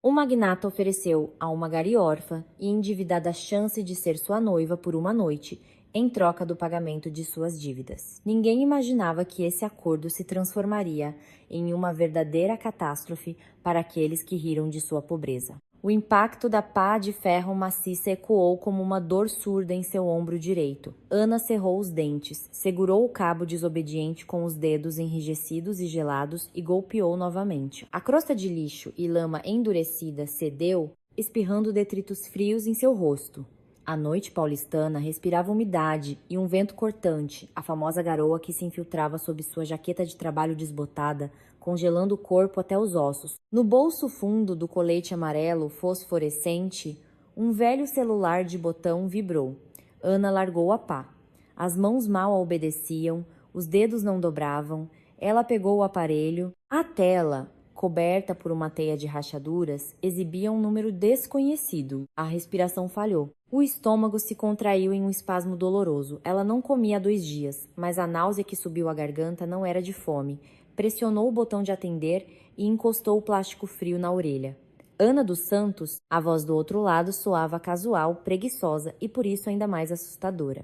O magnata ofereceu a uma gariorfa e endividada a chance de ser sua noiva por uma noite, em troca do pagamento de suas dívidas. Ninguém imaginava que esse acordo se transformaria em uma verdadeira catástrofe para aqueles que riram de sua pobreza. O impacto da pá de ferro maciça ecoou como uma dor surda em seu ombro direito. Ana cerrou os dentes, segurou o cabo desobediente com os dedos enrijecidos e gelados e golpeou novamente. A crosta de lixo e lama endurecida cedeu, espirrando detritos frios em seu rosto. A noite paulistana respirava umidade e um vento cortante, a famosa garoa que se infiltrava sob sua jaqueta de trabalho desbotada, congelando o corpo até os ossos. No bolso fundo do colete amarelo fosforescente, um velho celular de botão vibrou. Ana largou a pá. As mãos mal a obedeciam, os dedos não dobravam. Ela pegou o aparelho. A tela, coberta por uma teia de rachaduras, exibia um número desconhecido. A respiração falhou. O estômago se contraiu em um espasmo doloroso. Ela não comia há 2 dias, mas a náusea que subiu à garganta não era de fome. Pressionou o botão de atender e encostou o plástico frio na orelha. Ana dos Santos, a voz do outro lado soava casual, preguiçosa e por isso ainda mais assustadora.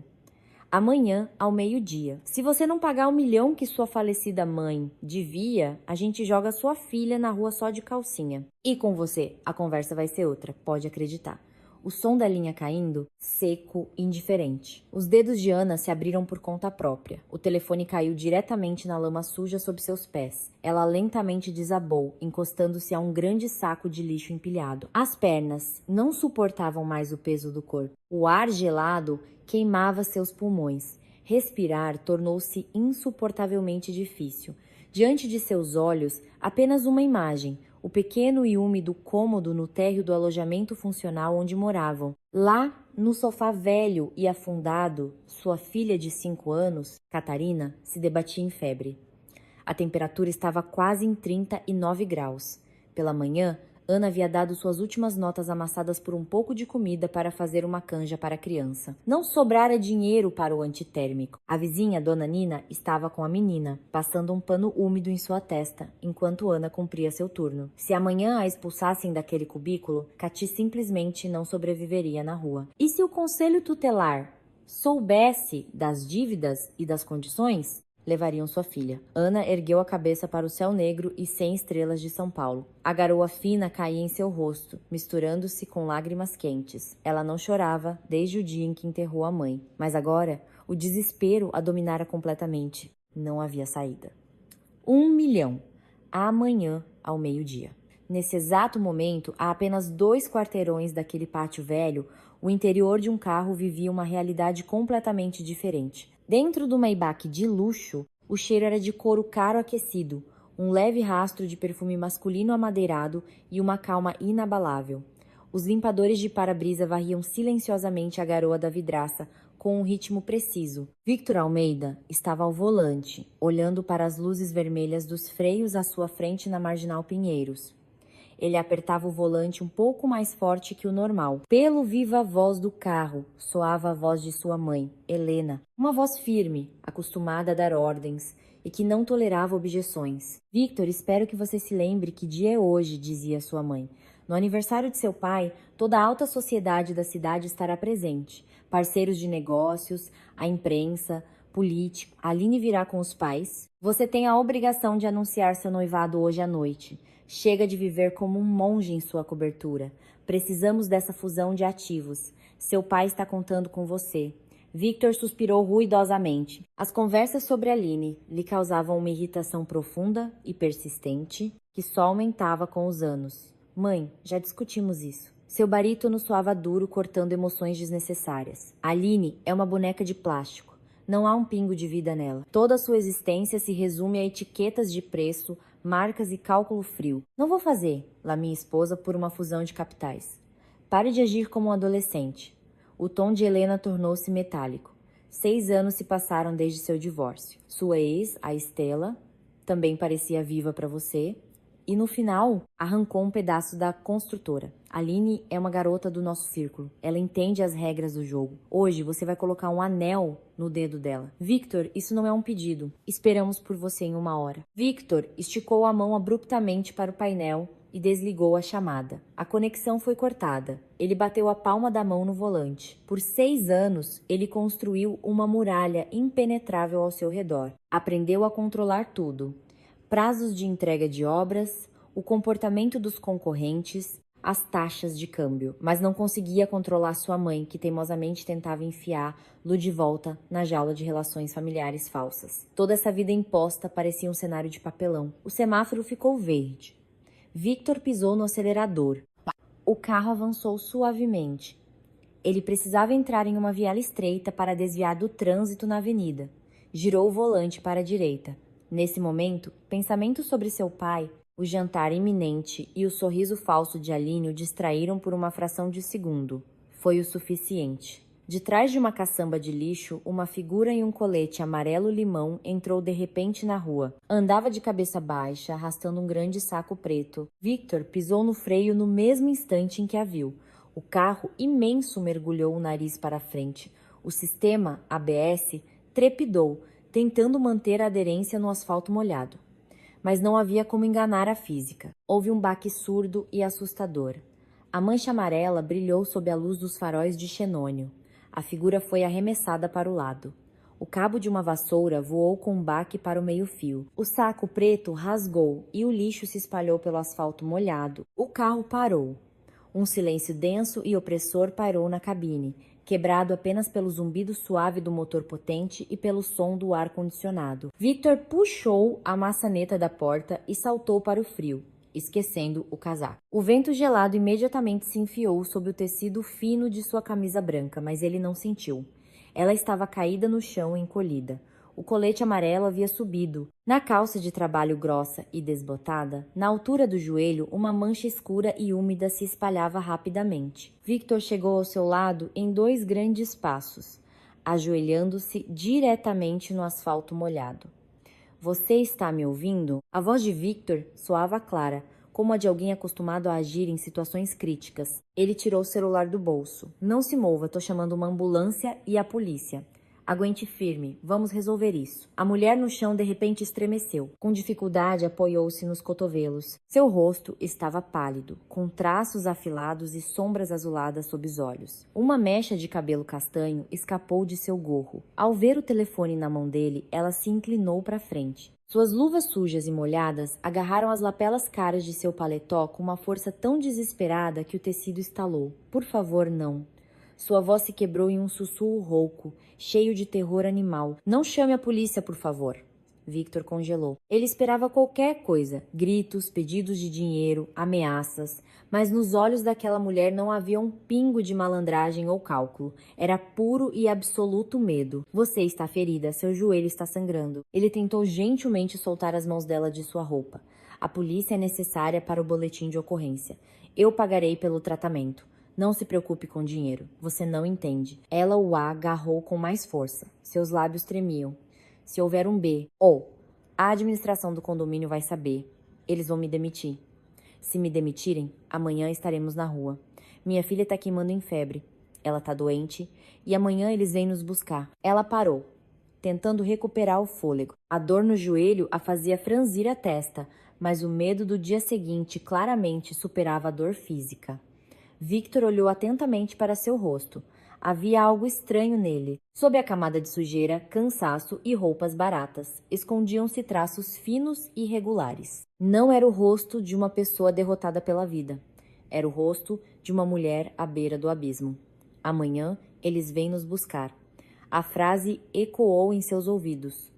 Amanhã, ao meio-dia. Se você não pagar 1 milhão que sua falecida mãe devia, a gente joga sua filha na rua só de calcinha. E com você, a conversa vai ser outra, pode acreditar. O som da linha caindo, seco, indiferente. Os dedos de Ana se abriram por conta própria. O telefone caiu diretamente na lama suja sob seus pés. Ela lentamente desabou, encostando-se a um grande saco de lixo empilhado. As pernas não suportavam mais o peso do corpo. O ar gelado queimava seus pulmões. Respirar tornou-se insuportavelmente difícil. Diante de seus olhos, apenas uma imagem: o pequeno e úmido cômodo no térreo do alojamento funcional onde moravam. Lá, no sofá velho e afundado, sua filha de 5 anos, Catarina, se debatia em febre. A temperatura estava quase em 39 graus. Pela manhã, Ana havia dado suas últimas notas amassadas por um pouco de comida para fazer uma canja para a criança. Não sobrara dinheiro para o antitérmico. A vizinha, Dona Nina, estava com a menina, passando um pano úmido em sua testa, enquanto Ana cumpria seu turno. Se amanhã a expulsassem daquele cubículo, Cati simplesmente não sobreviveria na rua. E se o conselho tutelar soubesse das dívidas e das condições? Levariam sua filha. Ana ergueu a cabeça para o céu negro e 100 estrelas de São Paulo. A garoa fina caía em seu rosto, misturando-se com lágrimas quentes. Ela não chorava desde o dia em que enterrou a mãe, mas agora o desespero a dominara completamente. Não havia saída. 1 milhão. Amanhã, ao meio-dia. Nesse exato momento, a apenas 2 quarteirões daquele pátio velho, o interior de um carro vivia uma realidade completamente diferente. Dentro do Maybach de luxo, o cheiro era de couro caro aquecido, um leve rastro de perfume masculino amadeirado e uma calma inabalável. Os limpadores de para-brisa varriam silenciosamente a garoa da vidraça, com um ritmo preciso. Victor Almeida estava ao volante, olhando para as luzes vermelhas dos freios à sua frente na Marginal Pinheiros. Ele apertava o volante um pouco mais forte que o normal. Pelo viva voz do carro, soava a voz de sua mãe, Helena. Uma voz firme, acostumada a dar ordens e que não tolerava objeções. Victor, espero que você se lembre que dia é hoje, dizia sua mãe. No aniversário de seu pai, toda a alta sociedade da cidade estará presente. Parceiros de negócios, a imprensa, político. Aline virá com os pais. Você tem a obrigação de anunciar seu noivado hoje à noite. Chega de viver como um monge em sua cobertura. Precisamos dessa fusão de ativos. Seu pai está contando com você. Victor suspirou ruidosamente. As conversas sobre Aline lhe causavam uma irritação profunda e persistente que só aumentava com os anos. Mãe, já discutimos isso. Seu barítono soava duro, cortando emoções desnecessárias. Aline é uma boneca de plástico. Não há um pingo de vida nela. Toda a sua existência se resume a etiquetas de preço, marcas e cálculo frio. Não vou fazer, lá minha esposa, por uma fusão de capitais. Pare de agir como um adolescente. O tom de Helena tornou-se metálico. 6 anos se passaram desde seu divórcio. Sua ex, a Estela, também parecia viva para você. E no final, arrancou um pedaço da construtora. Aline é uma garota do nosso círculo. Ela entende as regras do jogo. Hoje você vai colocar um anel no dedo dela. Victor, isso não é um pedido. Esperamos por você em 1 hora. Victor esticou a mão abruptamente para o painel e desligou a chamada. A conexão foi cortada. Ele bateu a palma da mão no volante. Por 6 anos, ele construiu uma muralha impenetrável ao seu redor. Aprendeu a controlar tudo: prazos de entrega de obras, o comportamento dos concorrentes, as taxas de câmbio, mas não conseguia controlar sua mãe, que teimosamente tentava enfiá-lo de volta na jaula de relações familiares falsas. Toda essa vida imposta parecia um cenário de papelão. O semáforo ficou verde. Victor pisou no acelerador. O carro avançou suavemente. Ele precisava entrar em uma viela estreita para desviar do trânsito na avenida. Girou o volante para a direita. Nesse momento, pensamentos sobre seu pai, o jantar iminente e o sorriso falso de Aline o distraíram por uma fração de segundo. Foi o suficiente. De trás de uma caçamba de lixo, uma figura em um colete amarelo-limão entrou de repente na rua. Andava de cabeça baixa, arrastando um grande saco preto. Victor pisou no freio no mesmo instante em que a viu. O carro imenso mergulhou o nariz para a frente. O sistema ABS trepidou, tentando manter a aderência no asfalto molhado. Mas não havia como enganar a física. Houve um baque surdo e assustador. A mancha amarela brilhou sob a luz dos faróis de xenônio. A figura foi arremessada para o lado. O cabo de uma vassoura voou com um baque para o meio-fio. O saco preto rasgou e o lixo se espalhou pelo asfalto molhado. O carro parou. Um silêncio denso e opressor pairou na cabine, quebrado apenas pelo zumbido suave do motor potente e pelo som do ar-condicionado. Victor puxou a maçaneta da porta e saltou para o frio, esquecendo o casaco. O vento gelado imediatamente se enfiou sob o tecido fino de sua camisa branca, mas ele não sentiu. Ela estava caída no chão, encolhida. O colete amarelo havia subido. Na calça de trabalho grossa e desbotada, na altura do joelho, uma mancha escura e úmida se espalhava rapidamente. Victor chegou ao seu lado em 2 grandes passos, ajoelhando-se diretamente no asfalto molhado. "Você está me ouvindo?" A voz de Victor soava clara, como a de alguém acostumado a agir em situações críticas. Ele tirou o celular do bolso. "Não se mova, tô chamando uma ambulância e a polícia. Aguente firme, vamos resolver isso." A mulher no chão de repente estremeceu. Com dificuldade apoiou-se nos cotovelos. Seu rosto estava pálido, com traços afilados e sombras azuladas sob os olhos. Uma mecha de cabelo castanho escapou de seu gorro. Ao ver o telefone na mão dele, ela se inclinou para frente. Suas luvas sujas e molhadas agarraram as lapelas caras de seu paletó com uma força tão desesperada que o tecido estalou. "Por favor, não." Sua voz se quebrou em um sussurro rouco, cheio de terror animal. "Não chame a polícia, por favor." Victor congelou. Ele esperava qualquer coisa, gritos, pedidos de dinheiro, ameaças, mas nos olhos daquela mulher não havia um pingo de malandragem ou cálculo. Era puro e absoluto medo. "Você está ferida, seu joelho está sangrando." Ele tentou gentilmente soltar as mãos dela de sua roupa. "A polícia é necessária para o boletim de ocorrência. Eu pagarei pelo tratamento. Não se preocupe com dinheiro. Você não entende." Ela o agarrou com mais força. Seus lábios tremiam. "Se houver um B, ou a administração do condomínio vai saber. Eles vão me demitir. Se me demitirem, amanhã estaremos na rua. Minha filha está queimando em febre. Ela está doente e amanhã eles vêm nos buscar." Ela parou, tentando recuperar o fôlego. A dor no joelho a fazia franzir a testa, mas o medo do dia seguinte claramente superava a dor física. Victor olhou atentamente para seu rosto. Havia algo estranho nele. Sob a camada de sujeira, cansaço e roupas baratas, escondiam-se traços finos e regulares. Não era o rosto de uma pessoa derrotada pela vida. Era o rosto de uma mulher à beira do abismo. "Amanhã eles vêm nos buscar." A frase ecoou em seus ouvidos.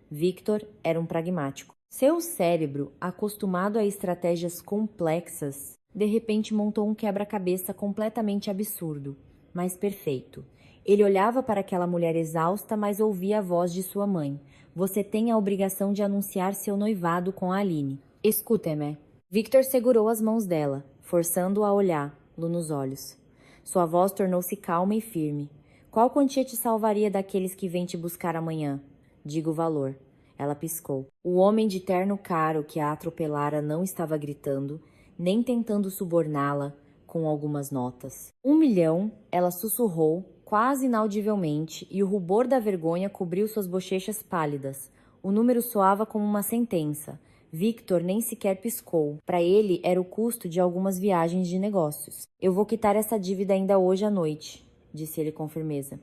Victor era um pragmático. Seu cérebro, acostumado a estratégias complexas, de repente montou um quebra-cabeça completamente absurdo, mas perfeito. Ele olhava para aquela mulher exausta, mas ouvia a voz de sua mãe. "Você tem a obrigação de anunciar seu noivado com a Aline. Escute-me." Victor segurou as mãos dela, forçando-a a olhá-lo nos olhos. Sua voz tornou-se calma e firme. "Qual quantia te salvaria daqueles que vêm te buscar amanhã?" "Diga o valor." Ela piscou. O homem de terno caro que a atropelara não estava gritando, nem tentando suborná-la com algumas notas. 1 milhão, ela sussurrou, quase inaudivelmente, e o rubor da vergonha cobriu suas bochechas pálidas. O número soava como uma sentença. Victor nem sequer piscou. Para ele, era o custo de algumas viagens de negócios. Eu vou quitar essa dívida ainda hoje à noite, disse ele com firmeza.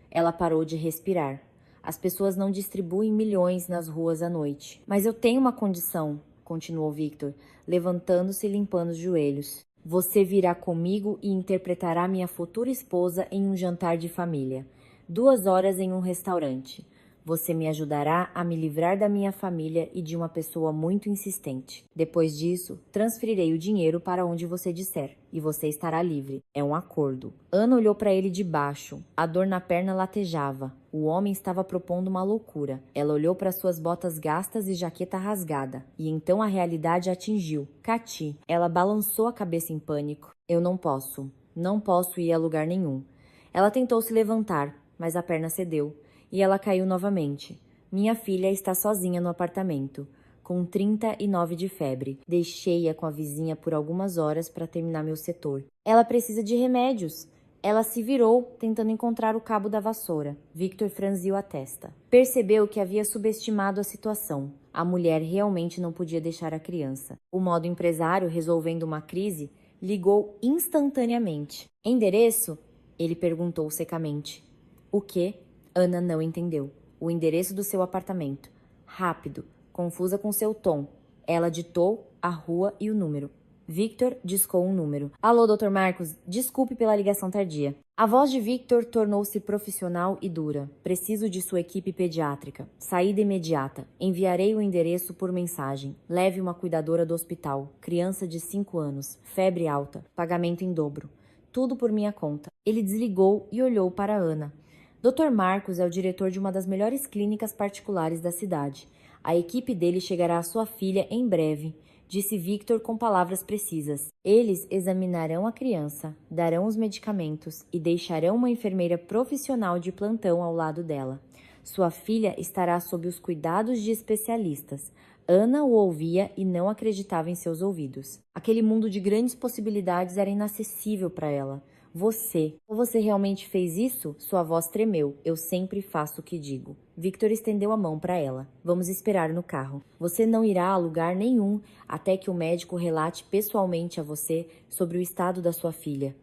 Ela parou de respirar. As pessoas não distribuem milhões nas ruas à noite. Mas eu tenho uma condição, continuou Victor, levantando-se e limpando os joelhos. Você virá comigo e interpretará minha futura esposa em um jantar de família. 2 horas em um restaurante. Você me ajudará a me livrar da minha família e de uma pessoa muito insistente. Depois disso, transferirei o dinheiro para onde você disser, e você estará livre. É um acordo. Ana olhou para ele de baixo. A dor na perna latejava. O homem estava propondo uma loucura. Ela olhou para suas botas gastas e jaqueta rasgada. E então a realidade a atingiu. Cati. Ela balançou a cabeça em pânico. Eu não posso. Não posso ir a lugar nenhum. Ela tentou se levantar, mas a perna cedeu. E ela caiu novamente. Minha filha está sozinha no apartamento, com 39 de febre. Deixei-a com a vizinha por algumas horas para terminar meu setor. Ela precisa de remédios. Ela se virou, tentando encontrar o cabo da vassoura. Victor franziu a testa. Percebeu que havia subestimado a situação. A mulher realmente não podia deixar a criança. O modo empresário, resolvendo uma crise, ligou instantaneamente. Endereço? Ele perguntou secamente. O quê? Ana não entendeu. O endereço do seu apartamento. Rápido, confusa com seu tom. Ela ditou a rua e o número. Victor discou um número. Alô, Dr. Marcos, desculpe pela ligação tardia. A voz de Victor tornou-se profissional e dura. Preciso de sua equipe pediátrica. Saída imediata. Enviarei o endereço por mensagem. Leve uma cuidadora do hospital. Criança de 5 anos. Febre alta. Pagamento em dobro. Tudo por minha conta. Ele desligou e olhou para Ana. Dr. Marcos é o diretor de uma das melhores clínicas particulares da cidade. A equipe dele chegará à sua filha em breve, disse Victor com palavras precisas. Eles examinarão a criança, darão os medicamentos e deixarão uma enfermeira profissional de plantão ao lado dela. Sua filha estará sob os cuidados de especialistas. Ana o ouvia e não acreditava em seus ouvidos. Aquele mundo de grandes possibilidades era inacessível para ela. Você realmente fez isso? Sua voz tremeu. Eu sempre faço o que digo. Victor estendeu a mão para ela. Vamos esperar no carro. Você não irá a lugar nenhum até que o médico relate pessoalmente a você sobre o estado da sua filha.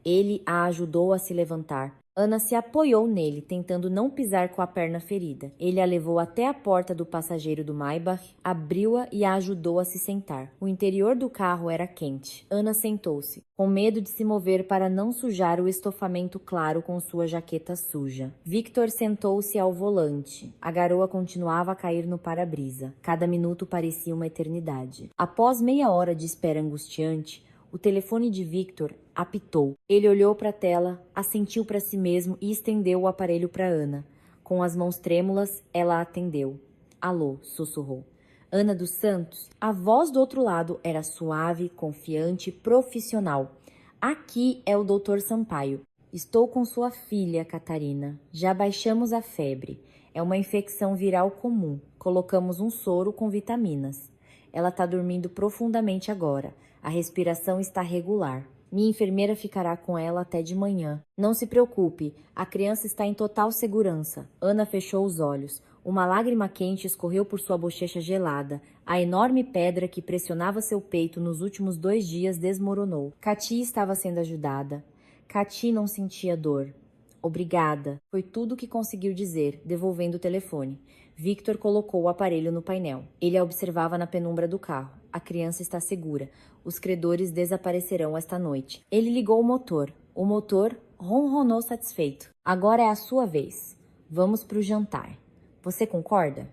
Ele a ajudou a se levantar. Ana se apoiou nele, tentando não pisar com a perna ferida. Ele a levou até a porta do passageiro do Maybach, abriu-a e a ajudou a se sentar. O interior do carro era quente. Ana sentou-se, com medo de se mover para não sujar o estofamento claro com sua jaqueta suja. Victor sentou-se ao volante. A garoa continuava a cair no para-brisa. Cada minuto parecia uma eternidade. Após meia hora de espera angustiante, o telefone de Victor apitou. Ele olhou para a tela, assentiu para si mesmo e estendeu o aparelho para Ana. Com as mãos trêmulas, ela atendeu. Alô, sussurrou. Ana dos Santos? A voz do outro lado era suave, confiante, profissional. Aqui é o Dr. Sampaio. Estou com sua filha, Catarina. Já baixamos a febre. É uma infecção viral comum. Colocamos um soro com vitaminas. Ela está dormindo profundamente agora. A respiração está regular. Minha enfermeira ficará com ela até de manhã. Não se preocupe, a criança está em total segurança. Ana fechou os olhos. Uma lágrima quente escorreu por sua bochecha gelada. A enorme pedra que pressionava seu peito nos últimos 2 dias desmoronou. Cati estava sendo ajudada. Cati não sentia dor. Obrigada, foi tudo o que conseguiu dizer, devolvendo o telefone. Victor colocou o aparelho no painel. Ele a observava na penumbra do carro. A criança está segura. Os credores desaparecerão esta noite. Ele ligou o motor. O motor ronronou satisfeito. Agora é a sua vez. Vamos para o jantar. Você concorda?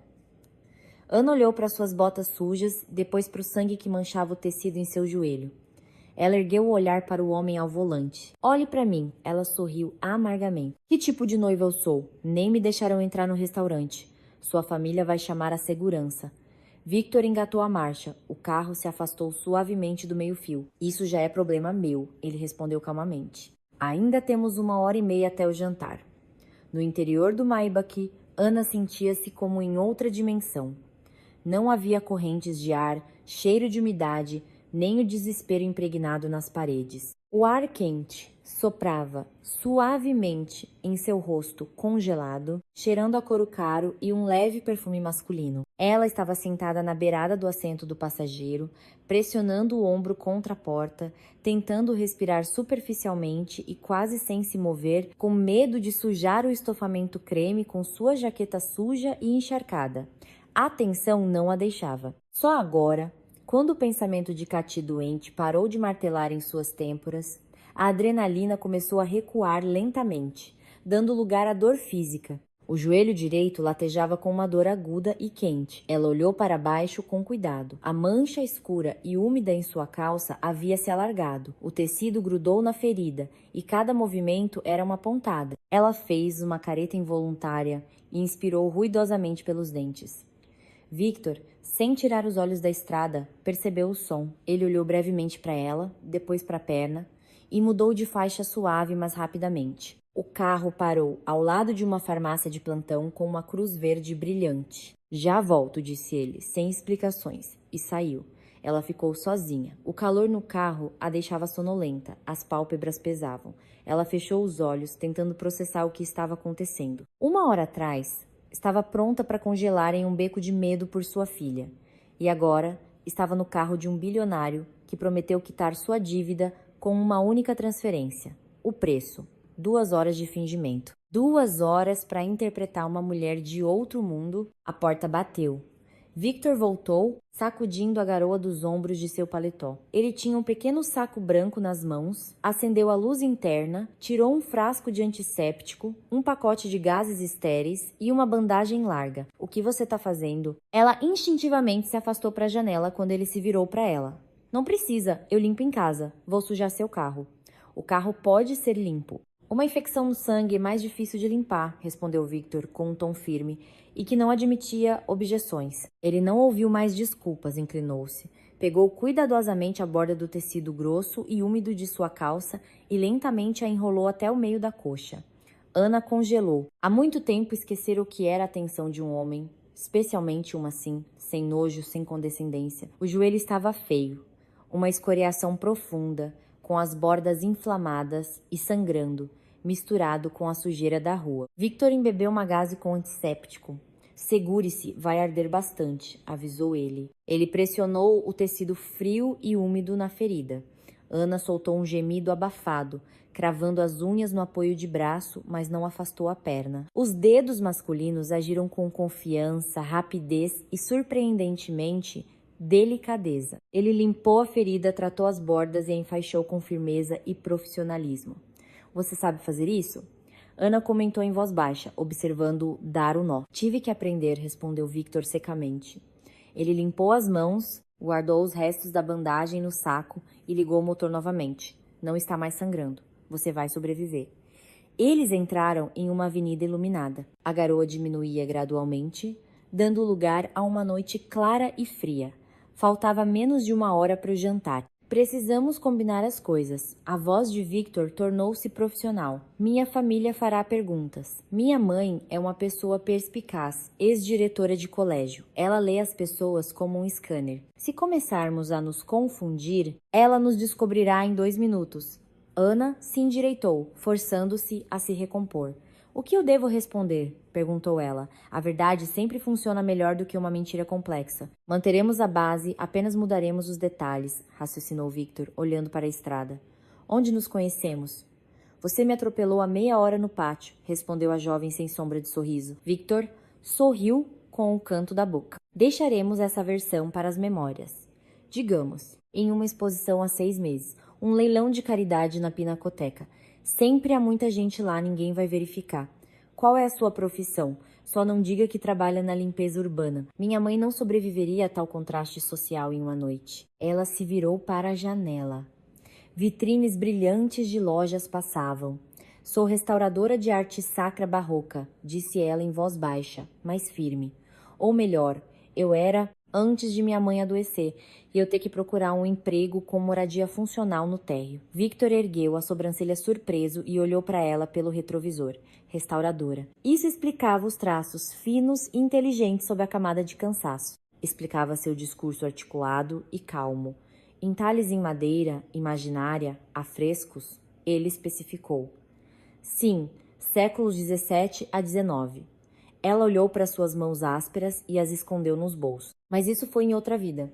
Ana olhou para suas botas sujas, depois para o sangue que manchava o tecido em seu joelho. Ela ergueu o olhar para o homem ao volante. Olhe para mim, ela sorriu amargamente. Que tipo de noiva eu sou? Nem me deixarão entrar no restaurante. Sua família vai chamar a segurança. Victor engatou a marcha. O carro se afastou suavemente do meio-fio. Isso já é problema meu, ele respondeu calmamente. Ainda temos 1h30 até o jantar. No interior do Maybach, Ana sentia-se como em outra dimensão. Não havia correntes de ar, cheiro de umidade, nem o desespero impregnado nas paredes. O ar quente soprava suavemente em seu rosto congelado, cheirando a couro caro e um leve perfume masculino. Ela estava sentada na beirada do assento do passageiro, pressionando o ombro contra a porta, tentando respirar superficialmente e quase sem se mover, com medo de sujar o estofamento creme com sua jaqueta suja e encharcada. A tensão não a deixava. Só agora, quando o pensamento de Cati doente parou de martelar em suas têmporas, a adrenalina começou a recuar lentamente, dando lugar à dor física. O joelho direito latejava com uma dor aguda e quente. Ela olhou para baixo com cuidado. A mancha escura e úmida em sua calça havia se alargado. O tecido grudou na ferida e cada movimento era uma pontada. Ela fez uma careta involuntária e inspirou ruidosamente pelos dentes. Victor, sem tirar os olhos da estrada, percebeu o som. Ele olhou brevemente para ela, depois para a perna, e mudou de faixa suave, mas rapidamente. O carro parou ao lado de uma farmácia de plantão com uma cruz verde brilhante. Já volto, disse ele, sem explicações, e saiu. Ela ficou sozinha. O calor no carro a deixava sonolenta, as pálpebras pesavam. Ela fechou os olhos, tentando processar o que estava acontecendo. 1 hora atrás, estava pronta para congelar em um beco de medo por sua filha. E agora, estava no carro de um bilionário que prometeu quitar sua dívida com uma única transferência. O preço: 2 horas de fingimento. 2 horas para interpretar uma mulher de outro mundo. A porta bateu. Victor voltou, sacudindo a garoa dos ombros de seu paletó. Ele tinha um pequeno saco branco nas mãos, acendeu a luz interna, tirou um frasco de antisséptico, um pacote de gases estéreis e uma bandagem larga. O que você tá fazendo? Ela instintivamente se afastou para a janela quando ele se virou para ela. Não precisa, eu limpo em casa. Vou sujar seu carro. O carro pode ser limpo. Uma infecção no sangue é mais difícil de limpar, respondeu Victor com um tom firme e que não admitia objeções. Ele não ouviu mais desculpas, inclinou-se. Pegou cuidadosamente a borda do tecido grosso e úmido de sua calça e lentamente a enrolou até o meio da coxa. Ana congelou. Há muito tempo esquecera o que era a atenção de um homem, especialmente uma assim, sem nojo, sem condescendência. O joelho estava feio, uma escoriação profunda, com as bordas inflamadas e sangrando, misturado com a sujeira da rua. Victor embebeu uma gaze com antisséptico. Segure-se, vai arder bastante, avisou ele. Ele pressionou o tecido frio e úmido na ferida. Ana soltou um gemido abafado, cravando as unhas no apoio de braço, mas não afastou a perna. Os dedos masculinos agiram com confiança, rapidez e, surpreendentemente, delicadeza. Ele limpou a ferida, tratou as bordas e a enfaixou com firmeza e profissionalismo. Você sabe fazer isso? Ana comentou em voz baixa, observando dar o nó. Tive que aprender, respondeu Victor secamente. Ele limpou as mãos, guardou os restos da bandagem no saco e ligou o motor novamente. Não está mais sangrando. Você vai sobreviver. Eles entraram em uma avenida iluminada. A garoa diminuía gradualmente, dando lugar a uma noite clara e fria. Faltava menos de 1 hora para o jantar. Precisamos combinar as coisas. A voz de Victor tornou-se profissional. Minha família fará perguntas. Minha mãe é uma pessoa perspicaz, ex-diretora de colégio. Ela lê as pessoas como um scanner. Se começarmos a nos confundir, ela nos descobrirá em 2 minutos. Ana se endireitou, forçando-se a se recompor. O que eu devo responder? Perguntou ela. A verdade sempre funciona melhor do que uma mentira complexa. Manteremos a base, apenas mudaremos os detalhes, raciocinou Victor, olhando para a estrada. Onde nos conhecemos? Você me atropelou há meia hora no pátio, respondeu a jovem sem sombra de sorriso. Victor sorriu com o canto da boca. Deixaremos essa versão para as memórias. Digamos, em uma exposição há 6 meses, um leilão de caridade na Pinacoteca. Sempre há muita gente lá, ninguém vai verificar. Qual é a sua profissão? Só não diga que trabalha na limpeza urbana. Minha mãe não sobreviveria a tal contraste social em uma noite. Ela se virou para a janela. Vitrines brilhantes de lojas passavam. Sou restauradora de arte sacra barroca, disse ela em voz baixa, mas firme. Ou melhor, eu era antes de minha mãe adoecer e eu ter que procurar um emprego com moradia funcional no térreo. Victor ergueu a sobrancelha surpreso e olhou para ela pelo retrovisor. Restauradora. Isso explicava os traços finos e inteligentes sob a camada de cansaço. Explicava seu discurso articulado e calmo. Entalhes em madeira, imaginária, afrescos, ele especificou. Sim, séculos 17 a 19. Ela olhou para suas mãos ásperas e as escondeu nos bolsos. Mas isso foi em outra vida.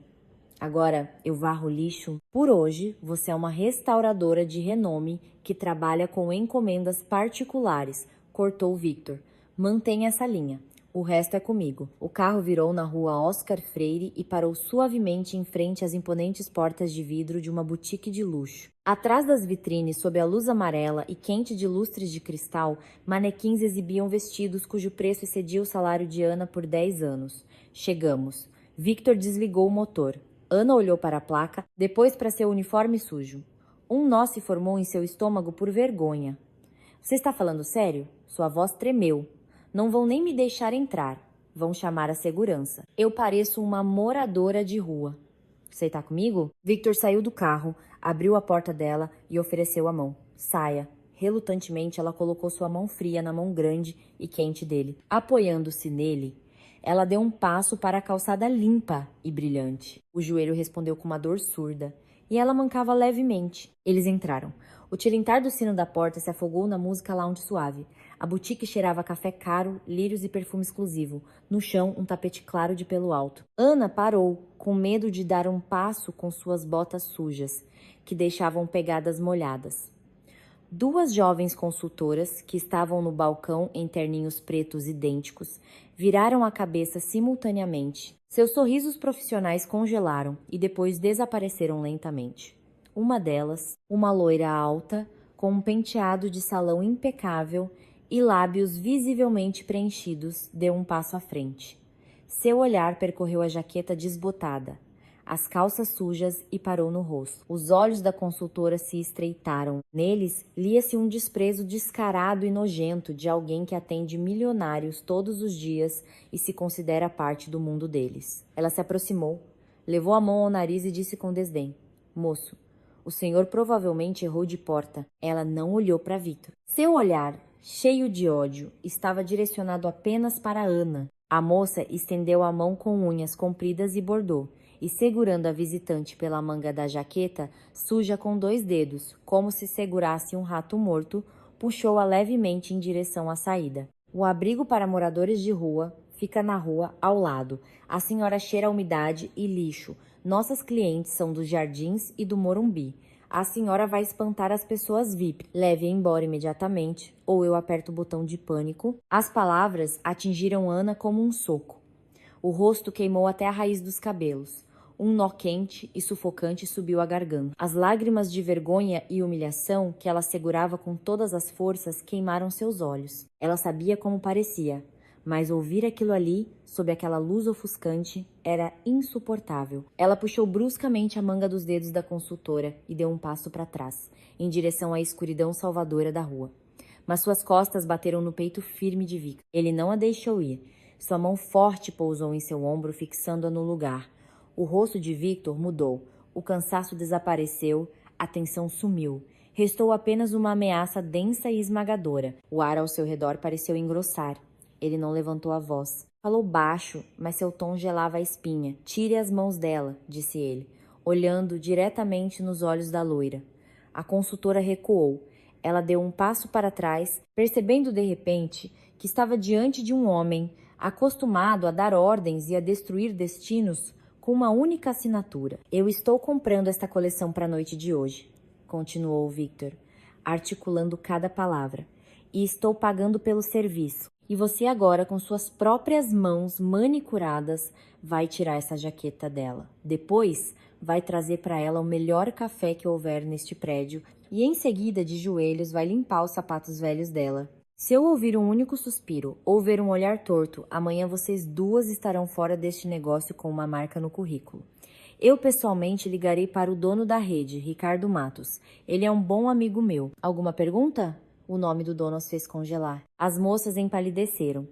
Agora eu varro lixo. Por hoje, você é uma restauradora de renome que trabalha com encomendas particulares, cortou Victor. Mantenha essa linha. O resto é comigo. O carro virou na rua Oscar Freire e parou suavemente em frente às imponentes portas de vidro de uma boutique de luxo. Atrás das vitrines, sob a luz amarela e quente de lustres de cristal, manequins exibiam vestidos cujo preço excedia o salário de Ana por 10 anos. Chegamos. Victor desligou o motor. Ana olhou para a placa, depois para seu uniforme sujo. Um nó se formou em seu estômago por vergonha. Você está falando sério? Sua voz tremeu. Não vão nem me deixar entrar. Vão chamar a segurança. Eu pareço uma moradora de rua. Você está comigo? Victor saiu do carro, abriu a porta dela e ofereceu a mão. Saia. Relutantemente, ela colocou sua mão fria na mão grande e quente dele. Apoiando-se nele, ela deu um passo para a calçada limpa e brilhante. O joelho respondeu com uma dor surda, e ela mancava levemente. Eles entraram. O tilintar do sino da porta se afogou na música lounge suave. A boutique cheirava a café caro, lírios e perfume exclusivo. No chão, um tapete claro de pelo alto. Ana parou, com medo de dar um passo com suas botas sujas, que deixavam pegadas molhadas. Duas jovens consultoras, que estavam no balcão em terninhos pretos idênticos, viraram a cabeça simultaneamente. Seus sorrisos profissionais congelaram e depois desapareceram lentamente. Uma delas, uma loira alta, com um penteado de salão impecável e lábios visivelmente preenchidos, deu um passo à frente. Seu olhar percorreu a jaqueta desbotada, as calças sujas e parou no rosto. Os olhos da consultora se estreitaram. Neles, lia-se um desprezo descarado e nojento de alguém que atende milionários todos os dias e se considera parte do mundo deles. Ela se aproximou, levou a mão ao nariz e disse com desdém: Moço, o senhor provavelmente errou de porta. Ela não olhou para Victor. Seu olhar, cheio de ódio, estava direcionado apenas para Ana. A moça estendeu a mão com unhas compridas e bordô, e segurando a visitante pela manga da jaqueta, suja com 2 dedos, como se segurasse um rato morto, puxou-a levemente em direção à saída. O abrigo para moradores de rua fica na rua ao lado. A senhora cheira a umidade e lixo. Nossas clientes são dos Jardins e do Morumbi. A senhora vai espantar as pessoas VIP. Leve-a embora imediatamente, ou eu aperto o botão de pânico. As palavras atingiram Ana como um soco. O rosto queimou até a raiz dos cabelos. Um nó quente e sufocante subiu à garganta. As lágrimas de vergonha e humilhação que ela segurava com todas as forças queimaram seus olhos. Ela sabia como parecia, mas ouvir aquilo ali, sob aquela luz ofuscante, era insuportável. Ela puxou bruscamente a manga dos dedos da consultora e deu um passo para trás, em direção à escuridão salvadora da rua. Mas suas costas bateram no peito firme de Victor. Ele não a deixou ir. Sua mão forte pousou em seu ombro, fixando-a no lugar. O rosto de Victor mudou, o cansaço desapareceu, a tensão sumiu. Restou apenas uma ameaça densa e esmagadora. O ar ao seu redor pareceu engrossar. Ele não levantou a voz. Falou baixo, mas seu tom gelava a espinha. Tire as mãos dela, disse ele, olhando diretamente nos olhos da loira. A consultora recuou. Ela deu um passo para trás, percebendo de repente que estava diante de um homem acostumado a dar ordens e a destruir destinos com uma única assinatura. Eu estou comprando esta coleção para a noite de hoje, continuou Victor, articulando cada palavra, e estou pagando pelo serviço. E você agora, com suas próprias mãos manicuradas, vai tirar essa jaqueta dela. Depois, vai trazer para ela o melhor café que houver neste prédio e em seguida, de joelhos, vai limpar os sapatos velhos dela. Se eu ouvir um único suspiro ou ver um olhar torto, amanhã vocês duas estarão fora deste negócio com uma marca no currículo. Eu pessoalmente ligarei para o dono da rede, Ricardo Matos. Ele é um bom amigo meu. Alguma pergunta? O nome do dono os fez congelar. As moças empalideceram.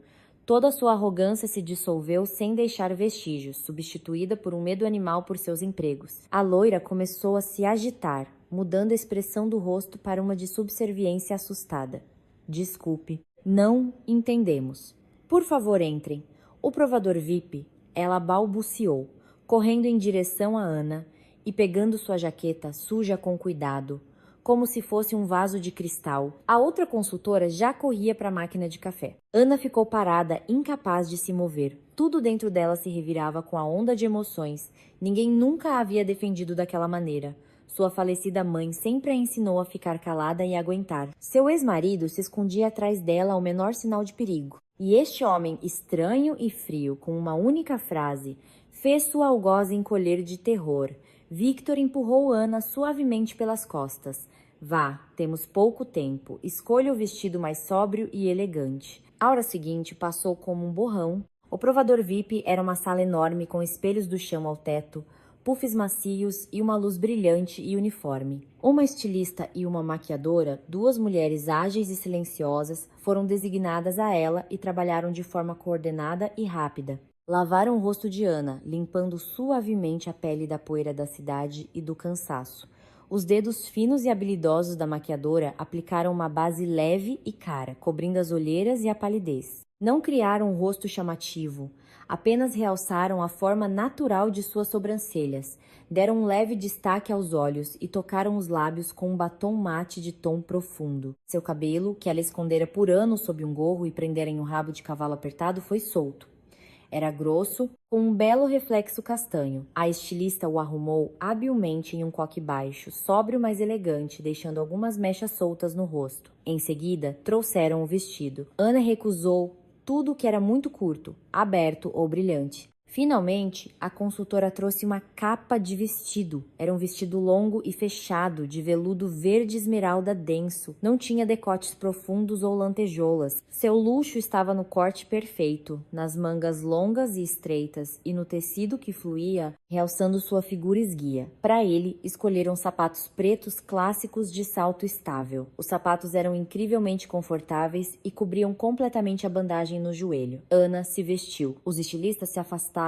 Toda a sua arrogância se dissolveu sem deixar vestígios, substituída por um medo animal por seus empregos. A loira começou a se agitar, mudando a expressão do rosto para uma de subserviência assustada. Desculpe, não entendemos. Por favor, entrem. O provador VIP, ela balbuciou, correndo em direção a Ana e pegando sua jaqueta, suja com cuidado, como se fosse um vaso de cristal. A outra consultora já corria para a máquina de café. Ana ficou parada, incapaz de se mover. Tudo dentro dela se revirava com a onda de emoções. Ninguém nunca a havia defendido daquela maneira. Sua falecida mãe sempre a ensinou a ficar calada e aguentar. Seu ex-marido se escondia atrás dela ao menor sinal de perigo. E este homem, estranho e frio, com uma única frase, fez sua algoz encolher de terror. Victor empurrou Ana suavemente pelas costas. Vá, temos pouco tempo. Escolha o vestido mais sóbrio e elegante. A hora seguinte passou como um borrão. O provador VIP era uma sala enorme com espelhos do chão ao teto, puffs macios e uma luz brilhante e uniforme. Uma estilista e uma maquiadora, duas mulheres ágeis e silenciosas, foram designadas a ela e trabalharam de forma coordenada e rápida. Lavaram o rosto de Ana, limpando suavemente a pele da poeira da cidade e do cansaço. Os dedos finos e habilidosos da maquiadora aplicaram uma base leve e cara, cobrindo as olheiras e a palidez. Não criaram um rosto chamativo, apenas realçaram a forma natural de suas sobrancelhas, deram um leve destaque aos olhos e tocaram os lábios com um batom mate de tom profundo. Seu cabelo, que ela escondera por anos sob um gorro e prendera em um rabo de cavalo apertado, foi solto. Era grosso, com um belo reflexo castanho. A estilista o arrumou habilmente em um coque baixo, sóbrio mas elegante, deixando algumas mechas soltas no rosto. Em seguida, trouxeram o vestido. Ana recusou tudo que era muito curto, aberto ou brilhante. Finalmente, a consultora trouxe uma capa de vestido. Era um vestido longo e fechado, de veludo verde esmeralda denso. Não tinha decotes profundos ou lantejoulas. Seu luxo estava no corte perfeito, nas mangas longas e estreitas e no tecido que fluía, realçando sua figura esguia. Para ele, escolheram sapatos pretos clássicos de salto estável. Os sapatos eram incrivelmente confortáveis e cobriam completamente a bandagem no joelho. Ana se vestiu. Os estilistas se afastaram.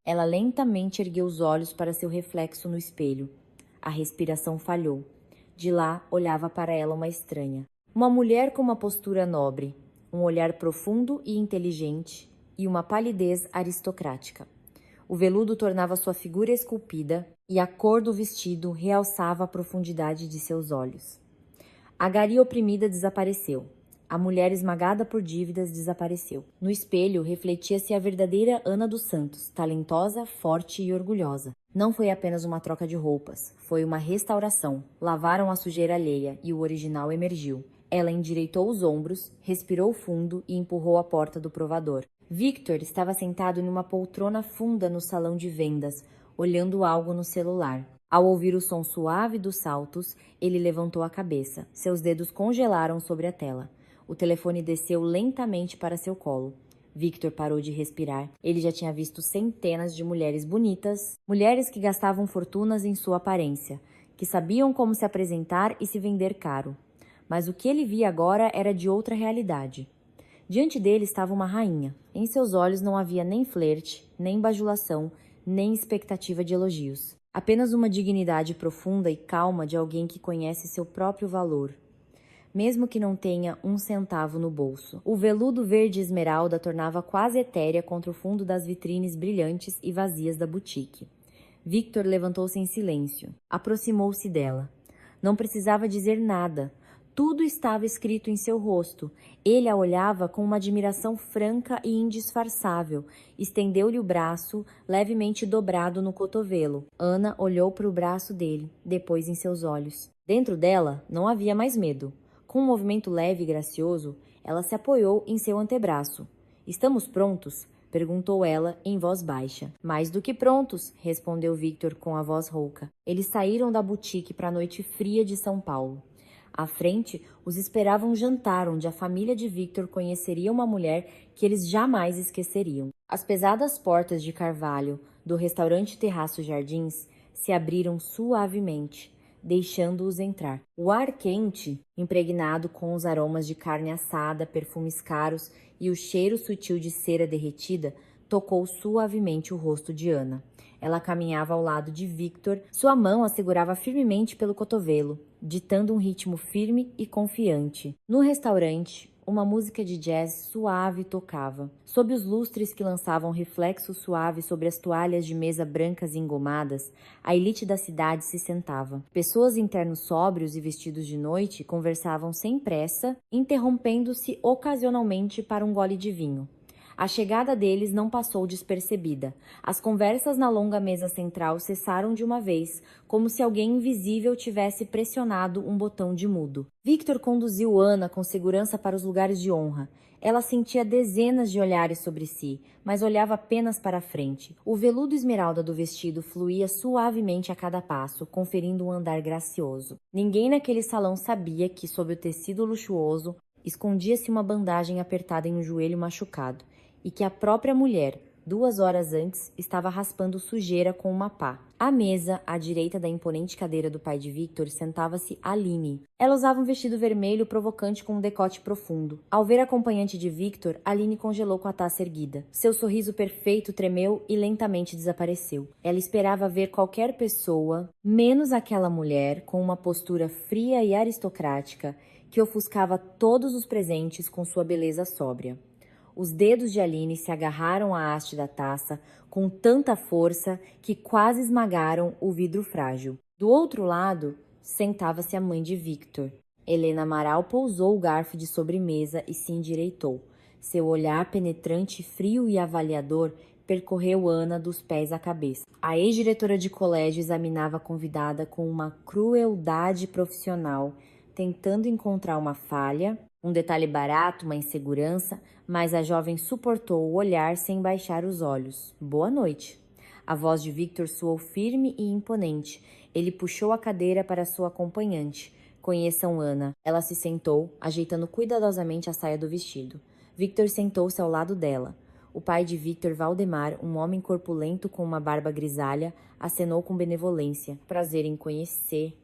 Ela lentamente ergueu os olhos para seu reflexo no espelho. A respiração falhou. De lá, olhava para ela uma estranha. Uma mulher com uma postura nobre, um olhar profundo e inteligente e uma palidez aristocrática. O veludo tornava sua figura esculpida e a cor do vestido realçava a profundidade de seus olhos. A Gari oprimida desapareceu. A mulher esmagada por dívidas desapareceu. No espelho refletia-se a verdadeira Ana dos Santos, talentosa, forte e orgulhosa. Não foi apenas uma troca de roupas, foi uma restauração. Lavaram a sujeira alheia e o original emergiu. Ela endireitou os ombros, respirou fundo e empurrou a porta do provador. Victor estava sentado numa poltrona funda no salão de vendas, olhando algo no celular. Ao ouvir o som suave dos saltos, ele levantou a cabeça. Seus dedos congelaram sobre a tela. O telefone desceu lentamente para seu colo. Victor parou de respirar. Ele já tinha visto centenas de mulheres bonitas, mulheres que gastavam fortunas em sua aparência, que sabiam como se apresentar e se vender caro. Mas o que ele via agora era de outra realidade. Diante dele estava uma rainha. Em seus olhos não havia nem flerte, nem bajulação, nem expectativa de elogios. Apenas uma dignidade profunda e calma de alguém que conhece seu próprio valor, mesmo que não tenha um centavo no bolso. O veludo verde esmeralda tornava quase etérea contra o fundo das vitrines brilhantes e vazias da boutique. Victor levantou-se em silêncio. Aproximou-se dela. Não precisava dizer nada. Tudo estava escrito em seu rosto. Ele a olhava com uma admiração franca e indisfarçável. Estendeu-lhe o braço, levemente dobrado no cotovelo. Ana olhou para o braço dele, depois em seus olhos. Dentro dela não havia mais medo. Com um movimento leve e gracioso, ela se apoiou em seu antebraço. "Estamos prontos?" perguntou ela em voz baixa. "Mais do que prontos", respondeu Victor com a voz rouca. Eles saíram da boutique para a noite fria de São Paulo. À frente, os esperava um jantar onde a família de Victor conheceria uma mulher que eles jamais esqueceriam. As pesadas portas de carvalho do restaurante Terraço Jardins se abriram suavemente, deixando-os entrar. O ar quente, impregnado com os aromas de carne assada, perfumes caros e o cheiro sutil de cera derretida, tocou suavemente o rosto de Ana. Ela caminhava ao lado de Victor, sua mão a segurava firmemente pelo cotovelo, ditando um ritmo firme e confiante. No restaurante, uma música de jazz suave tocava. Sob os lustres que lançavam reflexo suave sobre as toalhas de mesa brancas e engomadas, a elite da cidade se sentava. Pessoas em ternos sóbrios e vestidos de noite conversavam sem pressa, interrompendo-se ocasionalmente para um gole de vinho. A chegada deles não passou despercebida. As conversas na longa mesa central cessaram de uma vez, como se alguém invisível tivesse pressionado um botão de mudo. Victor conduziu Ana com segurança para os lugares de honra. Ela sentia dezenas de olhares sobre si, mas olhava apenas para a frente. O veludo esmeralda do vestido fluía suavemente a cada passo, conferindo um andar gracioso. Ninguém naquele salão sabia que, sob o tecido luxuoso, escondia-se uma bandagem apertada em um joelho machucado, e que a própria mulher, 2 horas antes, estava raspando sujeira com uma pá. À mesa, à direita da imponente cadeira do pai de Victor, sentava-se Aline. Ela usava um vestido vermelho provocante com um decote profundo. Ao ver a acompanhante de Victor, Aline congelou com a taça erguida. Seu sorriso perfeito tremeu e lentamente desapareceu. Ela esperava ver qualquer pessoa, menos aquela mulher, com uma postura fria e aristocrática, que ofuscava todos os presentes com sua beleza sóbria. Os dedos de Aline se agarraram à haste da taça com tanta força que quase esmagaram o vidro frágil. Do outro lado, sentava-se a mãe de Victor. Helena Amaral pousou o garfo de sobremesa e se endireitou. Seu olhar penetrante, frio e avaliador percorreu Ana dos pés à cabeça. A ex-diretora de colégio examinava a convidada com uma crueldade profissional, tentando encontrar uma falha, um detalhe barato, uma insegurança, mas a jovem suportou o olhar sem baixar os olhos. Boa noite. A voz de Victor soou firme e imponente. Ele puxou a cadeira para sua acompanhante. Conheçam Ana. Ela se sentou, ajeitando cuidadosamente a saia do vestido. Victor sentou-se ao lado dela. O pai de Victor, Valdemar, um homem corpulento com uma barba grisalha, acenou com benevolência. Prazer em conhecer.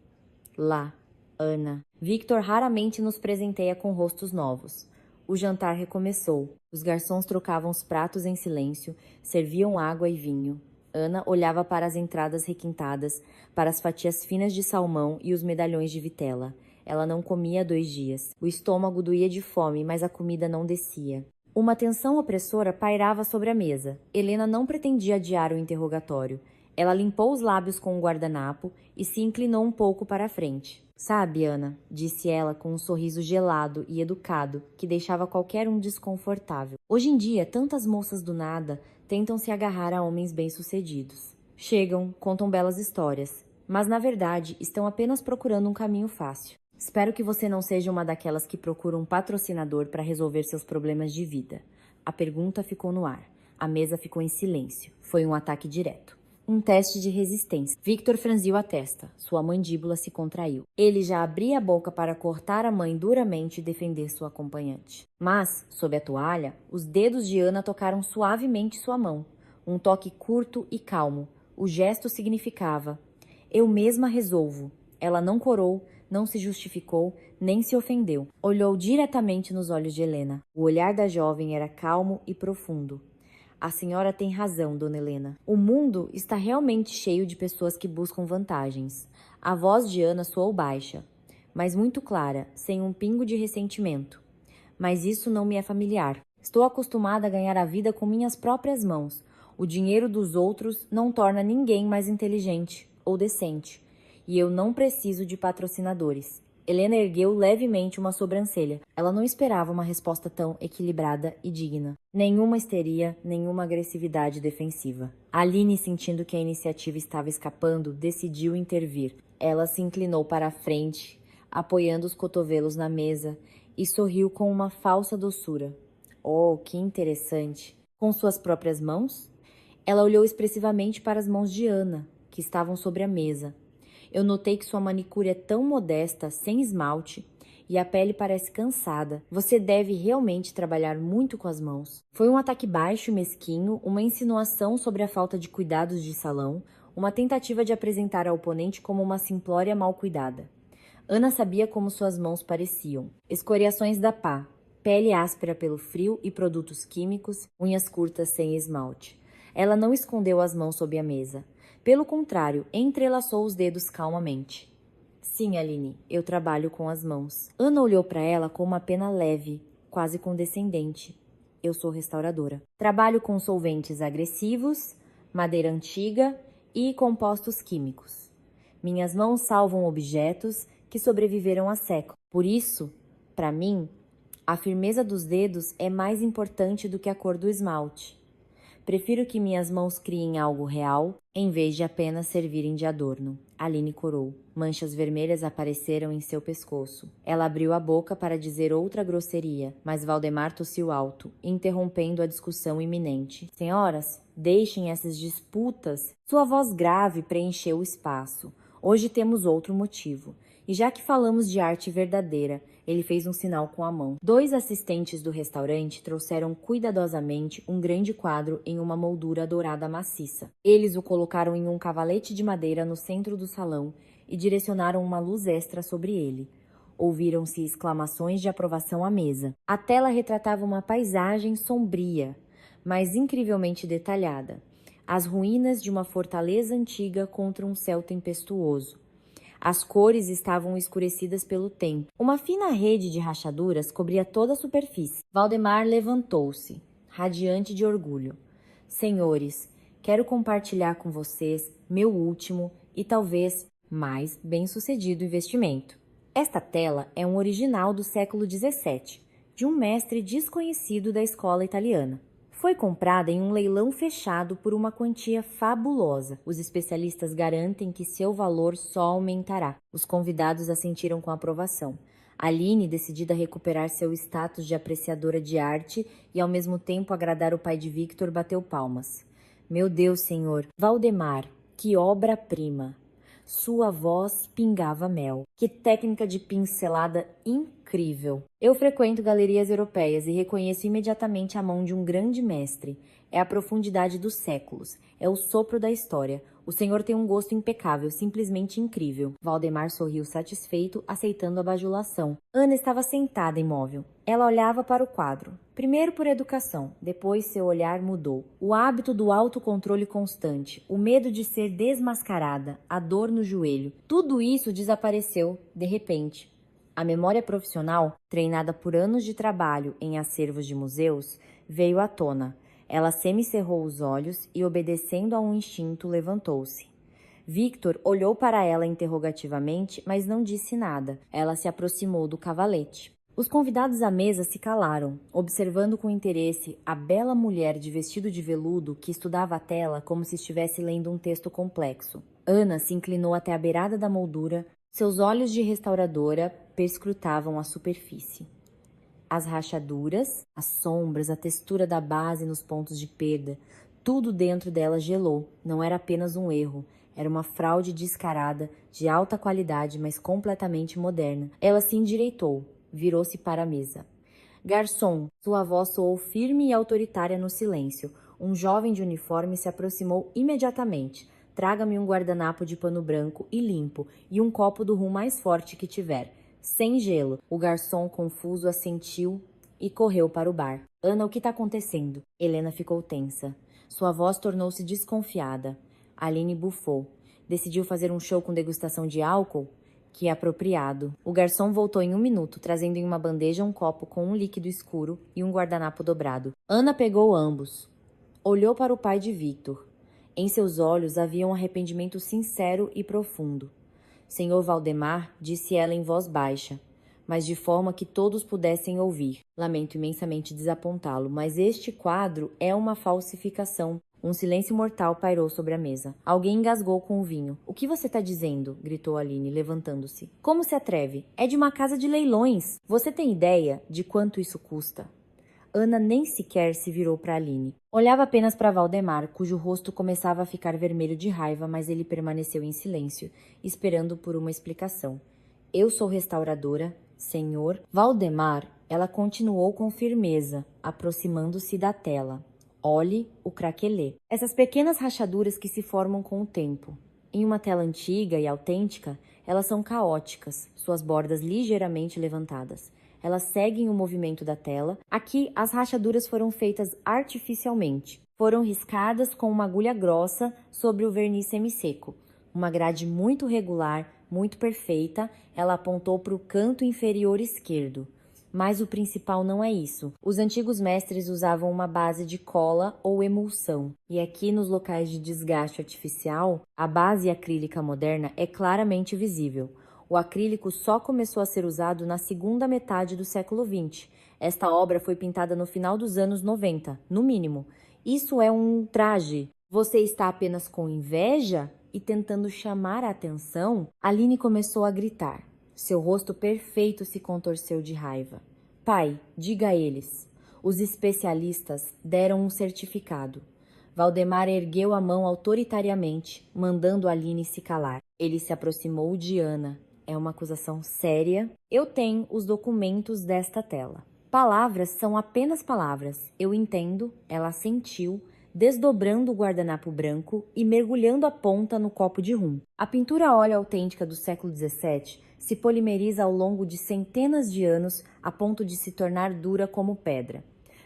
Lá. Ana. Victor raramente nos presenteia com rostos novos. O jantar recomeçou. Os garçons trocavam os pratos em silêncio, serviam água e vinho. Ana olhava para as entradas requintadas, para as fatias finas de salmão e os medalhões de vitela. Ela não comia há 2 dias. O estômago doía de fome, mas a comida não descia. Uma tensão opressora pairava sobre a mesa. Helena não pretendia adiar o interrogatório. Ela limpou os lábios com um guardanapo e se inclinou um pouco para a frente. Sabe, Ana, disse ela com um sorriso gelado e educado que deixava qualquer um desconfortável. Hoje em dia, tantas moças do nada tentam se agarrar a homens bem-sucedidos. Chegam, contam belas histórias, mas na verdade estão apenas procurando um caminho fácil. Espero que você não seja uma daquelas que procuram um patrocinador para resolver seus problemas de vida. A pergunta ficou no ar. A mesa ficou em silêncio. Foi um ataque direto. Um teste de resistência. Victor franziu a testa. Sua mandíbula se contraiu. Ele já abria a boca para cortar a mãe duramente e defender sua acompanhante. Mas, sob a toalha, os dedos de Ana tocaram suavemente sua mão. Um toque curto e calmo. O gesto significava: eu mesma resolvo. Ela não corou, não se justificou, nem se ofendeu. Olhou diretamente nos olhos de Helena. O olhar da jovem era calmo e profundo. A senhora tem razão, dona Helena. O mundo está realmente cheio de pessoas que buscam vantagens. A voz de Ana soou baixa, mas muito clara, sem um pingo de ressentimento. Mas isso não me é familiar. Estou acostumada a ganhar a vida com minhas próprias mãos. O dinheiro dos outros não torna ninguém mais inteligente ou decente. E eu não preciso de patrocinadores. Helena ergueu levemente uma sobrancelha. Ela não esperava uma resposta tão equilibrada e digna. Nenhuma histeria, nenhuma agressividade defensiva. Aline, sentindo que a iniciativa estava escapando, decidiu intervir. Ela se inclinou para a frente, apoiando os cotovelos na mesa, e sorriu com uma falsa doçura. Oh, que interessante! Com suas próprias mãos? Ela olhou expressivamente para as mãos de Ana, que estavam sobre a mesa. Eu notei que sua manicure é tão modesta, sem esmalte, e a pele parece cansada. Você deve realmente trabalhar muito com as mãos. Foi um ataque baixo e mesquinho, uma insinuação sobre a falta de cuidados de salão, uma tentativa de apresentar a oponente como uma simplória mal cuidada. Ana sabia como suas mãos pareciam. Escoriações da pá, pele áspera pelo frio e produtos químicos, unhas curtas sem esmalte. Ela não escondeu as mãos sob a mesa. Pelo contrário, entrelaçou os dedos calmamente. Sim, Aline, eu trabalho com as mãos. Ana olhou para ela com uma pena leve. quase condescendente. Eu sou restauradora. Trabalho com solventes agressivos, madeira antiga e compostos químicos. Minhas mãos salvam objetos que sobreviveram a séculos. Por isso, para mim, a firmeza dos dedos é mais importante do que a cor do esmalte. Prefiro que minhas mãos criem algo real, em vez de apenas servirem de adorno. Aline corou. Manchas vermelhas apareceram em seu pescoço. Ela abriu a boca para dizer outra grosseria, mas Valdemar tossiu alto, interrompendo a discussão iminente. Senhoras, deixem essas disputas. Sua voz grave preencheu o espaço. Hoje temos outro motivo. E já que falamos de arte verdadeira, ele fez um sinal com a mão. 2 assistentes do restaurante trouxeram cuidadosamente um grande quadro em uma moldura dourada maciça. Eles o colocaram em um cavalete de madeira no centro do salão e direcionaram uma luz extra sobre ele. Ouviram-se exclamações de aprovação à mesa. A tela retratava uma paisagem sombria, mas incrivelmente detalhada. As ruínas de uma fortaleza antiga contra um céu tempestuoso. As cores estavam escurecidas pelo tempo. Uma fina rede de rachaduras cobria toda a superfície. Valdemar levantou-se, radiante de orgulho. Senhores, quero compartilhar com vocês meu último e talvez mais bem-sucedido investimento. Esta tela é um original do século XVII, de um mestre desconhecido da escola italiana. Foi comprada em um leilão fechado por uma quantia fabulosa. Os especialistas garantem que seu valor só aumentará. Os convidados assentiram com aprovação. Aline, decidida a recuperar seu status de apreciadora de arte e ao mesmo tempo agradar o pai de Victor, bateu palmas. Meu Deus, senhor! Valdemar, que obra-prima! Sua voz pingava mel. Que técnica de pincelada incrível! Eu frequento galerias europeias e reconheço imediatamente a mão de um grande mestre. É a profundidade dos séculos. É o sopro da história. O senhor tem um gosto impecável, simplesmente incrível. Valdemar sorriu satisfeito, aceitando a bajulação. Ana estava sentada imóvel. Ela olhava para o quadro. Primeiro por educação, depois seu olhar mudou. O hábito do autocontrole constante, o medo de ser desmascarada, a dor no joelho, tudo isso desapareceu de repente. A memória profissional, treinada por anos de trabalho em acervos de museus, veio à tona. Ela semicerrou os olhos e, obedecendo a um instinto, levantou-se. Victor olhou para ela interrogativamente, mas não disse nada. Ela se aproximou do cavalete. Os convidados à mesa se calaram, observando com interesse a bela mulher de vestido de veludo que estudava a tela como se estivesse lendo um texto complexo. Ana se inclinou até a beirada da moldura. Seus olhos de restauradora perscrutavam a superfície. As rachaduras, as sombras, a textura da base nos pontos de perda, tudo dentro dela gelou. Não era apenas um erro, era uma fraude descarada, de alta qualidade, mas completamente moderna. Ela se endireitou, virou-se para a mesa. Garçom, sua voz soou firme e autoritária no silêncio. Um jovem de uniforme se aproximou imediatamente. Traga-me um guardanapo de pano branco e limpo e um copo do rum mais forte que tiver. Sem gelo. O garçom, confuso, assentiu e correu para o bar. Ana, o que está acontecendo? Helena ficou tensa. Sua voz tornou-se desconfiada. Aline bufou. Decidiu fazer um show com degustação de álcool? Que apropriado. O garçom voltou em 1 minuto, trazendo em uma bandeja um copo com um líquido escuro e um guardanapo dobrado. Ana pegou ambos. Olhou para o pai de Victor. Em seus olhos havia um arrependimento sincero e profundo. Senhor Valdemar, disse ela em voz baixa, mas de forma que todos pudessem ouvir. Lamento imensamente desapontá-lo, mas este quadro é uma falsificação. Um silêncio mortal pairou sobre a mesa. Alguém engasgou com o vinho. O que você está dizendo? Gritou Aline, levantando-se. Como se atreve? É de uma casa de leilões. Você tem ideia de quanto isso custa? Ana nem sequer se virou para Aline. Olhava apenas para Valdemar, cujo rosto começava a ficar vermelho de raiva, mas ele permaneceu em silêncio, esperando por uma explicação. Eu sou restauradora, senhor. Valdemar, ela continuou com firmeza, aproximando-se da tela. Olhe o craquelê. Essas pequenas rachaduras que se formam com o tempo. Em uma tela antiga e autêntica, elas são caóticas, suas bordas ligeiramente levantadas. Elas seguem o movimento da tela. Aqui, as rachaduras foram feitas artificialmente. Foram riscadas com uma agulha grossa sobre o verniz semisseco. Uma grade muito regular, muito perfeita, ela apontou para o canto inferior esquerdo. Mas o principal não é isso. Os antigos mestres usavam uma base de cola ou emulsão. E aqui nos locais de desgaste artificial, a base acrílica moderna é claramente visível. O acrílico só começou a ser usado na segunda metade do século XX. Esta obra foi pintada no final dos anos 90, no mínimo. Isso é um ultraje. Você está apenas com inveja e tentando chamar a atenção? Aline começou a gritar. Seu rosto perfeito se contorceu de raiva. Pai, diga a eles. Os especialistas deram um certificado. Valdemar ergueu a mão autoritariamente, mandando Aline se calar. Ele se aproximou de Ana. É uma acusação séria. Eu tenho os documentos desta tela. Palavras são apenas palavras. Eu entendo, ela assentiu, desdobrando o guardanapo branco e mergulhando a ponta no copo de rum. A pintura a óleo autêntica do século XVII se polimeriza ao longo de centenas de anos a ponto de se tornar dura como pedra.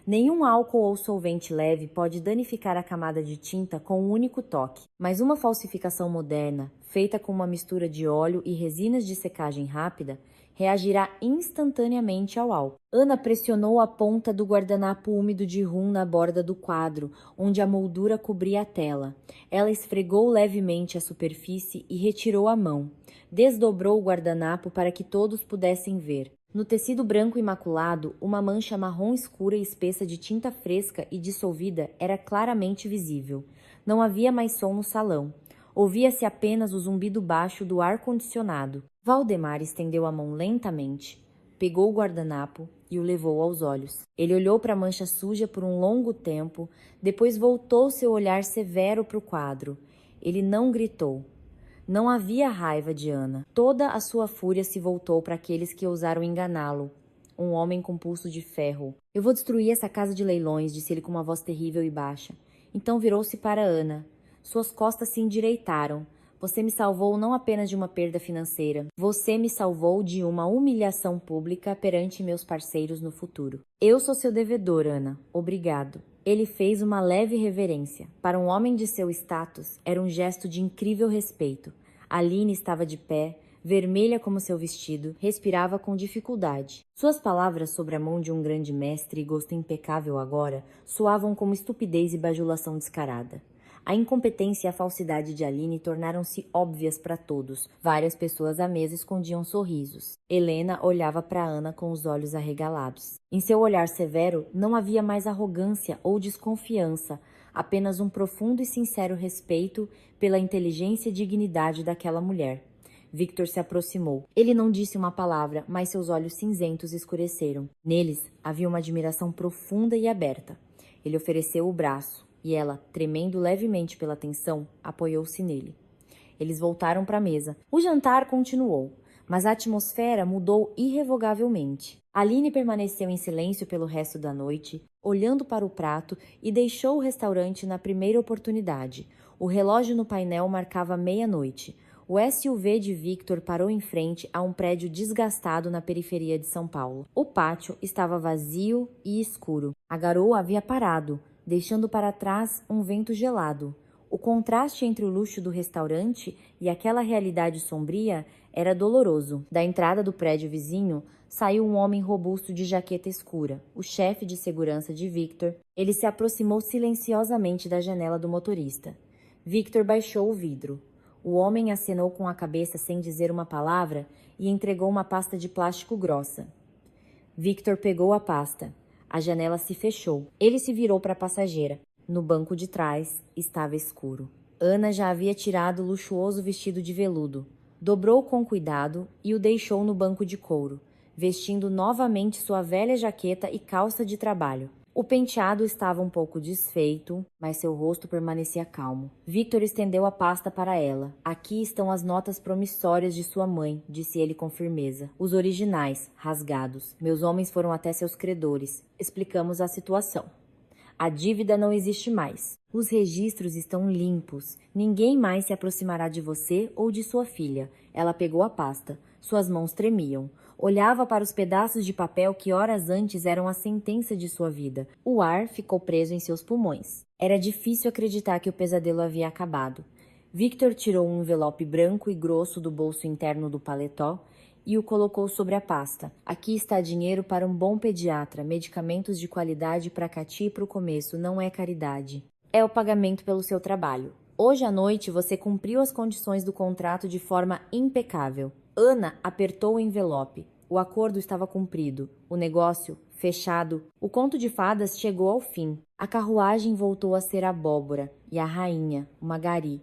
Nenhum álcool ou solvente leve pode danificar a camada de tinta com um único toque, mas uma falsificação moderna, feita com uma mistura de óleo e resinas de secagem rápida, reagirá instantaneamente ao álcool. Ana pressionou a ponta do guardanapo úmido de rum na borda do quadro, onde a moldura cobria a tela. Ela esfregou levemente a superfície e retirou a mão. Desdobrou o guardanapo para que todos pudessem ver. No tecido branco imaculado, uma mancha marrom escura e espessa de tinta fresca e dissolvida era claramente visível. Não havia mais som no salão. Ouvia-se apenas o zumbido baixo do ar-condicionado. Valdemar estendeu a mão lentamente, pegou o guardanapo e o levou aos olhos. Ele olhou para a mancha suja por um longo tempo, depois voltou seu olhar severo para o quadro. Ele não gritou. Não havia raiva de Ana. Toda a sua fúria se voltou para aqueles que ousaram enganá-lo. Um homem com pulso de ferro. Eu vou destruir essa casa de leilões, disse ele com uma voz terrível e baixa. Então virou-se para Ana. Suas costas se endireitaram. Você me salvou não apenas de uma perda financeira. Você me salvou de uma humilhação pública perante meus parceiros no futuro. Eu sou seu devedor, Ana. Obrigado. Ele fez uma leve reverência. Para um homem de seu status, era um gesto de incrível respeito. Aline estava de pé, vermelha como seu vestido, respirava com dificuldade. Suas palavras sobre a mão de um grande mestre e gosto impecável agora soavam como estupidez e bajulação descarada. A incompetência e a falsidade de Aline tornaram-se óbvias para todos. Várias pessoas à mesa escondiam sorrisos. Helena olhava para Ana com os olhos arregalados. Em seu olhar severo não havia mais arrogância ou desconfiança, apenas um profundo e sincero respeito pela inteligência e dignidade daquela mulher. Victor se aproximou. Ele não disse uma palavra, mas seus olhos cinzentos escureceram. Neles havia uma admiração profunda e aberta. Ele ofereceu o braço. E ela, tremendo levemente pela tensão, apoiou-se nele. Eles voltaram para a mesa. O jantar continuou, mas a atmosfera mudou irrevogavelmente. Aline permaneceu em silêncio pelo resto da noite, olhando para o prato e deixou o restaurante na primeira oportunidade. O relógio no painel marcava meia-noite. O SUV de Victor parou em frente a um prédio desgastado na periferia de São Paulo. O pátio estava vazio e escuro. A garoa havia parado, deixando para trás um vento gelado. O contraste entre o luxo do restaurante e aquela realidade sombria era doloroso. Da entrada do prédio vizinho, saiu um homem robusto de jaqueta escura, o chefe de segurança de Victor. Ele se aproximou silenciosamente da janela do motorista. Victor baixou o vidro. O homem acenou com a cabeça sem dizer uma palavra e entregou uma pasta de plástico grossa. Victor pegou a pasta. A janela se fechou. Ele se virou para a passageira. No banco de trás estava escuro. Ana já havia tirado o luxuoso vestido de veludo. Dobrou com cuidado e o deixou no banco de couro, vestindo novamente sua velha jaqueta e calça de trabalho. O penteado estava um pouco desfeito, mas seu rosto permanecia calmo. Victor estendeu a pasta para ela. Aqui estão as notas promissórias de sua mãe, disse ele com firmeza. Os originais, rasgados. Meus homens foram até seus credores. Explicamos a situação. A dívida não existe mais. Os registros estão limpos. Ninguém mais se aproximará de você ou de sua filha. Ela pegou a pasta. Suas mãos tremiam. Olhava para os pedaços de papel que horas antes eram a sentença de sua vida. O ar ficou preso em seus pulmões. Era difícil acreditar que o pesadelo havia acabado. Victor tirou um envelope branco e grosso do bolso interno do paletó e o colocou sobre a pasta. Aqui está dinheiro para um bom pediatra, medicamentos de qualidade para Cati e para o começo, não é caridade. É o pagamento pelo seu trabalho. Hoje à noite você cumpriu as condições do contrato de forma impecável. Ana apertou o envelope. O acordo estava cumprido. O negócio fechado. O conto de fadas chegou ao fim. A carruagem voltou a ser abóbora e a rainha, uma gari.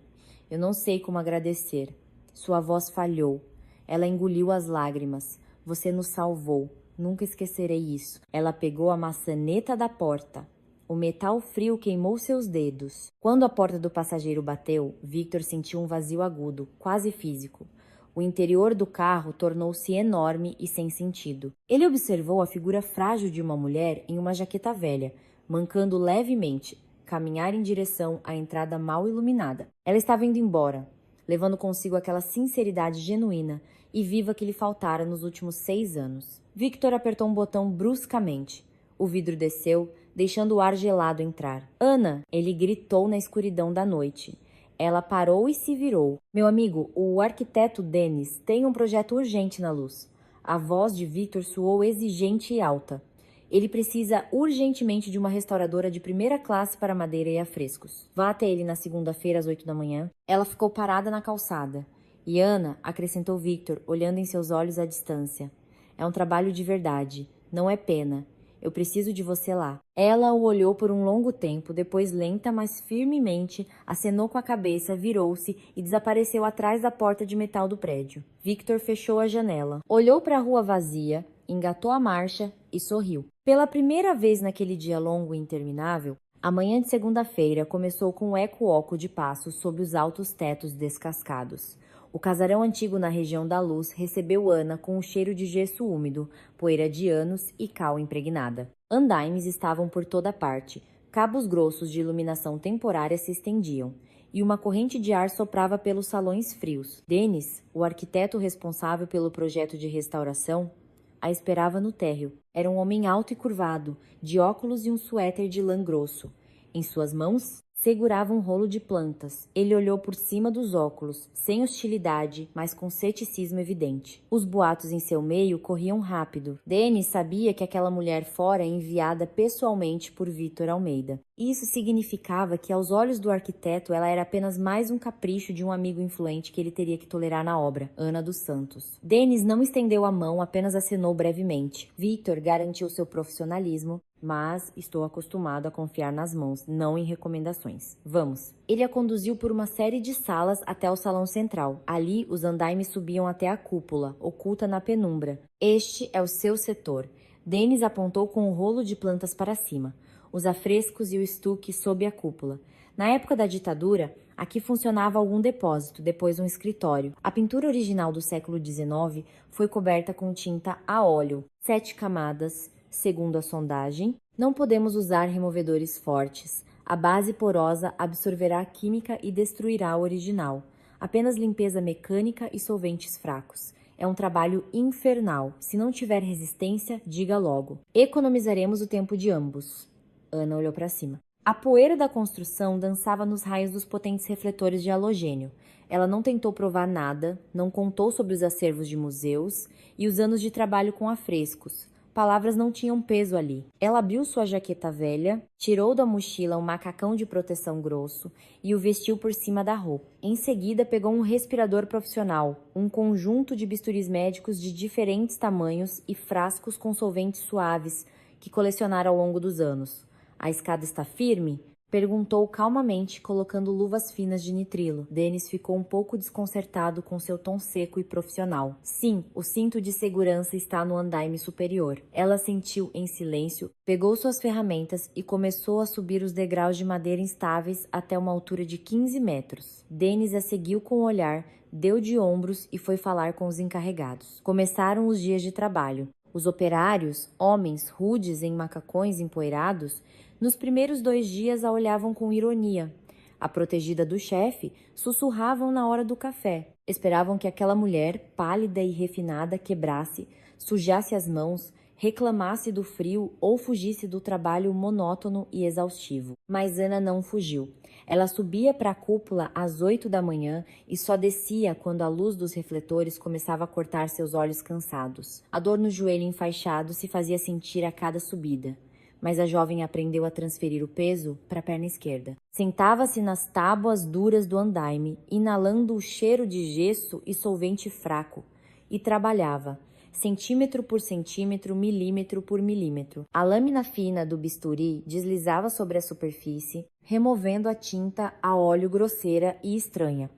Eu não sei como agradecer. Sua voz falhou. Ela engoliu as lágrimas. Você nos salvou. Nunca esquecerei isso. Ela pegou a maçaneta da porta. O metal frio queimou seus dedos. Quando a porta do passageiro bateu, Victor sentiu um vazio agudo, quase físico. O interior do carro tornou-se enorme e sem sentido. Ele observou a figura frágil de uma mulher em uma jaqueta velha, mancando levemente, caminhar em direção à entrada mal iluminada. Ela estava indo embora, levando consigo aquela sinceridade genuína e viva que lhe faltara nos últimos 6 anos. Victor apertou um botão bruscamente. O vidro desceu, deixando o ar gelado entrar. Ana! Ele gritou na escuridão da noite. Ela parou e se virou. Meu amigo, o arquiteto Dennis tem um projeto urgente na luz. A voz de Victor soou exigente e alta. Ele precisa urgentemente de uma restauradora de primeira classe para madeira e afrescos. Vá até ele na segunda-feira às 8 da manhã. Ela ficou parada na calçada. E Ana, acrescentou Victor, olhando em seus olhos à distância. É um trabalho de verdade. Não é pena. Eu preciso de você lá. Ela o olhou por um longo tempo, depois lenta, mas firmemente, acenou com a cabeça, virou-se e desapareceu atrás da porta de metal do prédio. Victor fechou a janela, olhou para a rua vazia, engatou a marcha e sorriu. Pela primeira vez naquele dia longo e interminável, a manhã de segunda-feira começou com um eco-oco de passos sob os altos tetos descascados. O casarão antigo na região da Luz recebeu Ana com um cheiro de gesso úmido, poeira de anos e cal impregnada. Andaimes estavam por toda parte, cabos grossos de iluminação temporária se estendiam, e uma corrente de ar soprava pelos salões frios. Dennis, o arquiteto responsável pelo projeto de restauração, a esperava no térreo. Era um homem alto e curvado, de óculos e um suéter de lã grosso. Em suas mãos, segurava um rolo de plantas. Ele olhou por cima dos óculos, sem hostilidade, mas com ceticismo evidente. Os boatos em seu meio corriam rápido. Dennis sabia que aquela mulher fora enviada pessoalmente por Victor Almeida. Isso significava que, aos olhos do arquiteto, ela era apenas mais um capricho de um amigo influente que ele teria que tolerar na obra, Ana dos Santos. Dennis não estendeu a mão, apenas acenou brevemente. Victor garantiu seu profissionalismo, mas estou acostumado a confiar nas mãos, não em recomendações. Vamos. Ele a conduziu por uma série de salas até o salão central. Ali, os andaimes subiam até a cúpula, oculta na penumbra. Este é o seu setor. Dennis apontou com o rolo de plantas para cima. Os afrescos e o estuque sob a cúpula. Na época da ditadura, aqui funcionava algum depósito, depois um escritório. A pintura original do século XIX foi coberta com tinta a óleo, 7 camadas. Segundo a sondagem, não podemos usar removedores fortes. A base porosa absorverá a química e destruirá o original. Apenas limpeza mecânica e solventes fracos. É um trabalho infernal. Se não tiver resistência, diga logo. Economizaremos o tempo de ambos. Ana olhou para cima. A poeira da construção dançava nos raios dos potentes refletores de halogênio. Ela não tentou provar nada, não contou sobre os acervos de museus e os anos de trabalho com afrescos. Palavras não tinham peso ali. Ela abriu sua jaqueta velha, tirou da mochila um macacão de proteção grosso e o vestiu por cima da roupa. Em seguida, pegou um respirador profissional, um conjunto de bisturis médicos de diferentes tamanhos e frascos com solventes suaves que colecionara ao longo dos anos. A escada está firme? Perguntou calmamente, colocando luvas finas de nitrilo. Dennis ficou um pouco desconcertado com seu tom seco e profissional. Sim, o cinto de segurança está no andaime superior. Ela sentiu em silêncio, pegou suas ferramentas e começou a subir os degraus de madeira instáveis até uma altura de 15 metros. Dennis a seguiu com o olhar, deu de ombros e foi falar com os encarregados. Começaram os dias de trabalho. Os operários, homens rudes em macacões empoeirados, nos primeiros 2 dias a olhavam com ironia. A protegida do chefe, sussurravam na hora do café. Esperavam que aquela mulher, pálida e refinada, quebrasse, sujasse as mãos, reclamasse do frio ou fugisse do trabalho monótono e exaustivo. Mas Ana não fugiu. Ela subia para a cúpula às 8 da manhã e só descia quando a luz dos refletores começava a cortar seus olhos cansados. A dor no joelho enfaixado se fazia sentir a cada subida, mas a jovem aprendeu a transferir o peso para a perna esquerda. Sentava-se nas tábuas duras do andaime, inalando o cheiro de gesso e solvente fraco, e trabalhava, centímetro por centímetro, milímetro por milímetro. A lâmina fina do bisturi deslizava sobre a superfície, removendo a tinta a óleo grosseira e estranha.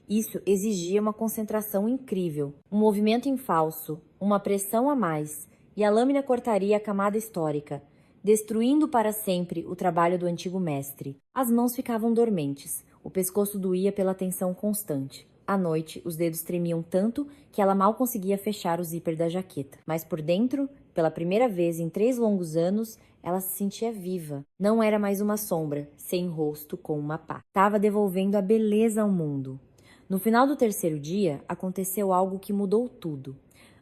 Isso exigia uma concentração incrível, um movimento em falso, uma pressão a mais, e a lâmina cortaria a camada histórica, destruindo para sempre o trabalho do antigo mestre. As mãos ficavam dormentes, o pescoço doía pela tensão constante. À noite, os dedos tremiam tanto que ela mal conseguia fechar o zíper da jaqueta. Mas por dentro, pela primeira vez em 3 longos anos, ela se sentia viva. Não era mais uma sombra, sem rosto, com uma pá. Estava devolvendo a beleza ao mundo. No final do 3º dia, aconteceu algo que mudou tudo.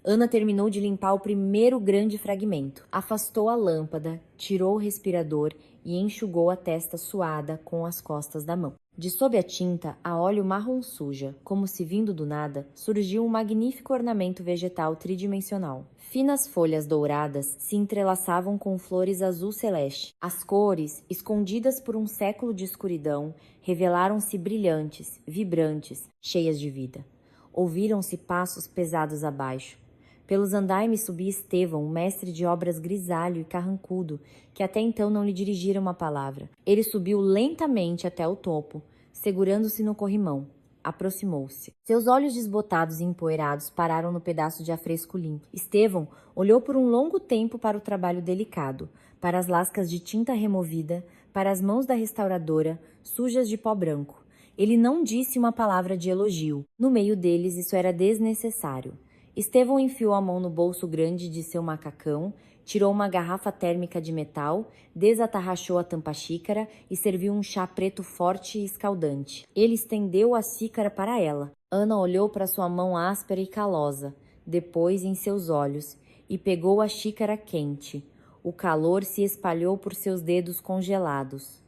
Ana terminou de limpar o primeiro grande fragmento. Afastou a lâmpada, tirou o respirador e enxugou a testa suada com as costas da mão. De sob a tinta, a óleo marrom suja, como se vindo do nada, surgiu um magnífico ornamento vegetal tridimensional. Finas folhas douradas se entrelaçavam com flores azul celeste. As cores, escondidas por um século de escuridão, revelaram-se brilhantes, vibrantes, cheias de vida. Ouviram-se passos pesados abaixo. Pelos andaimes subia Estevão, um mestre de obras grisalho e carrancudo, que até então não lhe dirigira uma palavra. Ele subiu lentamente até o topo, segurando-se no corrimão. Aproximou-se. Seus olhos desbotados e empoeirados pararam no pedaço de afresco limpo. Estevão olhou por um longo tempo para o trabalho delicado, para as lascas de tinta removida, para as mãos da restauradora, sujas de pó branco. Ele não disse uma palavra de elogio. No meio deles, isso era desnecessário. Estevão enfiou a mão no bolso grande de seu macacão, tirou uma garrafa térmica de metal, desatarrachou a tampa-xícara e serviu um chá preto forte e escaldante. Ele estendeu a xícara para ela. Ana olhou para sua mão áspera e calosa, depois em seus olhos, e pegou a xícara quente. O calor se espalhou por seus dedos congelados.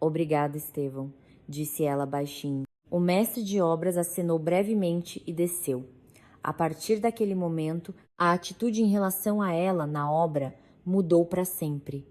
Obrigada, Estevão, disse ela baixinho. O mestre de obras acenou brevemente e desceu. A partir daquele momento, a atitude em relação a ela na obra mudou para sempre.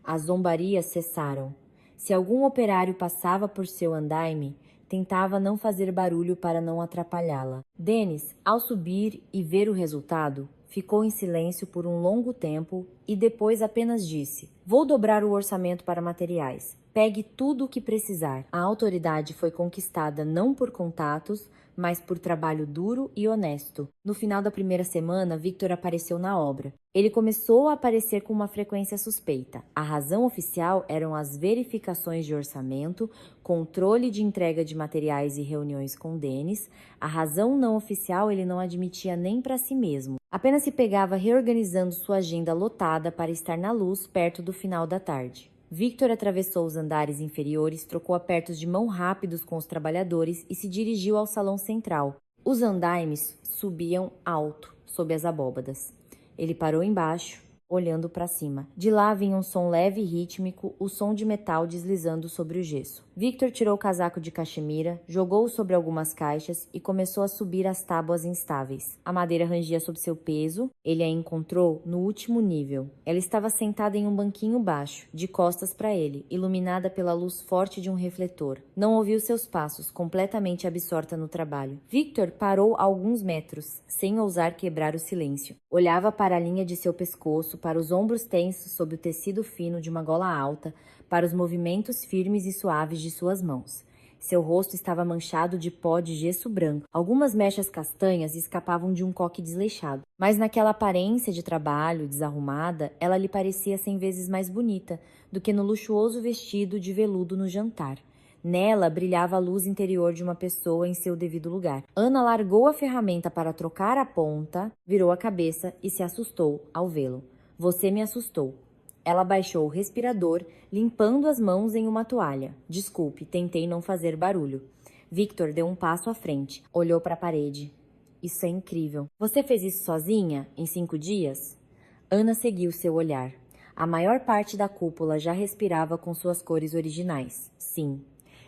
As zombarias cessaram. Se algum operário passava por seu andaime, tentava não fazer barulho para não atrapalhá-la. Denis, ao subir e ver o resultado, ficou em silêncio por um longo tempo e depois apenas disse: "Vou dobrar o orçamento para materiais. Pegue tudo o que precisar." A autoridade foi conquistada não por contatos, mas por trabalho duro e honesto. No final da primeira semana, Victor apareceu na obra. Ele começou a aparecer com uma frequência suspeita. A razão oficial eram as verificações de orçamento, controle de entrega de materiais e reuniões com Denis. A razão não oficial ele não admitia nem para si mesmo. Apenas se pegava reorganizando sua agenda lotada para estar na luz perto do final da tarde. Victor atravessou os andares inferiores, trocou apertos de mão rápidos com os trabalhadores e se dirigiu ao salão central. Os andaimes subiam alto, sob as abóbadas. Ele parou embaixo, olhando para cima. De lá vinha um som leve e rítmico, o som de metal deslizando sobre o gesso. Victor tirou o casaco de cachemira, jogou-o sobre algumas caixas e começou a subir as tábuas instáveis. A madeira rangia sob seu peso. Ele a encontrou no último nível. Ela estava sentada em um banquinho baixo, de costas para ele, iluminada pela luz forte de um refletor. Não ouviu seus passos, completamente absorta no trabalho. Victor parou a alguns metros, sem ousar quebrar o silêncio. Olhava para a linha de seu pescoço, para os ombros tensos sob o tecido fino de uma gola alta, para os movimentos firmes e suaves de suas mãos. Seu rosto estava manchado de pó de gesso branco. Algumas mechas castanhas escapavam de um coque desleixado. Mas naquela aparência de trabalho, desarrumada, ela lhe parecia 100 vezes mais bonita do que no luxuoso vestido de veludo no jantar. Nela brilhava a luz interior de uma pessoa em seu devido lugar. Ana largou a ferramenta para trocar a ponta, virou a cabeça e se assustou ao vê-lo. Você me assustou. Ela baixou o respirador, limpando as mãos em uma toalha. Desculpe, tentei não fazer barulho. Victor deu um passo à frente, olhou para a parede. Isso é incrível. Você fez isso sozinha, em 5 dias? Ana seguiu seu olhar. A maior parte da cúpula já respirava com suas cores originais. Sim.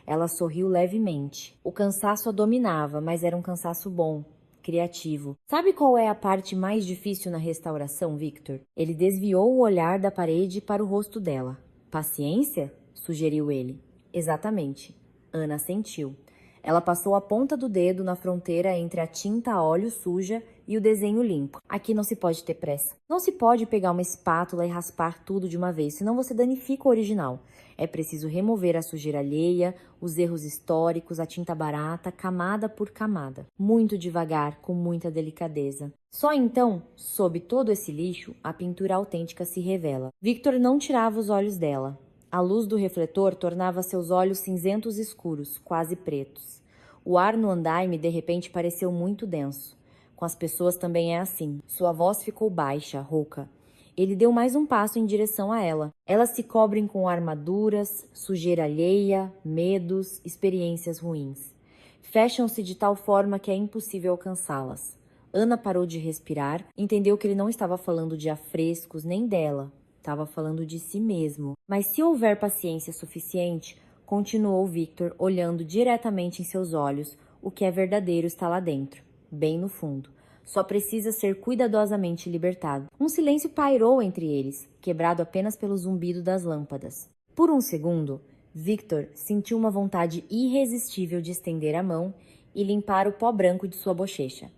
Ela sorriu levemente. O cansaço a dominava, mas era um cansaço bom, criativo. Sabe qual é a parte mais difícil na restauração, Victor? Ele desviou o olhar da parede para o rosto dela. Paciência? Sugeriu ele. Exatamente. Ana assentiu. Ela passou a ponta do dedo na fronteira entre a tinta a óleo suja e o desenho limpo. Aqui não se pode ter pressa. Não se pode pegar uma espátula e raspar tudo de uma vez, senão você danifica o original. É preciso remover a sujeira alheia, os erros históricos, a tinta barata, camada por camada. Muito devagar, com muita delicadeza. Só então, sob todo esse lixo, a pintura autêntica se revela. Victor não tirava os olhos dela. A luz do refletor tornava seus olhos cinzentos escuros, quase pretos. O ar no andaime de repente pareceu muito denso. Com as pessoas também é assim. Sua voz ficou baixa, rouca. Ele deu mais um passo em direção a ela. Elas se cobrem com armaduras, sujeira alheia, medos, experiências ruins. Fecham-se de tal forma que é impossível alcançá-las. Ana parou de respirar, entendeu que ele não estava falando de afrescos nem dela. Estava falando de si mesmo. Mas se houver paciência suficiente, continuou Victor, olhando diretamente em seus olhos, o que é verdadeiro está lá dentro, bem no fundo. Só precisa ser cuidadosamente libertado. Um silêncio pairou entre eles, quebrado apenas pelo zumbido das lâmpadas. Por um segundo, Victor sentiu uma vontade irresistível de estender a mão e limpar o pó branco de sua bochecha.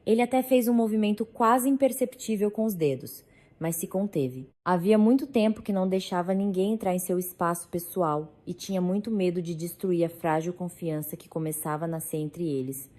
Ele até fez um movimento quase imperceptível com os dedos, mas se conteve. Havia muito tempo que não deixava ninguém entrar em seu espaço pessoal e tinha muito medo de destruir a frágil confiança que começava a nascer entre eles.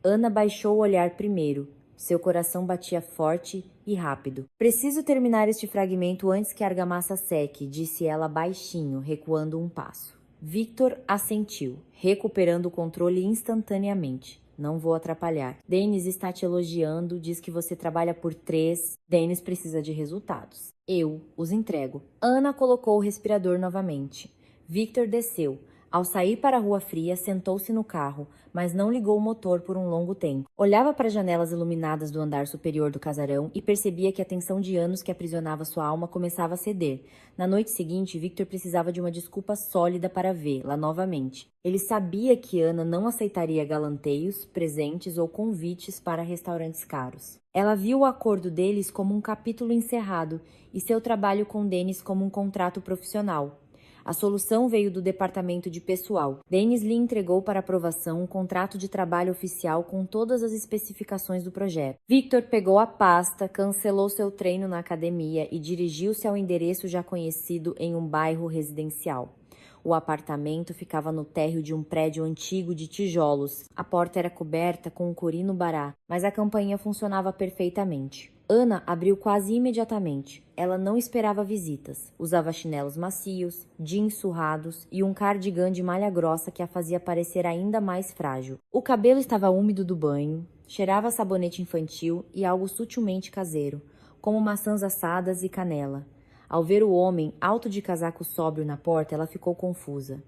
Ana baixou o olhar primeiro. Seu coração batia forte e rápido. Preciso terminar este fragmento antes que a argamassa seque, disse ela baixinho, recuando um passo. Victor assentiu, recuperando o controle instantaneamente. Não vou atrapalhar. Dennis está te elogiando, diz que você trabalha por 3. Dennis precisa de resultados. Eu os entrego. Ana colocou o respirador novamente. Victor desceu. Ao sair para a rua fria, sentou-se no carro, mas não ligou o motor por um longo tempo. Olhava para as janelas iluminadas do andar superior do casarão e percebia que a tensão de anos que aprisionava sua alma começava a ceder. Na noite seguinte, Victor precisava de uma desculpa sólida para vê-la novamente. Ele sabia que Ana não aceitaria galanteios, presentes ou convites para restaurantes caros. Ela viu o acordo deles como um capítulo encerrado e seu trabalho com Dennis como um contrato profissional. A solução veio do departamento de pessoal. Dennis lhe entregou para aprovação um contrato de trabalho oficial com todas as especificações do projeto. Victor pegou a pasta, cancelou seu treino na academia e dirigiu-se ao endereço já conhecido em um bairro residencial. O apartamento ficava no térreo de um prédio antigo de tijolos. A porta era coberta com um corino bará, mas a campainha funcionava perfeitamente. Ana abriu quase imediatamente. Ela não esperava visitas. Usava chinelos macios, jeans surrados e um cardigan de malha grossa que a fazia parecer ainda mais frágil. O cabelo estava úmido do banho, cheirava a sabonete infantil e algo sutilmente caseiro, como maçãs assadas e canela. Ao ver o homem, alto de casaco sóbrio na porta, ela ficou confusa.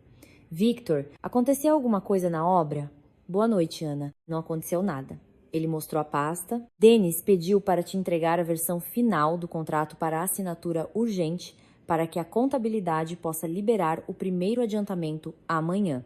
Victor, aconteceu alguma coisa na obra? Boa noite, Ana. Não aconteceu nada. Ele mostrou a pasta. Dennis pediu para te entregar a versão final do contrato para assinatura urgente para que a contabilidade possa liberar o primeiro adiantamento amanhã.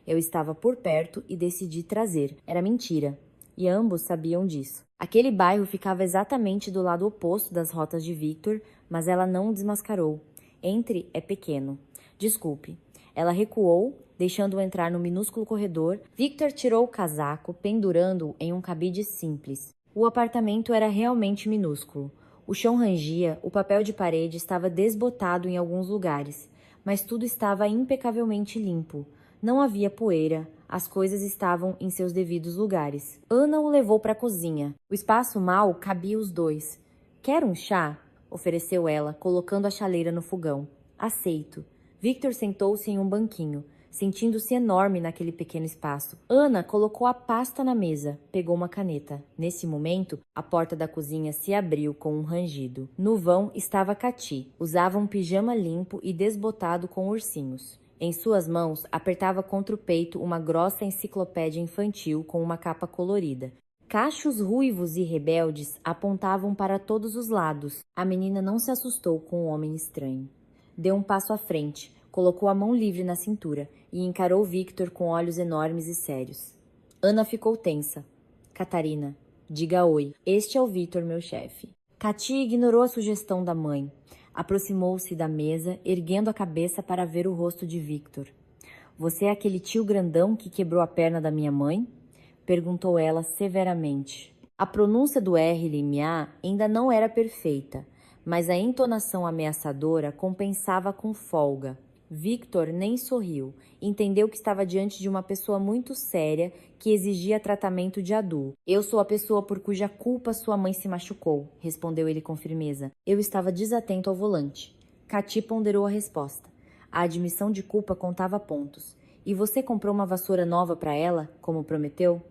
Eu estava por perto e decidi trazer. Era mentira. E ambos sabiam disso. Aquele bairro ficava exatamente do lado oposto das rotas de Victor, mas ela não o desmascarou. Entre é pequeno. Desculpe. Ela recuou, deixando-o entrar no minúsculo corredor. Victor tirou o casaco, pendurando-o em um cabide simples. O apartamento era realmente minúsculo. O chão rangia, o papel de parede estava desbotado em alguns lugares, mas tudo estava impecavelmente limpo. Não havia poeira, as coisas estavam em seus devidos lugares. Ana o levou para a cozinha. O espaço mal cabia os dois. Quer um chá? Ofereceu ela, colocando a chaleira no fogão. Aceito. Victor sentou-se em um banquinho, sentindo-se enorme naquele pequeno espaço. Ana colocou a pasta na mesa, pegou uma caneta. Nesse momento, a porta da cozinha se abriu com um rangido. No vão estava Cati. Usava um pijama limpo e desbotado com ursinhos. Em suas mãos, apertava contra o peito uma grossa enciclopédia infantil com uma capa colorida. Cachos ruivos e rebeldes apontavam para todos os lados. A menina não se assustou com o homem estranho. Deu um passo à frente, colocou a mão livre na cintura e encarou Victor com olhos enormes e sérios. Ana ficou tensa. Catarina, diga oi. Este é o Victor, meu chefe. Cati ignorou a sugestão da mãe. Aproximou-se da mesa, erguendo a cabeça para ver o rosto de Victor. Você é aquele tio grandão que quebrou a perna da minha mãe? Perguntou ela severamente. A pronúncia do R limiar ainda não era perfeita, mas a entonação ameaçadora compensava com folga. Victor nem sorriu. Entendeu que estava diante de uma pessoa muito séria que exigia tratamento de adulto. Eu sou a pessoa por cuja culpa sua mãe se machucou, respondeu ele com firmeza. Eu estava desatento ao volante. Cati ponderou a resposta. A admissão de culpa contava pontos. E você comprou uma vassoura nova para ela, como prometeu?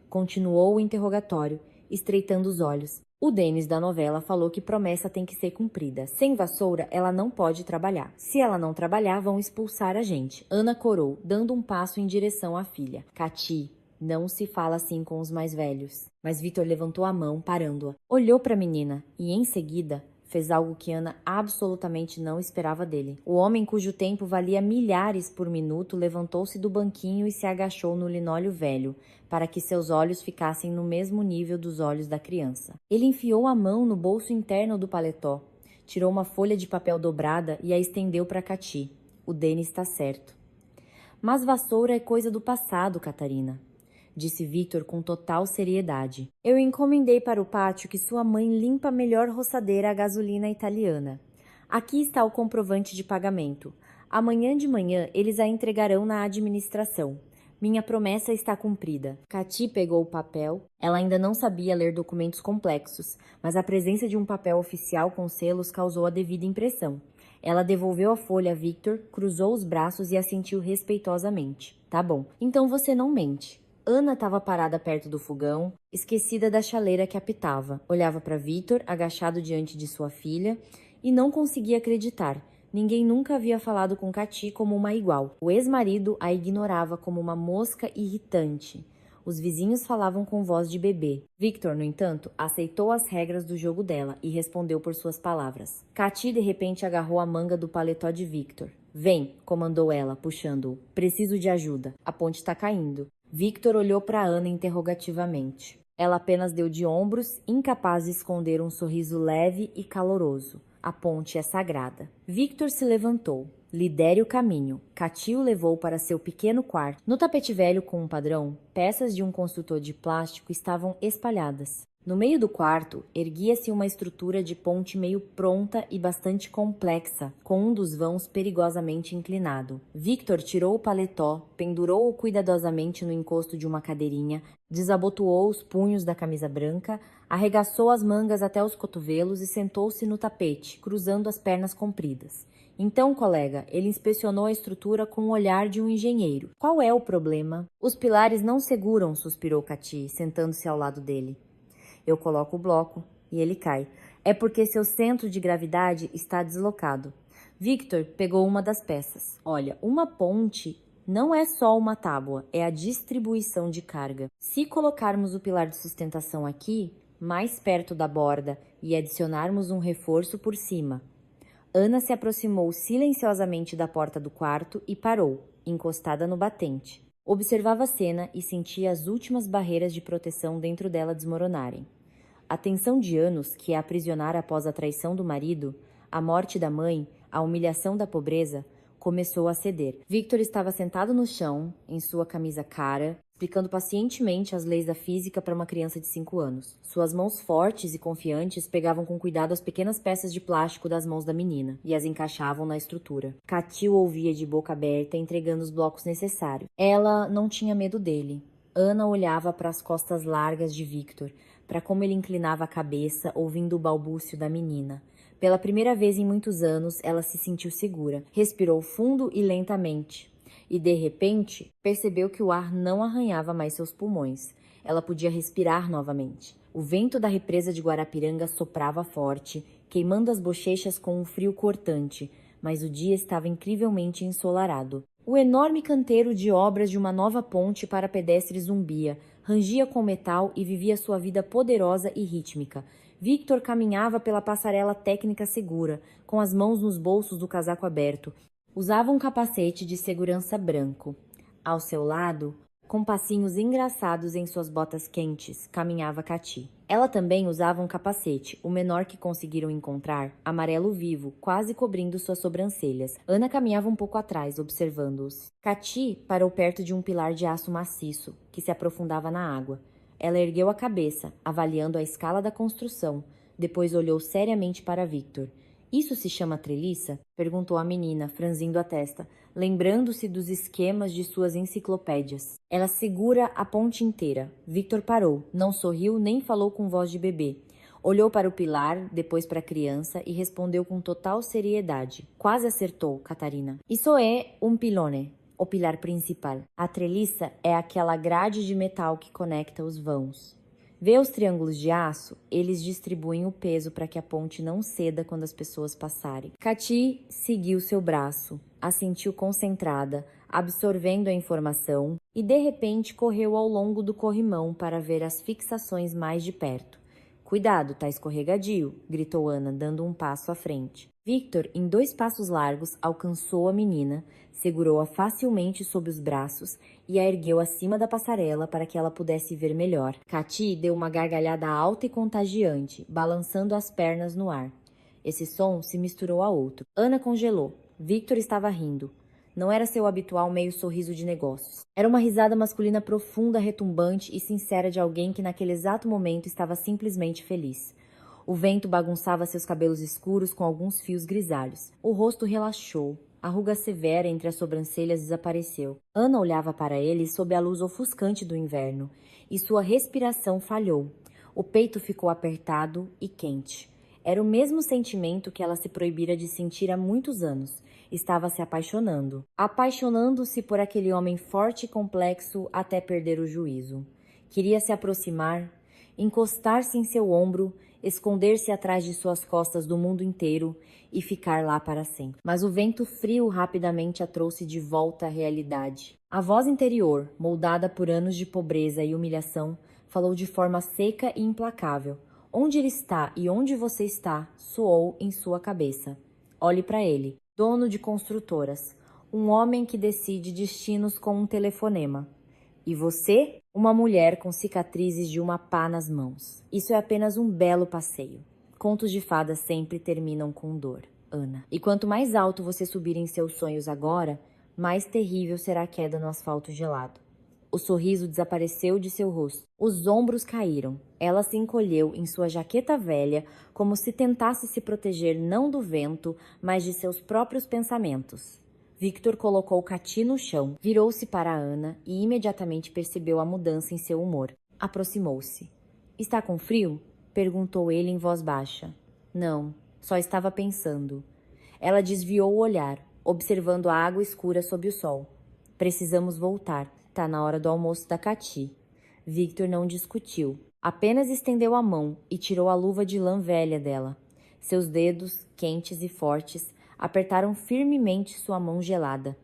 Continuou o interrogatório, estreitando os olhos. O Denis da novela falou que promessa tem que ser cumprida. Sem vassoura, ela não pode trabalhar. Se ela não trabalhar, vão expulsar a gente. Ana corou, dando um passo em direção à filha. Cati, não se fala assim com os mais velhos. Mas Victor levantou a mão, parando-a. Olhou para a menina e, em seguida, fez algo que Ana absolutamente não esperava dele. O homem cujo tempo valia milhares por minuto levantou-se do banquinho e se agachou no linóleo velho, para que seus olhos ficassem no mesmo nível dos olhos da criança. Ele enfiou a mão no bolso interno do paletó, tirou uma folha de papel dobrada e a estendeu para Cati. O Denis está certo. Mas vassoura é coisa do passado, Catarina, disse Victor com total seriedade. Eu encomendei para o pátio que sua mãe limpa a melhor roçadeira a gasolina italiana. Aqui está o comprovante de pagamento. Amanhã de manhã eles a entregarão na administração. Minha promessa está cumprida. Cati pegou o papel. Ela ainda não sabia ler documentos complexos, mas a presença de um papel oficial com selos causou a devida impressão. Ela devolveu a folha a Victor, cruzou os braços e assentiu respeitosamente. Tá bom, então você não mente. Ana estava parada perto do fogão, esquecida da chaleira que apitava. Olhava para Victor, agachado diante de sua filha, e não conseguia acreditar. Ninguém nunca havia falado com Cati como uma igual. O ex-marido a ignorava como uma mosca irritante. Os vizinhos falavam com voz de bebê. Victor, no entanto, aceitou as regras do jogo dela e respondeu por suas palavras. Cati, de repente, agarrou a manga do paletó de Victor. Vem, comandou ela, puxando-o. Preciso de ajuda. A ponte está caindo. Victor olhou para Ana interrogativamente. Ela apenas deu de ombros, incapaz de esconder um sorriso leve e caloroso. A ponte é sagrada. Victor se levantou. Lidere o caminho. Cati o levou para seu pequeno quarto. No tapete velho com um padrão, peças de um construtor de plástico estavam espalhadas. No meio do quarto, erguia-se uma estrutura de ponte meio pronta e bastante complexa, com um dos vãos perigosamente inclinado. Victor tirou o paletó, pendurou-o cuidadosamente no encosto de uma cadeirinha, desabotoou os punhos da camisa branca, arregaçou as mangas até os cotovelos e sentou-se no tapete, cruzando as pernas compridas. Então, colega, ele inspecionou a estrutura com o olhar de um engenheiro. Qual é o problema? Os pilares não seguram, suspirou Cati, sentando-se ao lado dele. Eu coloco o bloco e ele cai. É porque seu centro de gravidade está deslocado. Victor pegou uma das peças. Olha, uma ponte não é só uma tábua, é a distribuição de carga. Se colocarmos o pilar de sustentação aqui, mais perto da borda, e adicionarmos um reforço por cima. Ana se aproximou silenciosamente da porta do quarto e parou, encostada no batente. Observava a cena e sentia as últimas barreiras de proteção dentro dela desmoronarem. A tensão de anos que a aprisionara após a traição do marido, a morte da mãe, a humilhação da pobreza, começou a ceder. Victor estava sentado no chão, em sua camisa cara, explicando pacientemente as leis da física para uma criança de 5 anos. Suas mãos fortes e confiantes pegavam com cuidado as pequenas peças de plástico das mãos da menina e as encaixavam na estrutura. Cati o ouvia de boca aberta, entregando os blocos necessários. Ela não tinha medo dele. Ana olhava para as costas largas de Victor, para como ele inclinava a cabeça, ouvindo o balbúcio da menina. Pela primeira vez em muitos anos, ela se sentiu segura. Respirou fundo e lentamente. E, de repente, percebeu que o ar não arranhava mais seus pulmões. Ela podia respirar novamente. O vento da represa de Guarapiranga soprava forte, queimando as bochechas com um frio cortante, mas o dia estava incrivelmente ensolarado. O enorme canteiro de obras de uma nova ponte para pedestres zumbia, Rangia com metal e vivia sua vida poderosa e rítmica. Victor caminhava pela passarela técnica segura, com as mãos nos bolsos do casaco aberto. Usava um capacete de segurança branco. Ao seu lado, com passinhos engraçados em suas botas quentes, caminhava Cati. Ela também usava um capacete, o menor que conseguiram encontrar, amarelo vivo, quase cobrindo suas sobrancelhas. Ana caminhava um pouco atrás, observando-os. Cati parou perto de um pilar de aço maciço, que se aprofundava na água. Ela ergueu a cabeça, avaliando a escala da construção. Depois olhou seriamente para Victor. "Isso se chama treliça?" perguntou a menina, franzindo a testa, lembrando-se dos esquemas de suas enciclopédias. "Ela segura a ponte inteira." Victor parou, não sorriu nem falou com voz de bebê. Olhou para o pilar, depois para a criança e respondeu com total seriedade. "Quase acertou, Catarina. Isso é um pilone, o pilar principal. A treliça é aquela grade de metal que conecta os vãos. Vê os triângulos de aço? Eles distribuem o peso para que a ponte não ceda quando as pessoas passarem." Cati seguiu seu braço, assentiu concentrada, absorvendo a informação, e de repente correu ao longo do corrimão para ver as fixações mais de perto. "Cuidado, tá escorregadio", gritou Ana, dando um passo à frente. Victor, em 2 passos largos, alcançou a menina, segurou-a facilmente sob os braços e a ergueu acima da passarela para que ela pudesse ver melhor. Cati deu uma gargalhada alta e contagiante, balançando as pernas no ar. Esse som se misturou a outro. Ana congelou. Victor estava rindo. Não era seu habitual meio sorriso de negócios. Era uma risada masculina profunda, retumbante e sincera de alguém que naquele exato momento estava simplesmente feliz. O vento bagunçava seus cabelos escuros com alguns fios grisalhos. O rosto relaxou. A ruga severa entre as sobrancelhas desapareceu. Ana olhava para ele sob a luz ofuscante do inverno, e sua respiração falhou. O peito ficou apertado e quente. Era o mesmo sentimento que ela se proibira de sentir há muitos anos. Estava se apaixonando. Apaixonando-se por aquele homem forte e complexo até perder o juízo. Queria se aproximar, encostar-se em seu ombro, esconder-se atrás de suas costas do mundo inteiro e ficar lá para sempre. Mas o vento frio rapidamente a trouxe de volta à realidade. A voz interior, moldada por anos de pobreza e humilhação, falou de forma seca e implacável. "Onde ele está e onde você está?" soou em sua cabeça. Olhe para ele, dono de construtoras, um homem que decide destinos com um telefonema. E você? Uma mulher com cicatrizes de uma pá nas mãos. Isso é apenas um belo passeio. Contos de fadas sempre terminam com dor, Ana. E quanto mais alto você subir em seus sonhos agora, mais terrível será a queda no asfalto gelado. O sorriso desapareceu de seu rosto. Os ombros caíram. Ela se encolheu em sua jaqueta velha, como se tentasse se proteger não do vento, mas de seus próprios pensamentos. Victor colocou Cati no chão, virou-se para Ana e imediatamente percebeu a mudança em seu humor. Aproximou-se. "Está com frio?" perguntou ele em voz baixa. "Não, só estava pensando." Ela desviou o olhar, observando a água escura sob o sol. "Precisamos voltar. Tá na hora do almoço da Cati." Victor não discutiu. Apenas estendeu a mão e tirou a luva de lã velha dela. Seus dedos, quentes e fortes, apertaram firmemente sua mão gelada.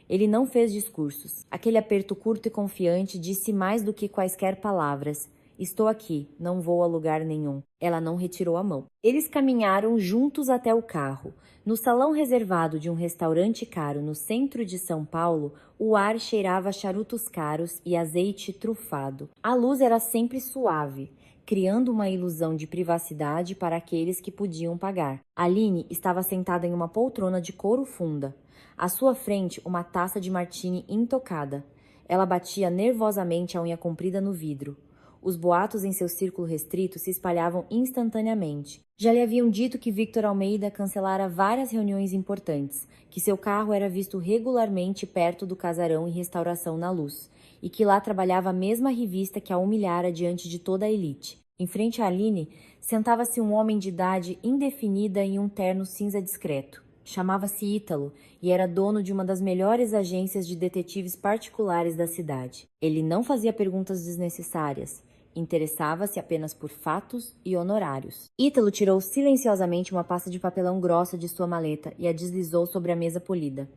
Ele não fez discursos. Aquele aperto curto e confiante disse mais do que quaisquer palavras. "Estou aqui, não vou a lugar nenhum." Ela não retirou a mão. Eles caminharam juntos até o carro. No salão reservado de um restaurante caro no centro de São Paulo, o ar cheirava a charutos caros e azeite trufado. A luz era sempre suave, criando uma ilusão de privacidade para aqueles que podiam pagar. Aline estava sentada em uma poltrona de couro funda. À sua frente, uma taça de martini intocada. Ela batia nervosamente a unha comprida no vidro. Os boatos em seu círculo restrito se espalhavam instantaneamente. Já lhe haviam dito que Victor Almeida cancelara várias reuniões importantes, que seu carro era visto regularmente perto do casarão em Restauração na Luz, e que lá trabalhava a mesma revista que a humilhara diante de toda a elite. Em frente a Aline, sentava-se um homem de idade indefinida em um terno cinza discreto. Chamava-se Ítalo e era dono de uma das melhores agências de detetives particulares da cidade. Ele não fazia perguntas desnecessárias. Interessava-se apenas por fatos e honorários. Ítalo tirou silenciosamente uma pasta de papelão grossa de sua maleta e a deslizou sobre a mesa polida.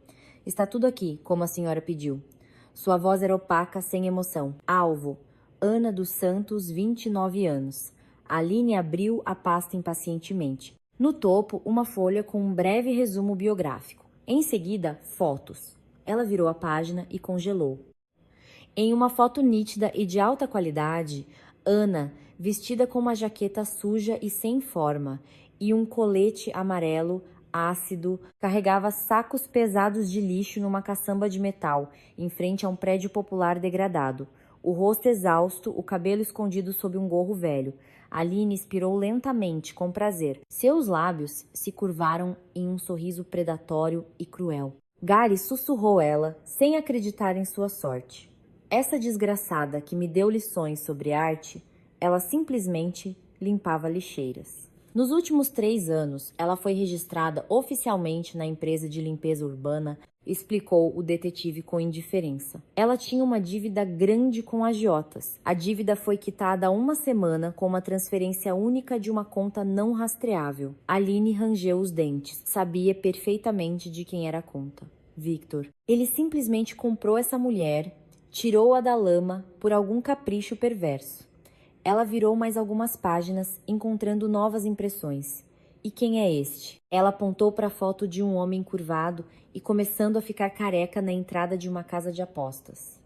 "Está tudo aqui, como a senhora pediu." Sua voz era opaca, sem emoção. "Alvo: Ana dos Santos, 29 anos. Aline abriu a pasta impacientemente. No topo, uma folha com um breve resumo biográfico. Em seguida, fotos. Ela virou a página e congelou. Em uma foto nítida e de alta qualidade, Ana, vestida com uma jaqueta suja e sem forma e um colete amarelo ácido, carregava sacos pesados de lixo numa caçamba de metal, em frente a um prédio popular degradado. O rosto exausto, o cabelo escondido sob um gorro velho. Aline expirou lentamente, com prazer. Seus lábios se curvaram em um sorriso predatório e cruel. Gary sussurrou ela, sem acreditar em sua sorte. Essa desgraçada que me deu lições sobre arte, ela simplesmente limpava lixeiras. Nos últimos 3 anos, ela foi registrada oficialmente na empresa de limpeza urbana, explicou o detetive com indiferença. Ela tinha uma dívida grande com agiotas. A dívida foi quitada há uma semana com uma transferência única de uma conta não rastreável. Aline rangeu os dentes. Sabia perfeitamente de quem era a conta. Victor. Ele simplesmente comprou essa mulher, tirou-a da lama por algum capricho perverso. Ela virou mais algumas páginas, encontrando novas impressões. E quem é este? Ela apontou para a foto de um homem curvado e começando a ficar careca na entrada de uma casa de apostas.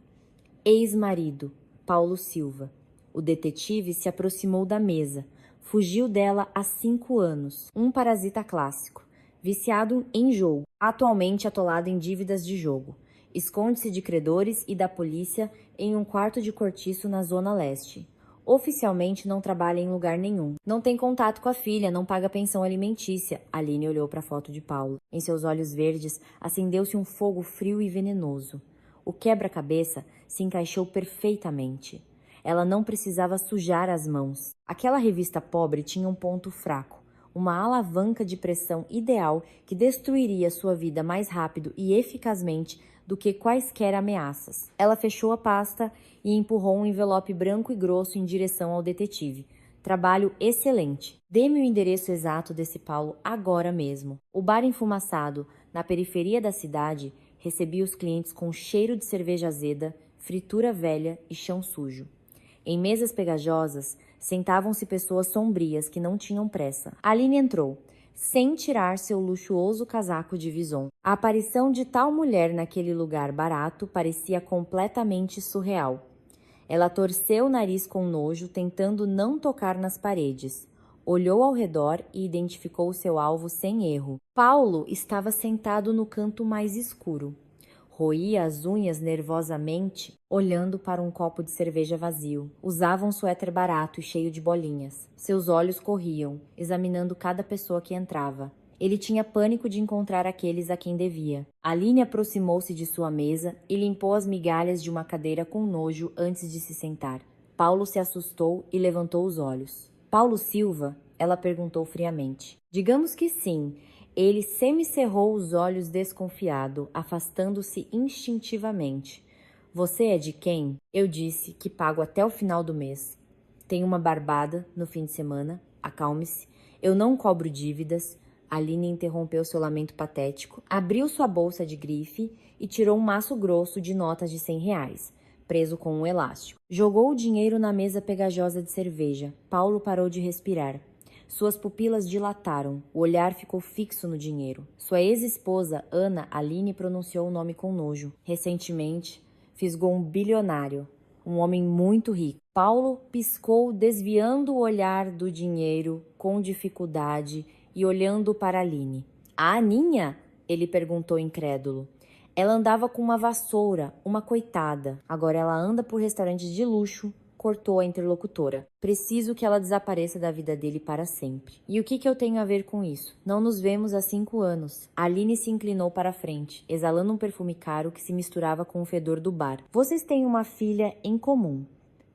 Ex-marido, Paulo Silva. O detetive se aproximou da mesa. Fugiu dela há 5 anos. Um parasita clássico. Viciado em jogo. Atualmente atolado em dívidas de jogo. Esconde-se de credores e da polícia em um quarto de cortiço na Zona Leste. Oficialmente não trabalha em lugar nenhum. Não tem contato com a filha, não paga pensão alimentícia. Aline olhou para a foto de Paulo. Em seus olhos verdes acendeu-se um fogo frio e venenoso. O quebra-cabeça se encaixou perfeitamente. Ela não precisava sujar as mãos. Aquela revista pobre tinha um ponto fraco. Uma alavanca de pressão ideal que destruiria sua vida mais rápido e eficazmente do que quaisquer ameaças. Ela fechou a pasta e empurrou um envelope branco e grosso em direção ao detetive. Trabalho excelente. Dê-me o endereço exato desse Paulo agora mesmo. O bar enfumaçado, na periferia da cidade, recebia os clientes com cheiro de cerveja azeda, fritura velha e chão sujo. Em mesas pegajosas, sentavam-se pessoas sombrias que não tinham pressa. Aline entrou, sem tirar seu luxuoso casaco de vison. A aparição de tal mulher naquele lugar barato parecia completamente surreal. Ela torceu o nariz com nojo, tentando não tocar nas paredes. Olhou ao redor e identificou seu alvo sem erro. Paulo estava sentado no canto mais escuro. Roía as unhas nervosamente, olhando para um copo de cerveja vazio. Usava um suéter barato e cheio de bolinhas. Seus olhos corriam, examinando cada pessoa que entrava. Ele tinha pânico de encontrar aqueles a quem devia. Aline aproximou-se de sua mesa e limpou as migalhas de uma cadeira com nojo antes de se sentar. Paulo se assustou e levantou os olhos. Paulo Silva? Ela perguntou friamente. Digamos que sim. Ele semicerrou os olhos desconfiado, afastando-se instintivamente. Você é de quem? Eu disse que pago até o final do mês. Tenho uma barbada no fim de semana. Acalme-se. Eu não cobro dívidas. Aline interrompeu seu lamento patético, abriu sua bolsa de grife e tirou um maço grosso de notas de R$ 100, preso com um elástico. Jogou o dinheiro na mesa pegajosa de cerveja. Paulo parou de respirar. Suas pupilas dilataram, o olhar ficou fixo no dinheiro. Sua ex-esposa, Ana, Aline pronunciou o nome com nojo. Recentemente, fisgou um bilionário, um homem muito rico. Paulo piscou, desviando o olhar do dinheiro com dificuldade e olhando para Aline. A Aninha? Ele perguntou incrédulo. Ela andava com uma vassoura, uma coitada. Agora ela anda por restaurantes de luxo, cortou a interlocutora. Preciso que ela desapareça da vida dele para sempre. E o que eu tenho a ver com isso? Não nos vemos há 5 anos. Aline se inclinou para a frente, exalando um perfume caro que se misturava com o fedor do bar. Vocês têm uma filha em comum.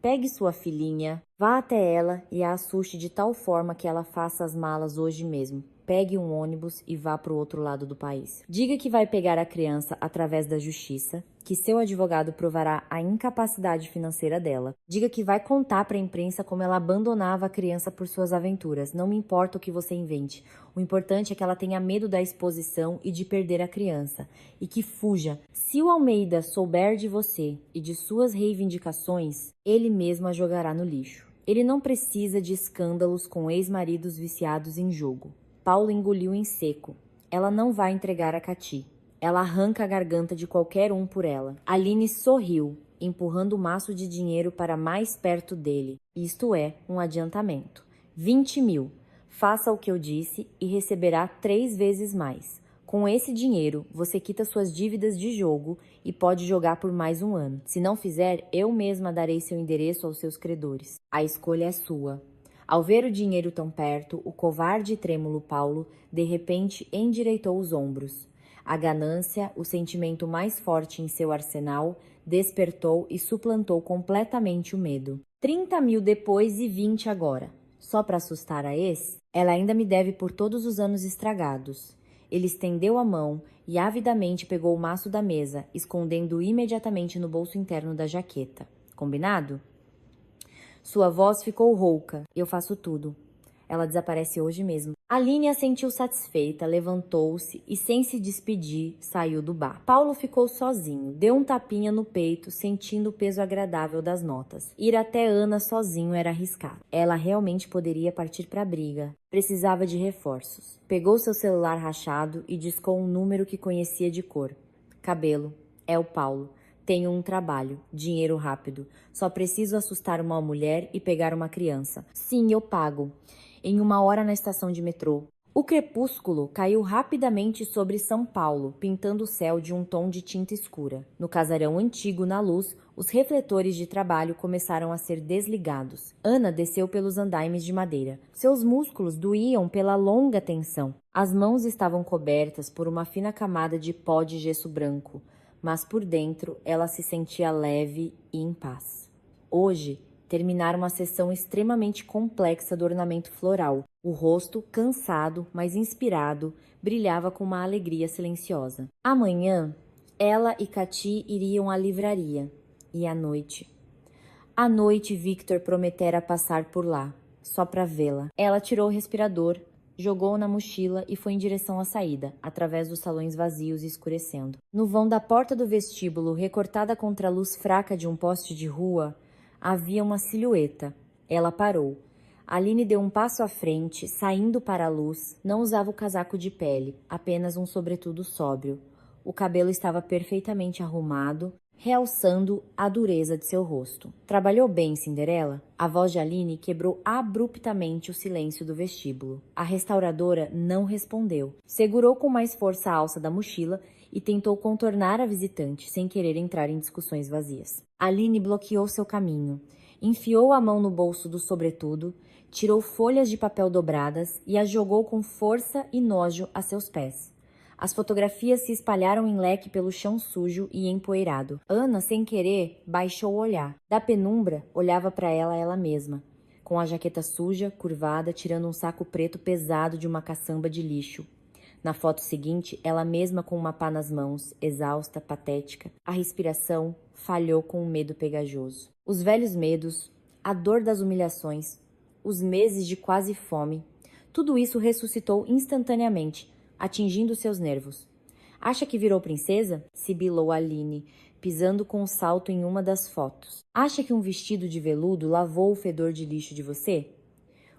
Pegue sua filhinha, vá até ela e a assuste de tal forma que ela faça as malas hoje mesmo. pegue um ônibus e vá para o outro lado do país. Diga que vai pegar a criança através da justiça, que seu advogado provará a incapacidade financeira dela. Diga que vai contar para a imprensa como ela abandonava a criança por suas aventuras. Não me importa o que você invente. O importante é que ela tenha medo da exposição e de perder a criança. E que fuja. Se o Almeida souber de você e de suas reivindicações, ele mesmo a jogará no lixo. Ele não precisa de escândalos com ex-maridos viciados em jogo. Paulo engoliu em seco. Ela não vai entregar a Cati. Ela arranca a garganta de qualquer um por ela. Aline sorriu, empurrando o maço de dinheiro para mais perto dele. Isto é, um adiantamento. 20 mil. Faça o que eu disse e receberá 3 vezes mais. Com esse dinheiro, você quita suas dívidas de jogo e pode jogar por mais um ano. Se não fizer, eu mesma darei seu endereço aos seus credores. A escolha é sua. Ao ver o dinheiro tão perto, o covarde e trêmulo Paulo, de repente, endireitou os ombros. A ganância, o sentimento mais forte em seu arsenal, despertou e suplantou completamente o medo. 30 mil depois e 20 agora. Só para assustar a ex? Ela ainda me deve por todos os anos estragados. Ele estendeu a mão e avidamente pegou o maço da mesa, escondendo-o imediatamente no bolso interno da jaqueta. Combinado? Sua voz ficou rouca. Eu faço tudo. Ela desaparece hoje mesmo. Aline assentiu satisfeita, levantou-se e, sem se despedir, saiu do bar. Paulo ficou sozinho, deu um tapinha no peito, sentindo o peso agradável das notas. Ir até Ana sozinho era arriscado. Ela realmente poderia partir para a briga. Precisava de reforços. Pegou seu celular rachado e discou um número que conhecia de cor. Cabelo. É o Paulo. Tenho um trabalho, dinheiro rápido. Só preciso assustar uma mulher e pegar uma criança. Sim, eu pago. Em 1 hora na estação de metrô. O crepúsculo caiu rapidamente sobre São Paulo, pintando o céu de um tom de tinta escura. No casarão antigo, na luz, os refletores de trabalho começaram a ser desligados. Ana desceu pelos andaimes de madeira. Seus músculos doíam pela longa tensão. As mãos estavam cobertas por uma fina camada de pó de gesso branco, mas por dentro ela se sentia leve e em paz. Hoje, terminaram uma sessão extremamente complexa do ornamento floral. O rosto, cansado, mas inspirado, brilhava com uma alegria silenciosa. Amanhã, ela e Cati iriam à livraria. E à noite? À noite, Victor prometera passar por lá, só para vê-la. Ela tirou o respirador, jogou-o na mochila e foi em direção à saída, através dos salões vazios e escurecendo. No vão da porta do vestíbulo, recortada contra a luz fraca de um poste de rua, havia uma silhueta. Ela parou. Aline deu um passo à frente, saindo para a luz. Não usava o casaco de pele, apenas um sobretudo sóbrio. O cabelo estava perfeitamente arrumado, realçando a dureza de seu rosto. Trabalhou bem, Cinderela? A voz de Aline quebrou abruptamente o silêncio do vestíbulo. A restauradora não respondeu. Segurou com mais força a alça da mochila e tentou contornar a visitante, sem querer entrar em discussões vazias. Aline bloqueou seu caminho. Enfiou a mão no bolso do sobretudo, tirou folhas de papel dobradas e as jogou com força e nojo a seus pés. As fotografias se espalharam em leque pelo chão sujo e empoeirado. Ana, sem querer, baixou o olhar. Da penumbra, olhava para ela mesma, com a jaqueta suja, curvada, tirando um saco preto pesado de uma caçamba de lixo. Na foto seguinte, ela mesma com uma pá nas mãos, exausta, patética. A respiração falhou com um medo pegajoso. Os velhos medos, a dor das humilhações, os meses de quase fome, tudo isso ressuscitou instantaneamente, atingindo seus nervos. Acha que virou princesa? Sibilou Aline, pisando com o salto em uma das fotos. Acha que um vestido de veludo lavou o fedor de lixo de você?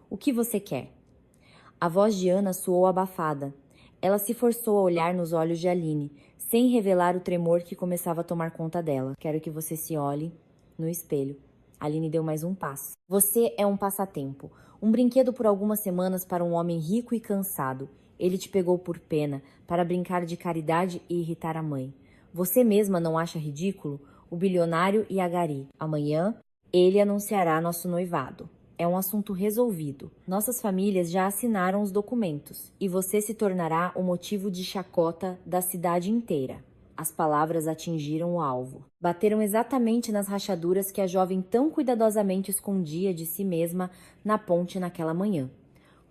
O que você quer? A voz de Ana soou abafada. Ela se forçou a olhar nos olhos de Aline, sem revelar o tremor que começava a tomar conta dela. Quero que você se olhe no espelho. Aline deu mais um passo. Você é um passatempo, um brinquedo por algumas semanas para um homem rico e cansado. Ele te pegou por pena, para brincar de caridade e irritar a mãe. Você mesma não acha ridículo? O bilionário e a Gari. Amanhã, ele anunciará nosso noivado. É um assunto resolvido. Nossas famílias já assinaram os documentos e você se tornará o motivo de chacota da cidade inteira. As palavras atingiram o alvo. Bateram exatamente nas rachaduras que a jovem tão cuidadosamente escondia de si mesma na ponte naquela manhã.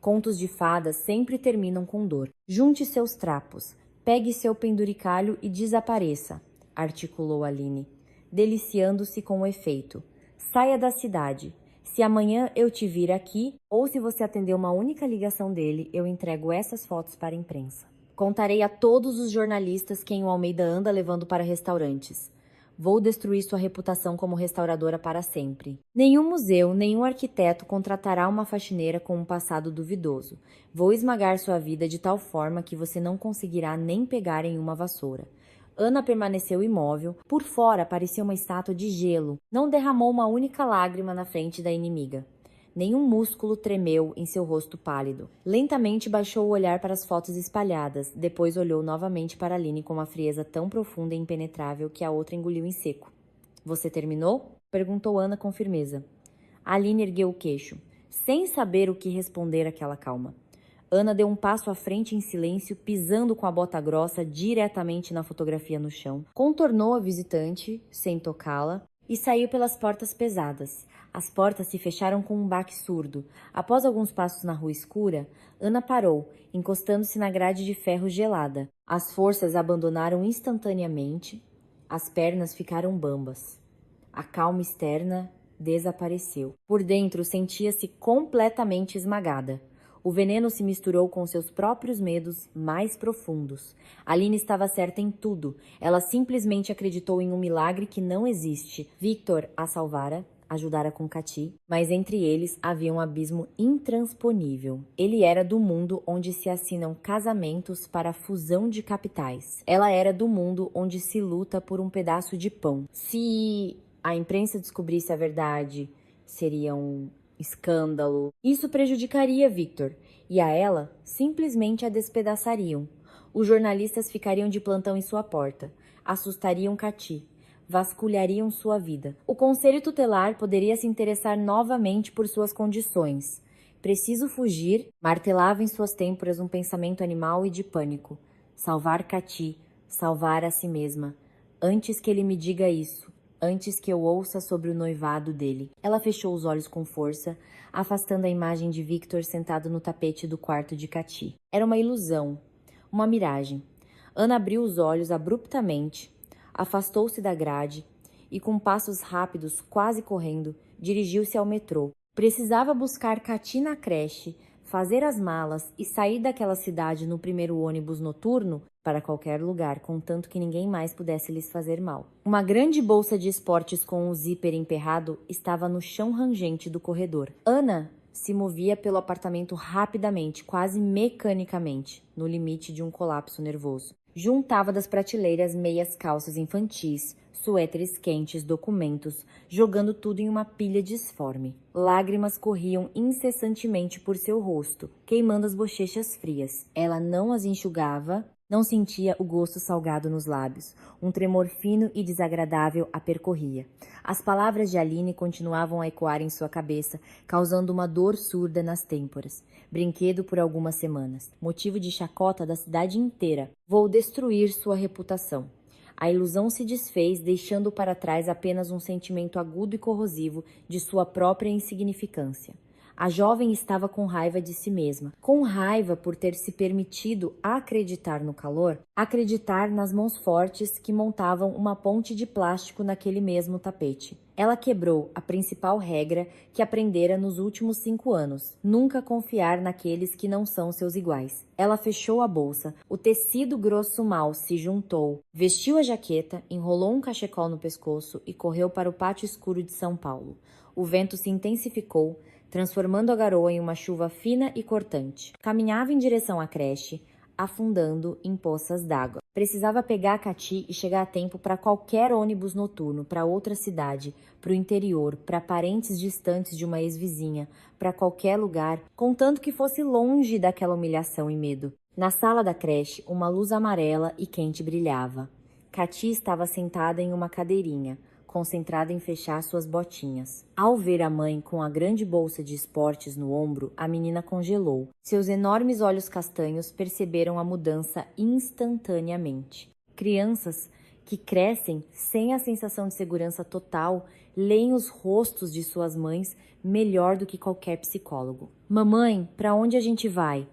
Contos de fadas sempre terminam com dor. Junte seus trapos, pegue seu penduricalho e desapareça, articulou Aline, deliciando-se com o efeito. Saia da cidade. Se amanhã eu te vir aqui, ou se você atender uma única ligação dele, eu entrego essas fotos para a imprensa. Contarei a todos os jornalistas quem o Almeida anda levando para restaurantes. Vou destruir sua reputação como restauradora para sempre. Nenhum museu, nenhum arquiteto contratará uma faxineira com um passado duvidoso. Vou esmagar sua vida de tal forma que você não conseguirá nem pegar em uma vassoura. Ana permaneceu imóvel. Por fora parecia uma estátua de gelo. Não derramou uma única lágrima na frente da inimiga. Nenhum músculo tremeu em seu rosto pálido. Lentamente baixou o olhar para as fotos espalhadas. Depois olhou novamente para Aline com uma frieza tão profunda e impenetrável que a outra engoliu em seco. Você terminou? Perguntou Ana com firmeza. Aline ergueu o queixo, sem saber o que responder àquela calma. Ana deu um passo à frente em silêncio, pisando com a bota grossa diretamente na fotografia no chão. Contornou a visitante, sem tocá-la, e saiu pelas portas pesadas. As portas se fecharam com um baque surdo. Após alguns passos na rua escura, Ana parou, encostando-se na grade de ferro gelada. As forças a abandonaram instantaneamente. As pernas ficaram bambas. A calma externa desapareceu. Por dentro, sentia-se completamente esmagada. O veneno se misturou com seus próprios medos mais profundos. Aline estava certa em tudo. Ela simplesmente acreditou em um milagre que não existe. Victor a salvara, ajudara com Cati, mas entre eles havia um abismo intransponível. Ele era do mundo onde se assinam casamentos para a fusão de capitais. Ela era do mundo onde se luta por um pedaço de pão. Se a imprensa descobrisse a verdade, seria um escândalo. Isso prejudicaria Victor, e a ela simplesmente a despedaçariam. Os jornalistas ficariam de plantão em sua porta, assustariam Cati, vasculhariam sua vida. O conselho tutelar poderia se interessar novamente por suas condições. Preciso fugir, martelava em suas têmporas um pensamento animal e de pânico. Salvar Cati, salvar a si mesma. Antes que ele me diga isso. Antes que eu ouça sobre o noivado dele. Ela fechou os olhos com força, afastando a imagem de Victor sentado no tapete do quarto de Cati. Era uma ilusão, uma miragem. Ana abriu os olhos abruptamente, afastou-se da grade e, com passos rápidos, quase correndo, dirigiu-se ao metrô. Precisava buscar Cati na creche, fazer as malas e sair daquela cidade no primeiro ônibus noturno para qualquer lugar, contanto que ninguém mais pudesse lhes fazer mal. Uma grande bolsa de esportes com um zíper emperrado estava no chão rangente do corredor. Ana se movia pelo apartamento rapidamente, quase mecanicamente, no limite de um colapso nervoso. Juntava das prateleiras meias calças infantis, suéteres quentes, documentos, jogando tudo em uma pilha disforme. Lágrimas corriam incessantemente por seu rosto, queimando as bochechas frias. Ela não as enxugava, não sentia o gosto salgado nos lábios. Um tremor fino e desagradável a percorria. As palavras de Aline continuavam a ecoar em sua cabeça, causando uma dor surda nas têmporas. Brinquedo por algumas semanas. Motivo de chacota da cidade inteira. Vou destruir sua reputação. A ilusão se desfez, deixando para trás apenas um sentimento agudo e corrosivo de sua própria insignificância. A jovem estava com raiva de si mesma, com raiva por ter se permitido acreditar no calor, acreditar nas mãos fortes que montavam uma ponte de plástico naquele mesmo tapete. Ela quebrou a principal regra que aprendera nos últimos 5 anos: nunca confiar naqueles que não são seus iguais. Ela fechou a bolsa, o tecido grosso mal se juntou, vestiu a jaqueta, enrolou um cachecol no pescoço e correu para o pátio escuro de São Paulo. O vento se intensificou, transformando a garoa em uma chuva fina e cortante. Caminhava em direção à creche, afundando em poças d'água. Precisava pegar a Cati e chegar a tempo para qualquer ônibus noturno, para outra cidade, para o interior, para parentes distantes de uma ex-vizinha, para qualquer lugar, contanto que fosse longe daquela humilhação e medo. Na sala da creche, uma luz amarela e quente brilhava. Cati estava sentada em uma cadeirinha, concentrada em fechar suas botinhas. Ao ver a mãe com a grande bolsa de esportes no ombro, a menina congelou. Seus enormes olhos castanhos perceberam a mudança instantaneamente. Crianças que crescem sem a sensação de segurança total, leem os rostos de suas mães melhor do que qualquer psicólogo. Mamãe, para onde a gente vai?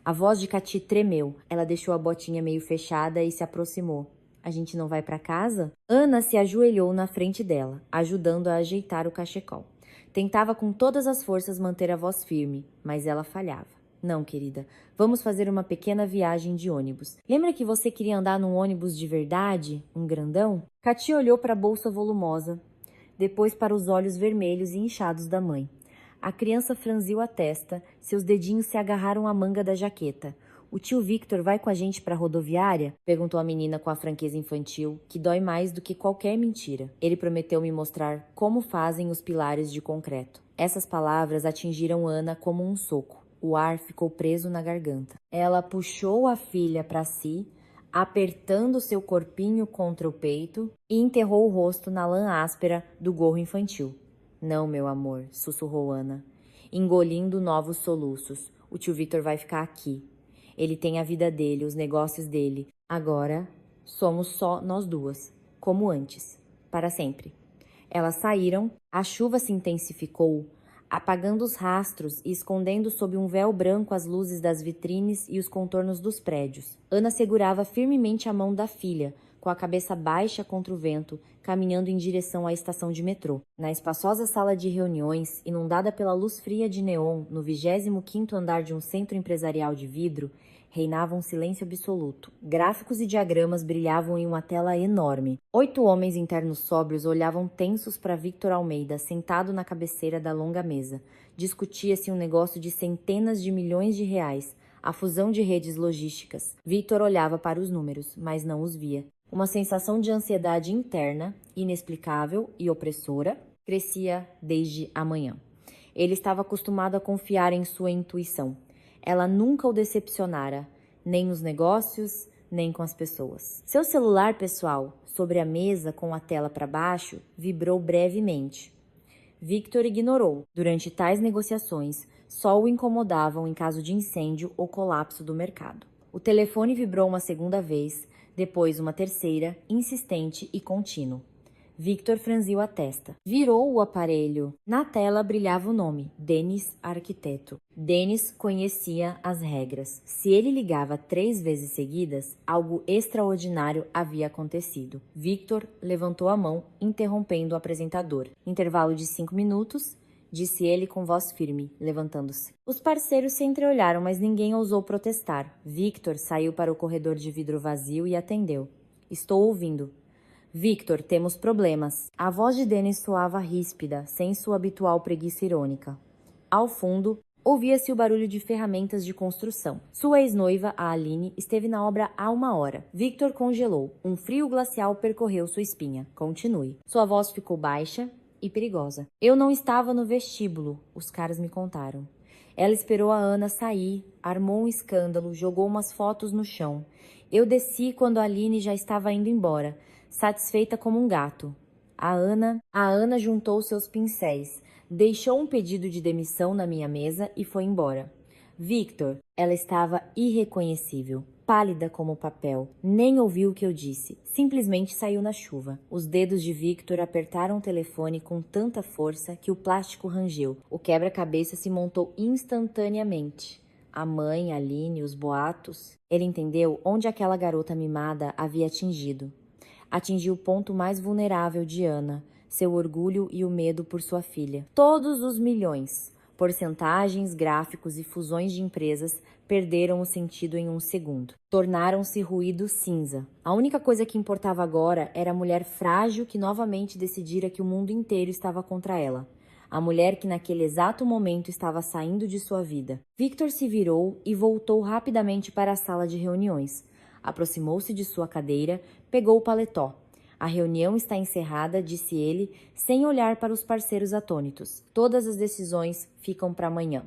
A voz de Cati tremeu. Ela deixou a botinha meio fechada e se aproximou. A gente não vai para casa? Ana se ajoelhou na frente dela, ajudando a ajeitar o cachecol. Tentava com todas as forças manter a voz firme, mas ela falhava. Não, querida, vamos fazer uma pequena viagem de ônibus. Lembra que você queria andar num ônibus de verdade? Um grandão? Cati olhou para a bolsa volumosa, depois para os olhos vermelhos e inchados da mãe. A criança franziu a testa, seus dedinhos se agarraram à manga da jaqueta. O tio Victor vai com a gente para a rodoviária? Perguntou a menina com a franqueza infantil, que dói mais do que qualquer mentira. Ele prometeu me mostrar como fazem os pilares de concreto. Essas palavras atingiram Ana como um soco. O ar ficou preso na garganta. Ela puxou a filha para si, apertando seu corpinho contra o peito e enterrou o rosto na lã áspera do gorro infantil. Não, meu amor, sussurrou Ana, engolindo novos soluços. O tio Victor vai ficar aqui. Ele tem a vida dele, os negócios dele. Agora, somos só nós duas, como antes, para sempre. Elas saíram, a chuva se intensificou, apagando os rastros e escondendo sob um véu branco as luzes das vitrines e os contornos dos prédios. Ana segurava firmemente a mão da filha, com a cabeça baixa contra o vento, caminhando em direção à estação de metrô. Na espaçosa sala de reuniões, inundada pela luz fria de neon, no 25º andar de um centro empresarial de vidro, reinava um silêncio absoluto. Gráficos e diagramas brilhavam em uma tela enorme. 8 homens internos sóbrios olhavam tensos para Victor Almeida, sentado na cabeceira da longa mesa. Discutia-se um negócio de centenas de milhões de reais, a fusão de redes logísticas. Victor olhava para os números, mas não os via. Uma sensação de ansiedade interna, inexplicável e opressora, crescia desde a manhã. Ele estava acostumado a confiar em sua intuição. Ela nunca o decepcionara, nem nos negócios, nem com as pessoas. Seu celular pessoal, sobre a mesa com a tela para baixo, vibrou brevemente. Victor ignorou. Durante tais negociações, só o incomodavam em caso de incêndio ou colapso do mercado. O telefone vibrou uma segunda vez, depois uma terceira, insistente e contínuo. Victor franziu a testa. Virou o aparelho. Na tela brilhava o nome, Denis Arquiteto. Denis conhecia as regras. Se ele ligava 3 vezes seguidas, algo extraordinário havia acontecido. Victor levantou a mão, interrompendo o apresentador. Intervalo de 5 minutos, disse ele com voz firme, levantando-se. Os parceiros se entreolharam, mas ninguém ousou protestar. Victor saiu para o corredor de vidro vazio e atendeu. Estou ouvindo. Victor, temos problemas. A voz de Denis soava ríspida, sem sua habitual preguiça irônica. Ao fundo, ouvia-se o barulho de ferramentas de construção. Sua ex-noiva, a Aline, esteve na obra há 1 hora. Victor congelou. Um frio glacial percorreu sua espinha. Continue. Sua voz ficou baixa e perigosa. Eu não estava no vestíbulo, os caras me contaram. Ela esperou a Ana sair, armou um escândalo, jogou umas fotos no chão. Eu desci quando a Aline já estava indo embora, satisfeita como um gato. A Ana juntou seus pincéis, deixou um pedido de demissão na minha mesa e foi embora. Victor, ela estava irreconhecível, pálida como papel. Nem ouviu o que eu disse, simplesmente saiu na chuva. Os dedos de Victor apertaram o telefone com tanta força que o plástico rangeu. O quebra-cabeça se montou instantaneamente. A mãe, Aline, os boatos. Ele entendeu onde aquela garota mimada havia atingido. Atingiu o ponto mais vulnerável de Ana, seu orgulho e o medo por sua filha. Todos os milhões, porcentagens, gráficos e fusões de empresas perderam o sentido em um segundo. Tornaram-se ruído cinza. A única coisa que importava agora era a mulher frágil que novamente decidira que o mundo inteiro estava contra ela. A mulher que naquele exato momento estava saindo de sua vida. Victor se virou e voltou rapidamente para a sala de reuniões. Aproximou-se de sua cadeira, pegou o paletó. A reunião está encerrada, disse ele, sem olhar para os parceiros atônitos. Todas as decisões ficam para amanhã.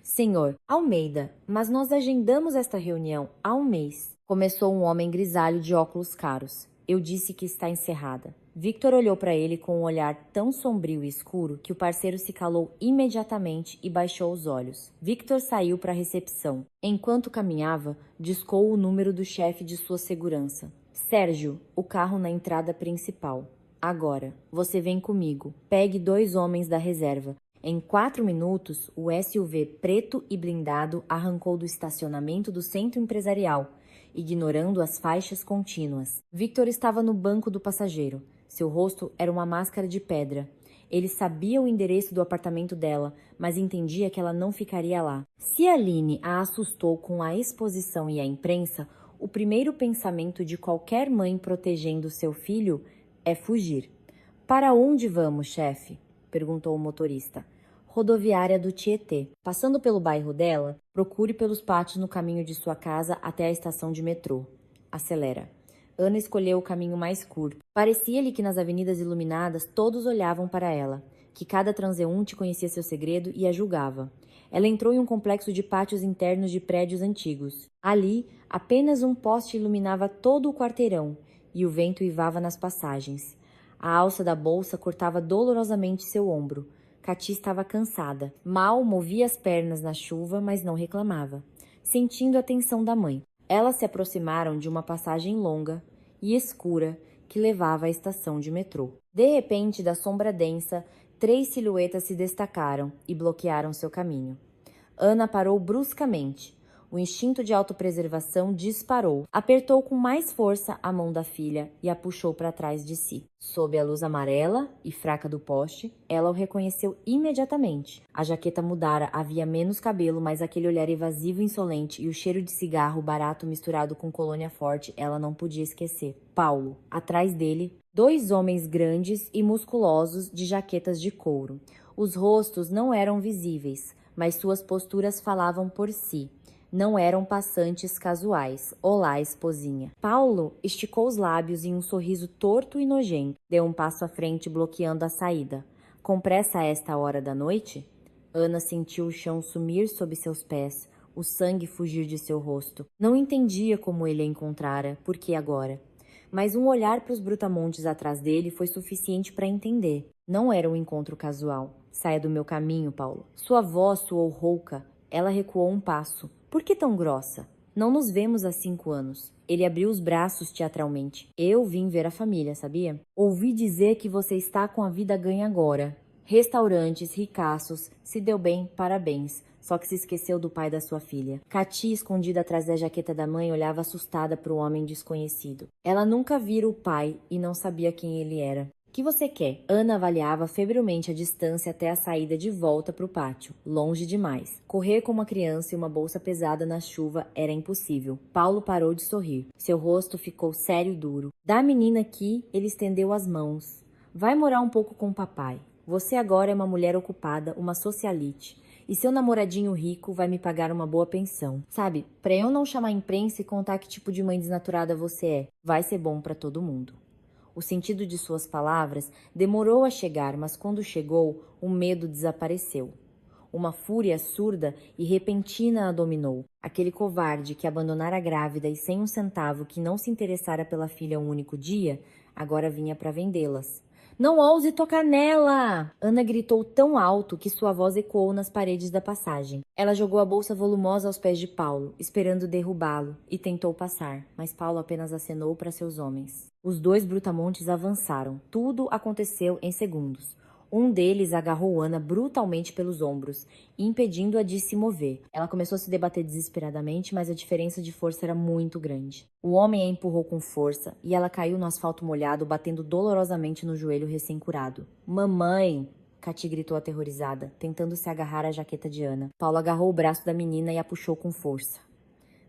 Senhor Almeida, mas nós agendamos esta reunião há 1 mês. Começou um homem grisalho de óculos caros. Eu disse que está encerrada. Victor olhou para ele com um olhar tão sombrio e escuro que o parceiro se calou imediatamente e baixou os olhos. Victor saiu para a recepção. Enquanto caminhava, discou o número do chefe de sua segurança. Sérgio, o carro na entrada principal. Agora, você vem comigo. Pegue 2 homens da reserva. Em 4 minutos, o SUV preto e blindado arrancou do estacionamento do centro empresarial, ignorando as faixas contínuas. Victor estava no banco do passageiro. Seu rosto era uma máscara de pedra. Ele sabia o endereço do apartamento dela, mas entendia que ela não ficaria lá. Se Aline a assustou com a exposição e a imprensa, o primeiro pensamento de qualquer mãe protegendo seu filho é fugir. Para onde vamos, chefe? Perguntou o motorista. Rodoviária do Tietê. Passando pelo bairro dela, procure pelos pátios no caminho de sua casa até a estação de metrô. Acelera. Ana escolheu o caminho mais curto. Parecia-lhe que nas avenidas iluminadas todos olhavam para ela, que cada transeunte conhecia seu segredo e a julgava. Ela entrou em um complexo de pátios internos de prédios antigos. Ali, apenas um poste iluminava todo o quarteirão, e o vento uivava nas passagens. A alça da bolsa cortava dolorosamente seu ombro. Cati estava cansada. Mal movia as pernas na chuva, mas não reclamava, sentindo a tensão da mãe. Elas se aproximaram de uma passagem longa e escura que levava à estação de metrô. De repente, da sombra densa, 3 silhuetas se destacaram e bloquearam seu caminho. Ana parou bruscamente. O instinto de autopreservação disparou. Apertou com mais força a mão da filha e a puxou para trás de si. Sob a luz amarela e fraca do poste, ela o reconheceu imediatamente. A jaqueta mudara, havia menos cabelo, mas aquele olhar evasivo e insolente e o cheiro de cigarro barato misturado com colônia forte, ela não podia esquecer. Paulo. Atrás dele, 2 homens grandes e musculosos de jaquetas de couro. Os rostos não eram visíveis, mas suas posturas falavam por si. Não eram passantes casuais. Olá, esposinha. Paulo esticou os lábios em um sorriso torto e nojento. Deu um passo à frente, bloqueando a saída. Com pressa a esta hora da noite? Ana sentiu o chão sumir sob seus pés, o sangue fugir de seu rosto. Não entendia como ele a encontrara, por que agora. Mas um olhar para os brutamontes atrás dele foi suficiente para entender. Não era um encontro casual. Saia do meu caminho, Paulo. Sua voz soou rouca. Ela recuou um passo. Por que tão grossa? Não nos vemos há 5 anos. Ele abriu os braços teatralmente. Eu vim ver a família, sabia? Ouvi dizer que você está com a vida ganha agora. Restaurantes, ricaços, se deu bem, parabéns. Só que se esqueceu do pai da sua filha. Cati, escondida atrás da jaqueta da mãe, olhava assustada para o homem desconhecido. Ela nunca vira o pai e não sabia quem ele era. O que você quer? Ana avaliava febrilmente a distância até a saída de volta para o pátio. Longe demais. Correr como uma criança e uma bolsa pesada na chuva era impossível. Paulo parou de sorrir. Seu rosto ficou sério e duro. Da menina aqui, ele estendeu as mãos. Vai morar um pouco com o papai. Você agora é uma mulher ocupada, uma socialite. E seu namoradinho rico vai me pagar uma boa pensão. Sabe, pra eu não chamar a imprensa e contar que tipo de mãe desnaturada você é, vai ser bom pra todo mundo. O sentido de suas palavras demorou a chegar, mas quando chegou, o medo desapareceu. Uma fúria surda e repentina a dominou. Aquele covarde que abandonara a grávida e sem um centavo, que não se interessara pela filha um único dia, agora vinha para vendê-las. Não ouse tocar nela! Ana gritou tão alto que sua voz ecoou nas paredes da passagem. Ela jogou a bolsa volumosa aos pés de Paulo, esperando derrubá-lo, e tentou passar, mas Paulo apenas acenou para seus homens. Os 2 brutamontes avançaram. Tudo aconteceu em segundos. Um deles agarrou Ana brutalmente pelos ombros, impedindo-a de se mover. Ela começou a se debater desesperadamente, mas a diferença de força era muito grande. O homem a empurrou com força e ela caiu no asfalto molhado, batendo dolorosamente no joelho recém-curado. Mamãe! Cati gritou aterrorizada, tentando se agarrar à jaqueta de Ana. Paulo agarrou o braço da menina e a puxou com força.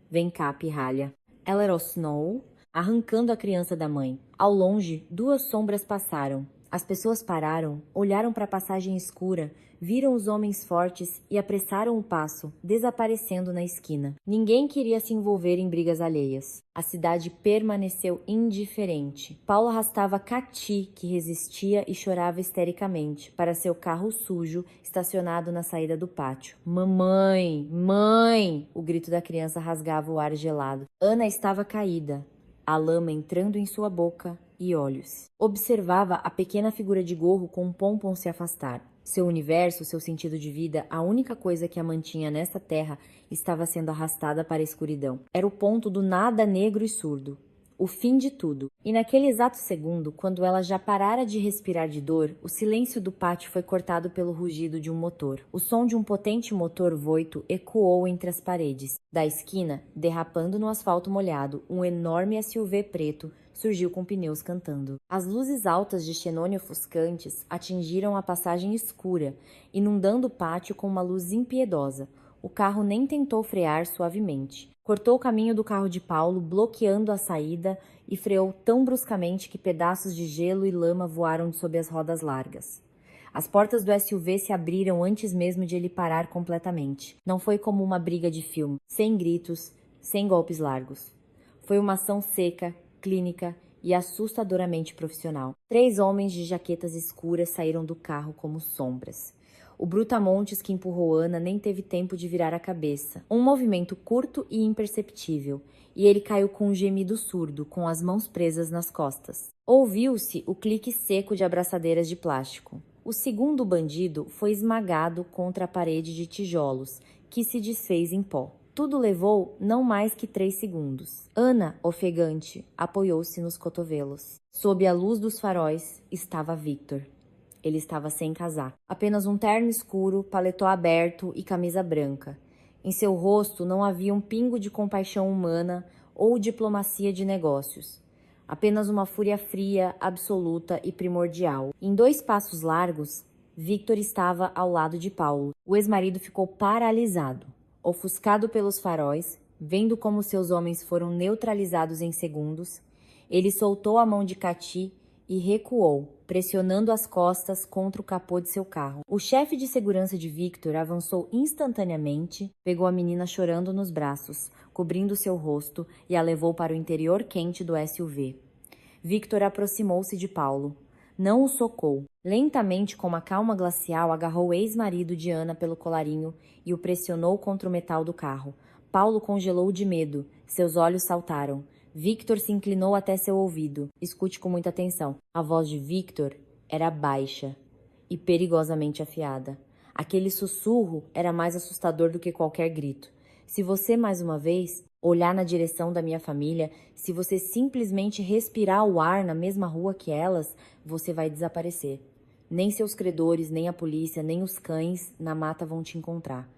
Vem cá, pirralha. Ela era o Snow, arrancando a criança da mãe. Ao longe, 2 sombras passaram. As pessoas pararam, olharam para a passagem escura, viram os homens fortes e apressaram o passo, desaparecendo na esquina. Ninguém queria se envolver em brigas alheias. A cidade permaneceu indiferente. Paulo arrastava Cati, que resistia e chorava histericamente, para seu carro sujo, estacionado na saída do pátio. Mamãe! Mãe! O grito da criança rasgava o ar gelado. Ana estava caída, a lama entrando em sua boca e olhos. Observava a pequena figura de gorro com um pompom se afastar. Seu universo, seu sentido de vida, a única coisa que a mantinha nessa terra, estava sendo arrastada para a escuridão. Era o ponto do nada negro e surdo. O fim de tudo. E naquele exato segundo, quando ela já parara de respirar de dor, o silêncio do pátio foi cortado pelo rugido de um motor. O som de um potente motor voito ecoou entre as paredes. Da esquina, derrapando no asfalto molhado, um enorme SUV preto surgiu com pneus cantando. As luzes altas de xenônio ofuscantes atingiram a passagem escura, inundando o pátio com uma luz impiedosa. O carro nem tentou frear suavemente. Cortou o caminho do carro de Paulo, bloqueando a saída, e freou tão bruscamente que pedaços de gelo e lama voaram de sob as rodas largas. As portas do SUV se abriram antes mesmo de ele parar completamente. Não foi como uma briga de filme, sem gritos, sem golpes largos. Foi uma ação seca, clínica e assustadoramente profissional. 3 homens de jaquetas escuras saíram do carro como sombras. O brutamontes que empurrou Ana nem teve tempo de virar a cabeça. Um movimento curto e imperceptível, e ele caiu com um gemido surdo, com as mãos presas nas costas. Ouviu-se o clique seco de abraçadeiras de plástico. O segundo bandido foi esmagado contra a parede de tijolos, que se desfez em pó. Tudo levou não mais que 3 segundos. Ana, ofegante, apoiou-se nos cotovelos. Sob a luz dos faróis estava Victor. Ele estava sem casaco. Apenas um terno escuro, paletó aberto e camisa branca. Em seu rosto não havia um pingo de compaixão humana ou diplomacia de negócios. Apenas uma fúria fria, absoluta e primordial. Em 2 passos largos, Victor estava ao lado de Paulo. O ex-marido ficou paralisado, ofuscado pelos faróis, vendo como seus homens foram neutralizados em segundos. Ele soltou a mão de Cati e recuou, pressionando as costas contra o capô de seu carro. O chefe de segurança de Victor avançou instantaneamente, pegou a menina chorando nos braços, cobrindo seu rosto, e a levou para o interior quente do SUV. Victor aproximou-se de Paulo. Não o socou. Lentamente, com uma calma glacial, agarrou o ex-marido de Ana pelo colarinho e o pressionou contra o metal do carro. Paulo congelou de medo. Seus olhos saltaram. Victor se inclinou até seu ouvido. Escute com muita atenção. A voz de Victor era baixa e perigosamente afiada. Aquele sussurro era mais assustador do que qualquer grito. Se você, mais uma vez, olhar na direção da minha família, se você simplesmente respirar o ar na mesma rua que elas, você vai desaparecer. Nem seus credores, nem a polícia, nem os cães na mata vão te encontrar.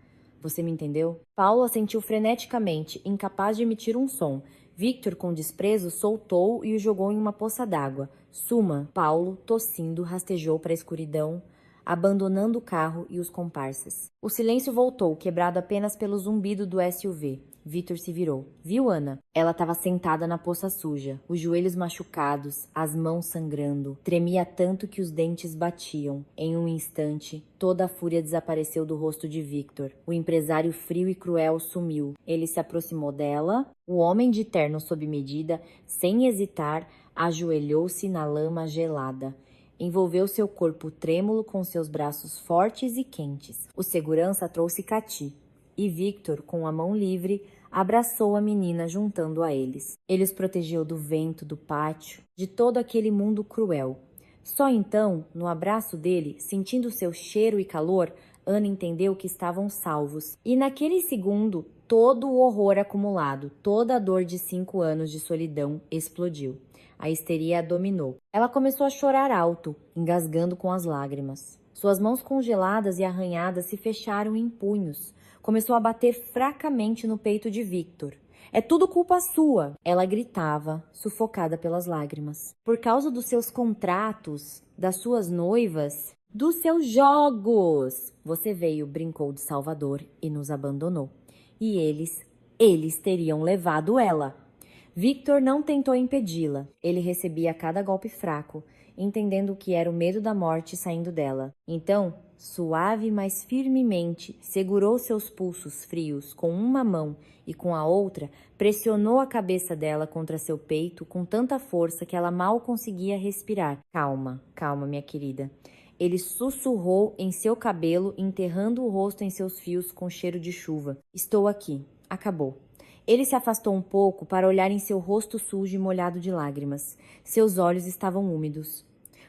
Você me entendeu? Paulo assentiu freneticamente, incapaz de emitir um som. Victor, com desprezo, soltou e o jogou em uma poça d'água. Suma. Paulo, tossindo, rastejou para a escuridão, abandonando o carro e os comparsas. O silêncio voltou, quebrado apenas pelo zumbido do SUV. Victor se virou. Viu Ana? Ela estava sentada na poça suja, os joelhos machucados, as mãos sangrando. Tremia tanto que os dentes batiam. Em um instante, toda a fúria desapareceu do rosto de Victor. O empresário frio e cruel sumiu. Ele se aproximou dela. O homem de terno sob medida, sem hesitar, ajoelhou-se na lama gelada. Envolveu seu corpo trêmulo com seus braços fortes e quentes. O segurança trouxe Cati, e Victor, com a mão livre, abraçou a menina juntando a eles. Ele os protegeu do vento, do pátio, de todo aquele mundo cruel. Só então, no abraço dele, sentindo seu cheiro e calor, Ana entendeu que estavam salvos. E naquele segundo, todo o horror acumulado, toda a dor de 5 anos de solidão explodiu. A histeria a dominou. Ela começou a chorar alto, engasgando com as lágrimas. Suas mãos congeladas e arranhadas se fecharam em punhos. Começou a bater fracamente no peito de Victor. É tudo culpa sua, ela gritava, sufocada pelas lágrimas. Por causa dos seus contratos, das suas noivas, dos seus jogos. Você veio, brincou de Salvador e nos abandonou. E eles teriam levado ela. Victor não tentou impedi-la. Ele recebia cada golpe fraco, entendendo que era o medo da morte saindo dela. Então, suave, mas firmemente, segurou seus pulsos frios com uma mão e com a outra, pressionou a cabeça dela contra seu peito com tanta força que ela mal conseguia respirar. Calma, calma, minha querida. Ele sussurrou em seu cabelo, enterrando o rosto em seus fios com cheiro de chuva. Estou aqui. Acabou. Ele se afastou um pouco para olhar em seu rosto sujo e molhado de lágrimas. Seus olhos estavam úmidos.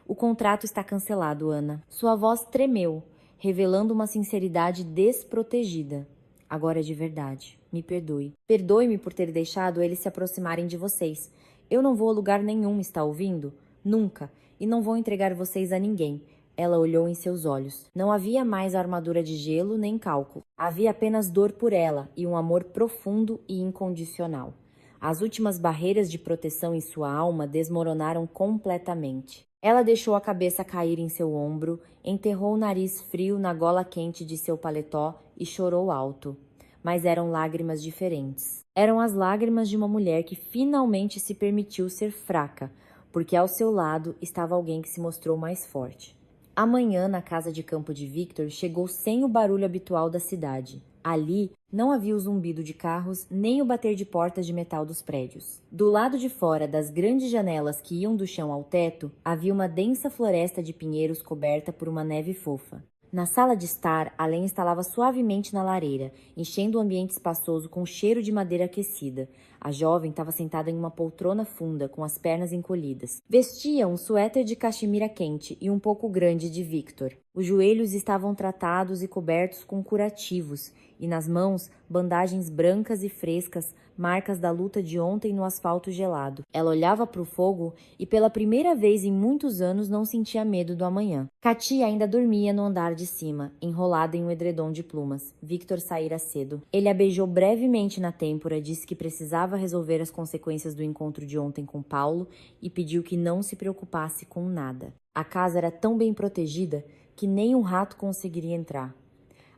O contrato está cancelado, Ana. Sua voz tremeu, revelando uma sinceridade desprotegida. Agora é de verdade. Me perdoe. Perdoe-me por ter deixado eles se aproximarem de vocês. Eu não vou a lugar nenhum, está ouvindo? Nunca. E não vou entregar vocês a ninguém. Ela olhou em seus olhos. Não havia mais armadura de gelo nem cálculo. Havia apenas dor por ela e um amor profundo e incondicional. As últimas barreiras de proteção em sua alma desmoronaram completamente. Ela deixou a cabeça cair em seu ombro, enterrou o nariz frio na gola quente de seu paletó e chorou alto. Mas eram lágrimas diferentes. Eram as lágrimas de uma mulher que finalmente se permitiu ser fraca, porque ao seu lado estava alguém que se mostrou mais forte. Amanhã, na casa de campo de Victor, chegou sem o barulho habitual da cidade. Ali, não havia o zumbido de carros, nem o bater de portas de metal dos prédios. Do lado de fora das grandes janelas que iam do chão ao teto, havia uma densa floresta de pinheiros coberta por uma neve fofa. Na sala de estar, a lenha estalava suavemente na lareira, enchendo o ambiente espaçoso com cheiro de madeira aquecida. A jovem estava sentada em uma poltrona funda, com as pernas encolhidas. Vestia um suéter de caxemira quente e um pouco grande de Victor. Os joelhos estavam tratados e cobertos com curativos, e nas mãos, bandagens brancas e frescas, marcas da luta de ontem no asfalto gelado. Ela olhava para o fogo e pela primeira vez em muitos anos não sentia medo do amanhã. Katia ainda dormia no andar de cima, enrolada em um edredom de plumas. Victor saíra cedo. Ele a beijou brevemente na têmpora, disse que precisava resolver as consequências do encontro de ontem com Paulo e pediu que não se preocupasse com nada. A casa era tão bem protegida que nem um rato conseguiria entrar.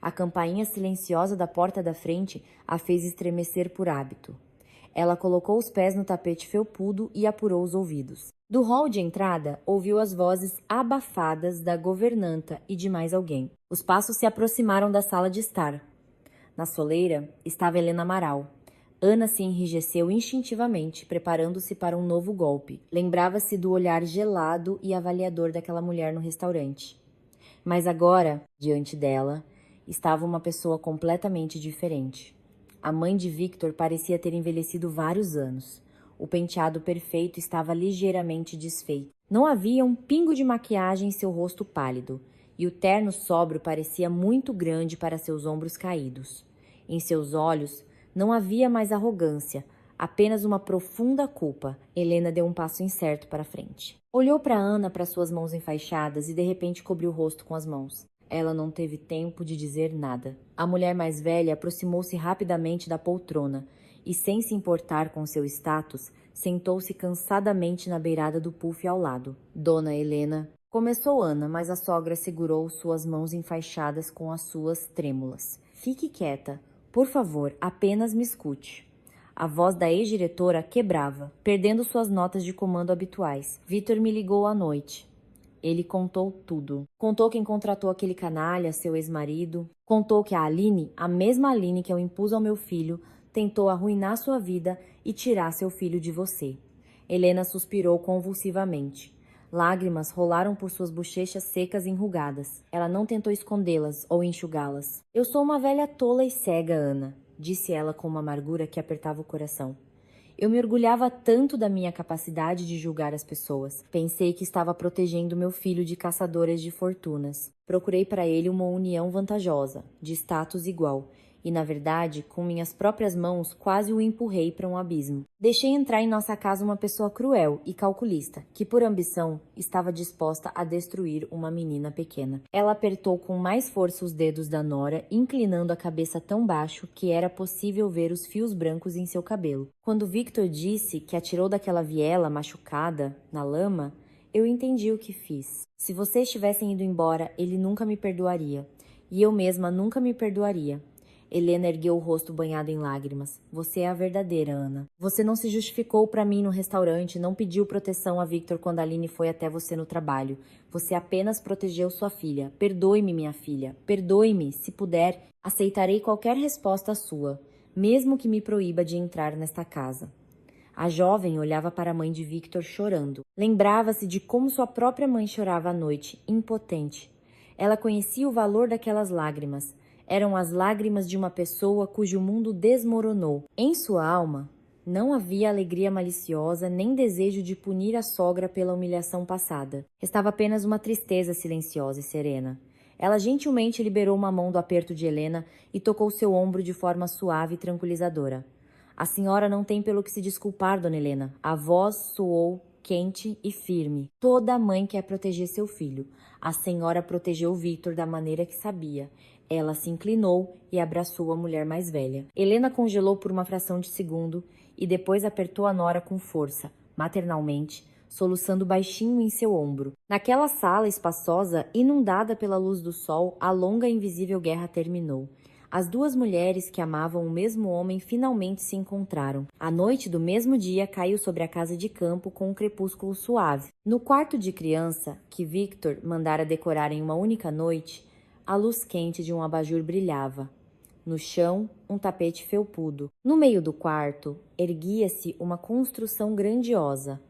A campainha silenciosa da porta da frente a fez estremecer por hábito. Ela colocou os pés no tapete felpudo e apurou os ouvidos. Do hall de entrada, ouviu as vozes abafadas da governanta e de mais alguém. Os passos se aproximaram da sala de estar. Na soleira estava Helena Amaral. Ana se enrijeceu instintivamente, preparando-se para um novo golpe. Lembrava-se do olhar gelado e avaliador daquela mulher no restaurante. Mas agora, diante dela, estava uma pessoa completamente diferente. A mãe de Victor parecia ter envelhecido vários anos. O penteado perfeito estava ligeiramente desfeito. Não havia um pingo de maquiagem em seu rosto pálido, e o terno sóbrio parecia muito grande para seus ombros caídos. Em seus olhos não havia mais arrogância, apenas uma profunda culpa. Helena deu um passo incerto para frente. Olhou para Ana, para suas mãos enfaixadas, e de repente cobriu o rosto com as mãos. Ela não teve tempo de dizer nada. A mulher mais velha aproximou-se rapidamente da poltrona e, sem se importar com seu status, sentou-se cansadamente na beirada do puff ao lado. Dona Helena, começou Ana, mas a sogra segurou suas mãos enfaixadas com as suas trêmulas. Fique quieta. Por favor, apenas me escute. A voz da ex-diretora quebrava, perdendo suas notas de comando habituais. Victor me ligou à noite. Ele contou tudo. Contou quem contratou aquele canalha, seu ex-marido. Contou que a Aline, a mesma Aline que eu impus ao meu filho, tentou arruinar sua vida e tirar seu filho de você. Helena suspirou convulsivamente. Lágrimas rolaram por suas bochechas secas e enrugadas. Ela não tentou escondê-las ou enxugá-las. Eu sou uma velha tola e cega, Ana, disse ela com uma amargura que apertava o coração. Eu me orgulhava tanto da minha capacidade de julgar as pessoas. Pensei que estava protegendo meu filho de caçadoras de fortunas. Procurei para ele uma união vantajosa, de status igual. E, na verdade, com minhas próprias mãos, quase o empurrei para um abismo. Deixei entrar em nossa casa uma pessoa cruel e calculista, que, por ambição, estava disposta a destruir uma menina pequena. Ela apertou com mais força os dedos da nora, inclinando a cabeça tão baixo que era possível ver os fios brancos em seu cabelo. Quando Victor disse que a tirou daquela viela machucada, na lama, eu entendi o que fiz. Se vocês tivessem ido embora, ele nunca me perdoaria. E eu mesma nunca me perdoaria. Helena ergueu o rosto banhado em lágrimas. Você é a verdadeira, Ana. Você não se justificou para mim no restaurante, não pediu proteção a Victor quando a Aline foi até você no trabalho. Você apenas protegeu sua filha. Perdoe-me, minha filha. Perdoe-me. Se puder, aceitarei qualquer resposta sua, mesmo que me proíba de entrar nesta casa. A jovem olhava para a mãe de Victor chorando. Lembrava-se de como sua própria mãe chorava à noite, impotente. Ela conhecia o valor daquelas lágrimas. Eram as lágrimas de uma pessoa cujo mundo desmoronou. Em sua alma, não havia alegria maliciosa nem desejo de punir a sogra pela humilhação passada. Restava apenas uma tristeza silenciosa e serena. Ela gentilmente liberou uma mão do aperto de Helena e tocou seu ombro de forma suave e tranquilizadora. A senhora não tem pelo que se desculpar, dona Helena. A voz soou quente e firme. Toda mãe quer proteger seu filho. A senhora protegeu Victor da maneira que sabia. Ela se inclinou e abraçou a mulher mais velha. Helena congelou por uma fração de segundo e depois apertou a nora com força, maternalmente, soluçando baixinho em seu ombro. Naquela sala espaçosa, inundada pela luz do sol, a longa e invisível guerra terminou. As duas mulheres que amavam o mesmo homem finalmente se encontraram. A noite do mesmo dia caiu sobre a casa de campo com um crepúsculo suave. No quarto de criança, que Victor mandara decorar em uma única noite, a luz quente de um abajur brilhava. No chão, um tapete felpudo. No meio do quarto, erguia-se uma construção grandiosa.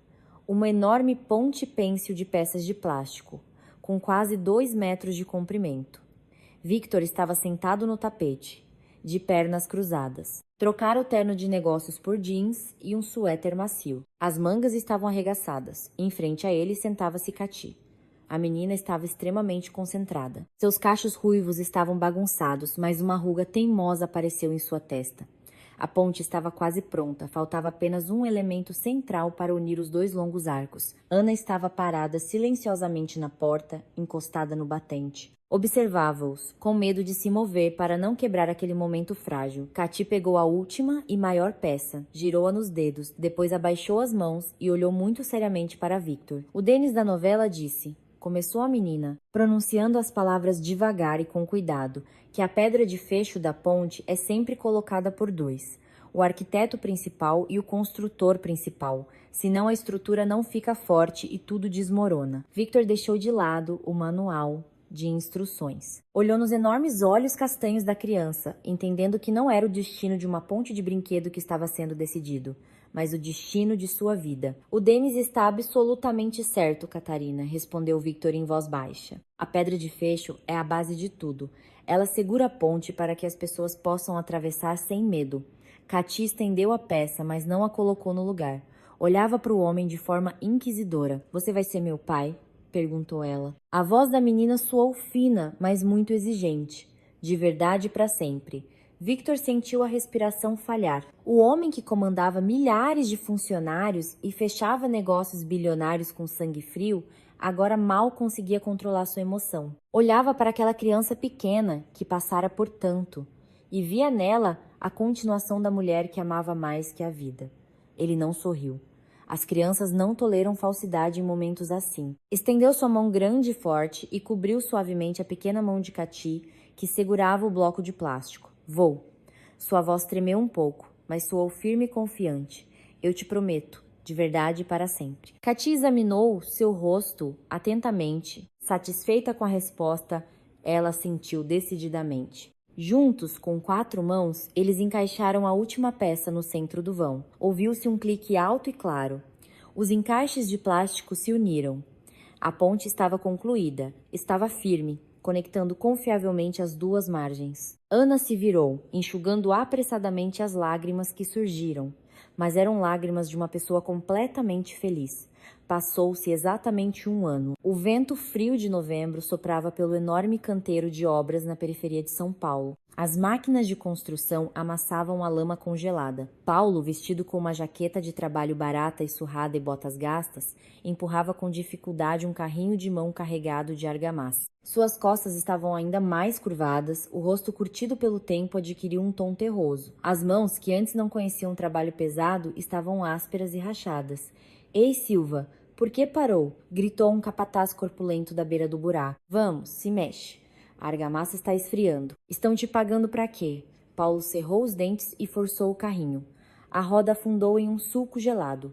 Uma enorme ponte pêncil de peças de plástico, com quase 2 metros de comprimento. Victor estava sentado no tapete, de pernas cruzadas. Trocara o terno de negócios por jeans e um suéter macio. As mangas estavam arregaçadas. Em frente a ele sentava-se Cati. A menina estava extremamente concentrada. Seus cachos ruivos estavam bagunçados, mas uma ruga teimosa apareceu em sua testa. A ponte estava quase pronta, faltava apenas um elemento central para unir os dois longos arcos. Ana estava parada silenciosamente na porta, encostada no batente. Observava-os, com medo de se mover para não quebrar aquele momento frágil. Cati pegou a última e maior peça, girou-a nos dedos, depois abaixou as mãos e olhou muito seriamente para Victor. O Denis da novela disse... Começou a menina, pronunciando as palavras devagar e com cuidado, que a pedra de fecho da ponte é sempre colocada por dois, o arquiteto principal e o construtor principal, senão a estrutura não fica forte e tudo desmorona. Victor deixou de lado o manual de instruções. Olhou nos enormes olhos castanhos da criança, entendendo que não era o destino de uma ponte de brinquedo que estava sendo decidido, mas o destino de sua vida. O Denis está absolutamente certo, Catarina, respondeu Victor em voz baixa. A pedra de fecho é a base de tudo. Ela segura a ponte para que as pessoas possam atravessar sem medo. Cati estendeu a peça, mas não a colocou no lugar. Olhava para o homem de forma inquisidora. Você vai ser meu pai? Perguntou ela. A voz da menina soou fina, mas muito exigente. De verdade para sempre. Victor sentiu a respiração falhar. O homem que comandava milhares de funcionários e fechava negócios bilionários com sangue frio, agora mal conseguia controlar sua emoção. Olhava para aquela criança pequena que passara por tanto e via nela a continuação da mulher que amava mais que a vida. Ele não sorriu. As crianças não toleram falsidade em momentos assim. Estendeu sua mão grande e forte e cobriu suavemente a pequena mão de Cati, que segurava o bloco de plástico. Vou. Sua voz tremeu um pouco, mas soou firme e confiante. Eu te prometo, de verdade e para sempre. Cati examinou seu rosto atentamente. Satisfeita com a resposta, ela assentiu decididamente. Juntos, com 4 mãos, eles encaixaram a última peça no centro do vão. Ouviu-se um clique alto e claro. Os encaixes de plástico se uniram. A ponte estava concluída, estava firme, conectando confiavelmente as duas margens. Ana se virou, enxugando apressadamente as lágrimas que surgiram, mas eram lágrimas de uma pessoa completamente feliz. Passou-se exatamente 1 ano. O vento frio de novembro soprava pelo enorme canteiro de obras na periferia de São Paulo. As máquinas de construção amassavam a lama congelada. Paulo, vestido com uma jaqueta de trabalho barata e surrada e botas gastas, empurrava com dificuldade um carrinho de mão carregado de argamassa. Suas costas estavam ainda mais curvadas, o rosto curtido pelo tempo adquiriu um tom terroso. As mãos, que antes não conheciam um trabalho pesado, estavam ásperas e rachadas. Ei, Silva, por que parou? Gritou um capataz corpulento da beira do buraco. Vamos, se mexe. A argamassa está esfriando. Estão te pagando para quê? Paulo cerrou os dentes e forçou o carrinho. A roda afundou em um sulco gelado.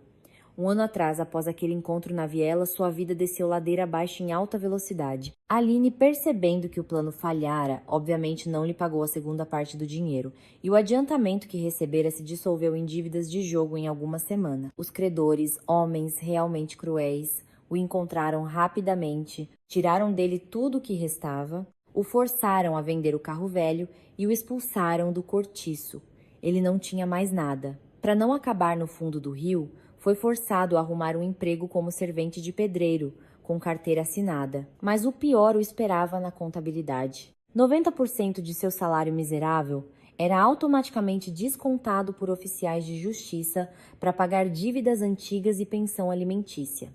1 ano atrás, após aquele encontro na viela, sua vida desceu ladeira abaixo em alta velocidade. Aline, percebendo que o plano falhara, obviamente não lhe pagou a segunda parte do dinheiro, e o adiantamento que recebera se dissolveu em dívidas de jogo em alguma semana. Os credores, homens realmente cruéis, o encontraram rapidamente, tiraram dele tudo o que restava, o forçaram a vender o carro velho e o expulsaram do cortiço. Ele não tinha mais nada. Para não acabar no fundo do rio, foi forçado a arrumar um emprego como servente de pedreiro, com carteira assinada. Mas o pior o esperava na contabilidade. 90% de seu salário miserável era automaticamente descontado por oficiais de justiça para pagar dívidas antigas e pensão alimentícia,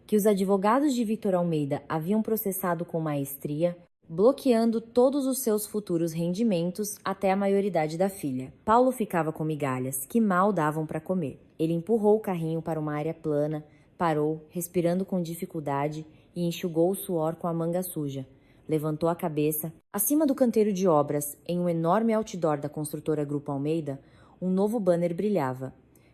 que os advogados de Victor Almeida haviam processado com maestria, bloqueando todos os seus futuros rendimentos até a maioridade da filha. Paulo ficava com migalhas, que mal davam para comer. Ele empurrou o carrinho para uma área plana, parou, respirando com dificuldade e enxugou o suor com a manga suja. Levantou a cabeça. Acima do canteiro de obras, em um enorme outdoor da construtora Grupo Almeida, um novo banner brilhava.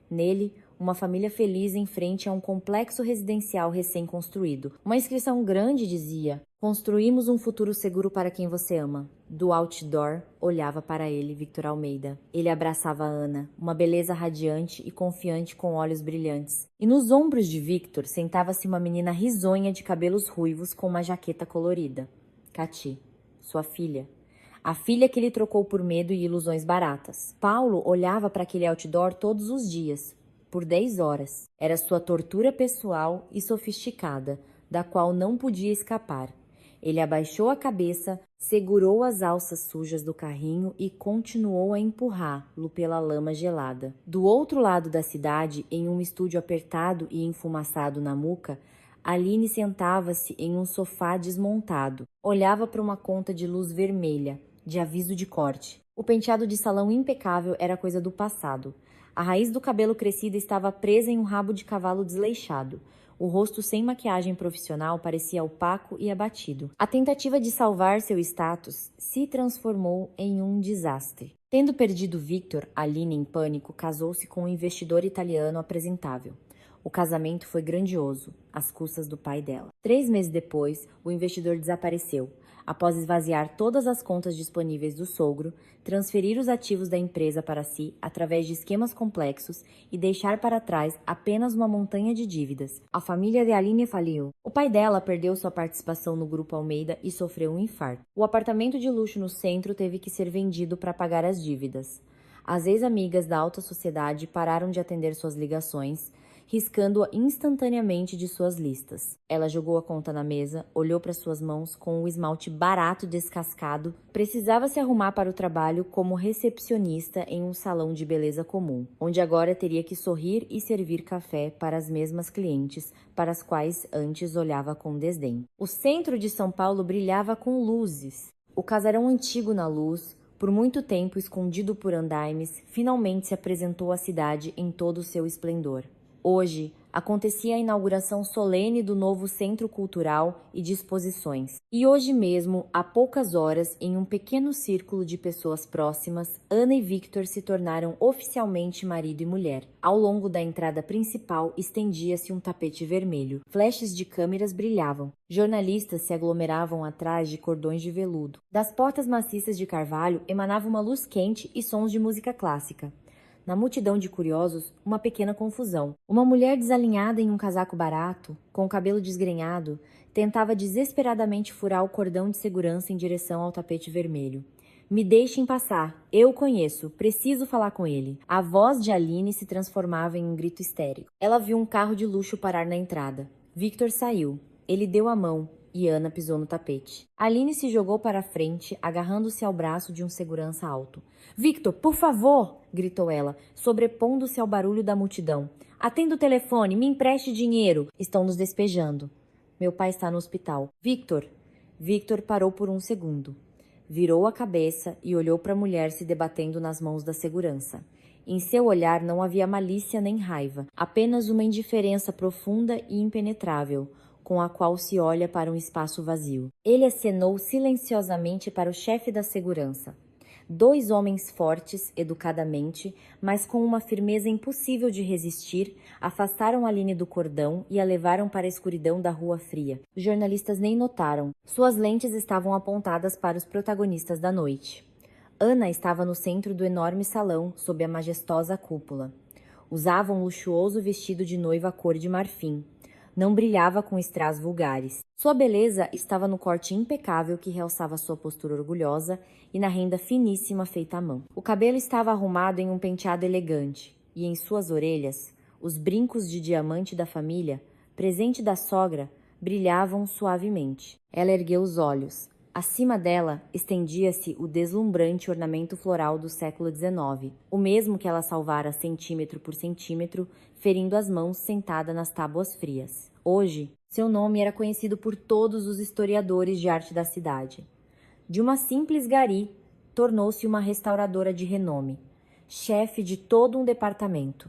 Nele, uma família feliz em frente a um complexo residencial recém-construído. Uma inscrição grande dizia: "Construímos um futuro seguro para quem você ama." Do outdoor, olhava para ele Victor Almeida. Ele abraçava Ana, uma beleza radiante e confiante com olhos brilhantes. E nos ombros de Victor sentava-se uma menina risonha de cabelos ruivos com uma jaqueta colorida. Cati, sua filha. A filha que ele trocou por medo e ilusões baratas. Paulo olhava para aquele outdoor todos os dias, por 10 horas. Era sua tortura pessoal e sofisticada, da qual não podia escapar. Ele abaixou a cabeça, segurou as alças sujas do carrinho e continuou a empurrá-lo pela lama gelada. Do outro lado da cidade, em um estúdio apertado e enfumaçado na muca, Aline sentava-se em um sofá desmontado. Olhava para uma conta de luz vermelha, de aviso de corte. O penteado de salão impecável era coisa do passado. A raiz do cabelo crescida estava presa em um rabo de cavalo desleixado. O rosto sem maquiagem profissional parecia opaco e abatido. A tentativa de salvar seu status se transformou em um desastre. Tendo perdido Victor, Aline, em pânico, casou-se com um investidor italiano apresentável. O casamento foi grandioso, às custas do pai dela. 3 meses depois, o investidor desapareceu. Após esvaziar todas as contas disponíveis do sogro, transferir os ativos da empresa para si através de esquemas complexos e deixar para trás apenas uma montanha de dívidas. A família de Aline faliu. O pai dela perdeu sua participação no Grupo Almeida e sofreu um infarto. O apartamento de luxo no centro teve que ser vendido para pagar as dívidas. As ex-amigas da alta sociedade pararam de atender suas ligações, riscando-a instantaneamente de suas listas. Ela jogou a conta na mesa, olhou para suas mãos com o esmalte barato descascado. Precisava se arrumar para o trabalho como recepcionista em um salão de beleza comum, onde agora teria que sorrir e servir café para as mesmas clientes, para as quais antes olhava com desdém. O centro de São Paulo brilhava com luzes. O casarão antigo na luz, por muito tempo escondido por andaimes, finalmente se apresentou à cidade em todo o seu esplendor. Hoje, acontecia a inauguração solene do novo Centro Cultural e de Exposições. E hoje mesmo, há poucas horas, em um pequeno círculo de pessoas próximas, Ana e Victor se tornaram oficialmente marido e mulher. Ao longo da entrada principal, estendia-se um tapete vermelho. Flashes de câmeras brilhavam. Jornalistas se aglomeravam atrás de cordões de veludo. Das portas maciças de carvalho emanava uma luz quente e sons de música clássica. Na multidão de curiosos, uma pequena confusão. Uma mulher desalinhada em um casaco barato, com o cabelo desgrenhado, tentava desesperadamente furar o cordão de segurança em direção ao tapete vermelho. "Me deixem passar. Eu o conheço. Preciso falar com ele." A voz de Aline se transformava em um grito histérico. Ela viu um carro de luxo parar na entrada. Victor saiu. Ele deu a mão e Ana pisou no tapete. Aline se jogou para a frente, agarrando-se ao braço de um segurança alto. "Victor, por favor!" gritou ela, sobrepondo-se ao barulho da multidão. "Atenda o telefone, me empreste dinheiro. Estão nos despejando. Meu pai está no hospital." "Victor!" Victor parou por um segundo. Virou a cabeça e olhou para a mulher se debatendo nas mãos da segurança. Em seu olhar não havia malícia nem raiva, apenas uma indiferença profunda e impenetrável, com a qual se olha para um espaço vazio. Ele acenou silenciosamente para o chefe da segurança. 2 homens fortes, educadamente, mas com uma firmeza impossível de resistir, afastaram Aline do cordão e a levaram para a escuridão da rua fria. Os jornalistas nem notaram. Suas lentes estavam apontadas para os protagonistas da noite. Ana estava no centro do enorme salão, sob a majestosa cúpula. Usava um luxuoso vestido de noiva cor de marfim. Não brilhava com strass vulgares. Sua beleza estava no corte impecável que realçava sua postura orgulhosa e na renda finíssima feita à mão. O cabelo estava arrumado em um penteado elegante e em suas orelhas, os brincos de diamante da família, presente da sogra, brilhavam suavemente. Ela ergueu os olhos. Acima dela estendia-se o deslumbrante ornamento floral do século XIX, o mesmo que ela salvara centímetro por centímetro, ferindo as mãos sentada nas tábuas frias. Hoje, seu nome era conhecido por todos os historiadores de arte da cidade. De uma simples gari, tornou-se uma restauradora de renome, chefe de todo um departamento.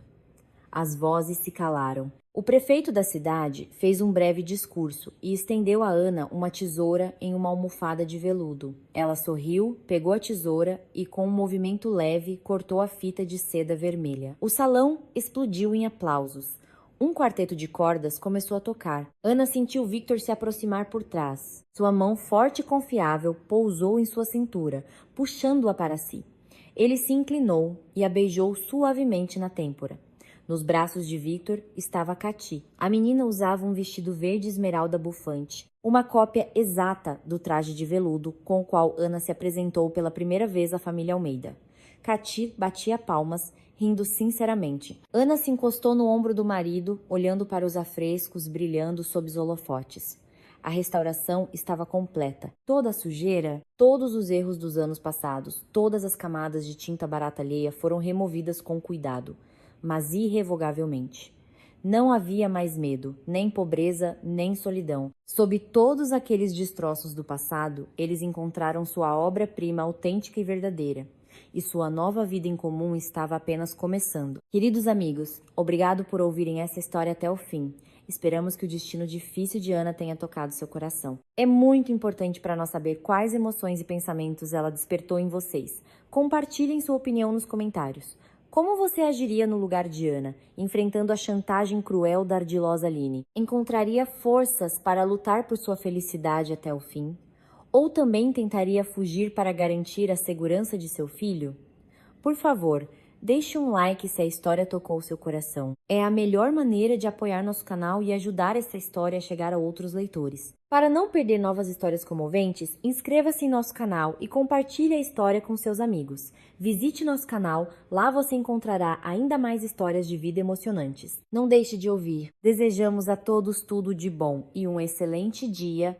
As vozes se calaram. O prefeito da cidade fez um breve discurso e estendeu a Ana uma tesoura em uma almofada de veludo. Ela sorriu, pegou a tesoura e, com um movimento leve, cortou a fita de seda vermelha. O salão explodiu em aplausos. Um quarteto de cordas começou a tocar. Ana sentiu Victor se aproximar por trás. Sua mão forte e confiável pousou em sua cintura, puxando-a para si. Ele se inclinou e a beijou suavemente na têmpora. Nos braços de Victor estava Cati. A menina usava um vestido verde esmeralda bufante, uma cópia exata do traje de veludo com o qual Ana se apresentou pela primeira vez à família Almeida. Cati batia palmas, rindo sinceramente. Ana se encostou no ombro do marido, olhando para os afrescos brilhando sob os holofotes. A restauração estava completa. Toda a sujeira, todos os erros dos anos passados, todas as camadas de tinta barata alheia foram removidas com cuidado, mas irrevogavelmente. Não havia mais medo, nem pobreza, nem solidão. Sob todos aqueles destroços do passado, eles encontraram sua obra-prima autêntica e verdadeira. E sua nova vida em comum estava apenas começando. Queridos amigos, obrigado por ouvirem essa história até o fim. Esperamos que o destino difícil de Ana tenha tocado seu coração. É muito importante para nós saber quais emoções e pensamentos ela despertou em vocês. Compartilhem sua opinião nos comentários. Como você agiria no lugar de Ana, enfrentando a chantagem cruel da ardilosa Aline? Encontraria forças para lutar por sua felicidade até o fim? Ou também tentaria fugir para garantir a segurança de seu filho? Por favor, deixe um like se a história tocou seu coração. É a melhor maneira de apoiar nosso canal e ajudar essa história a chegar a outros leitores. Para não perder novas histórias comoventes, inscreva-se em nosso canal e compartilhe a história com seus amigos. Visite nosso canal, lá você encontrará ainda mais histórias de vida emocionantes. Não deixe de ouvir. Desejamos a todos tudo de bom e um excelente dia.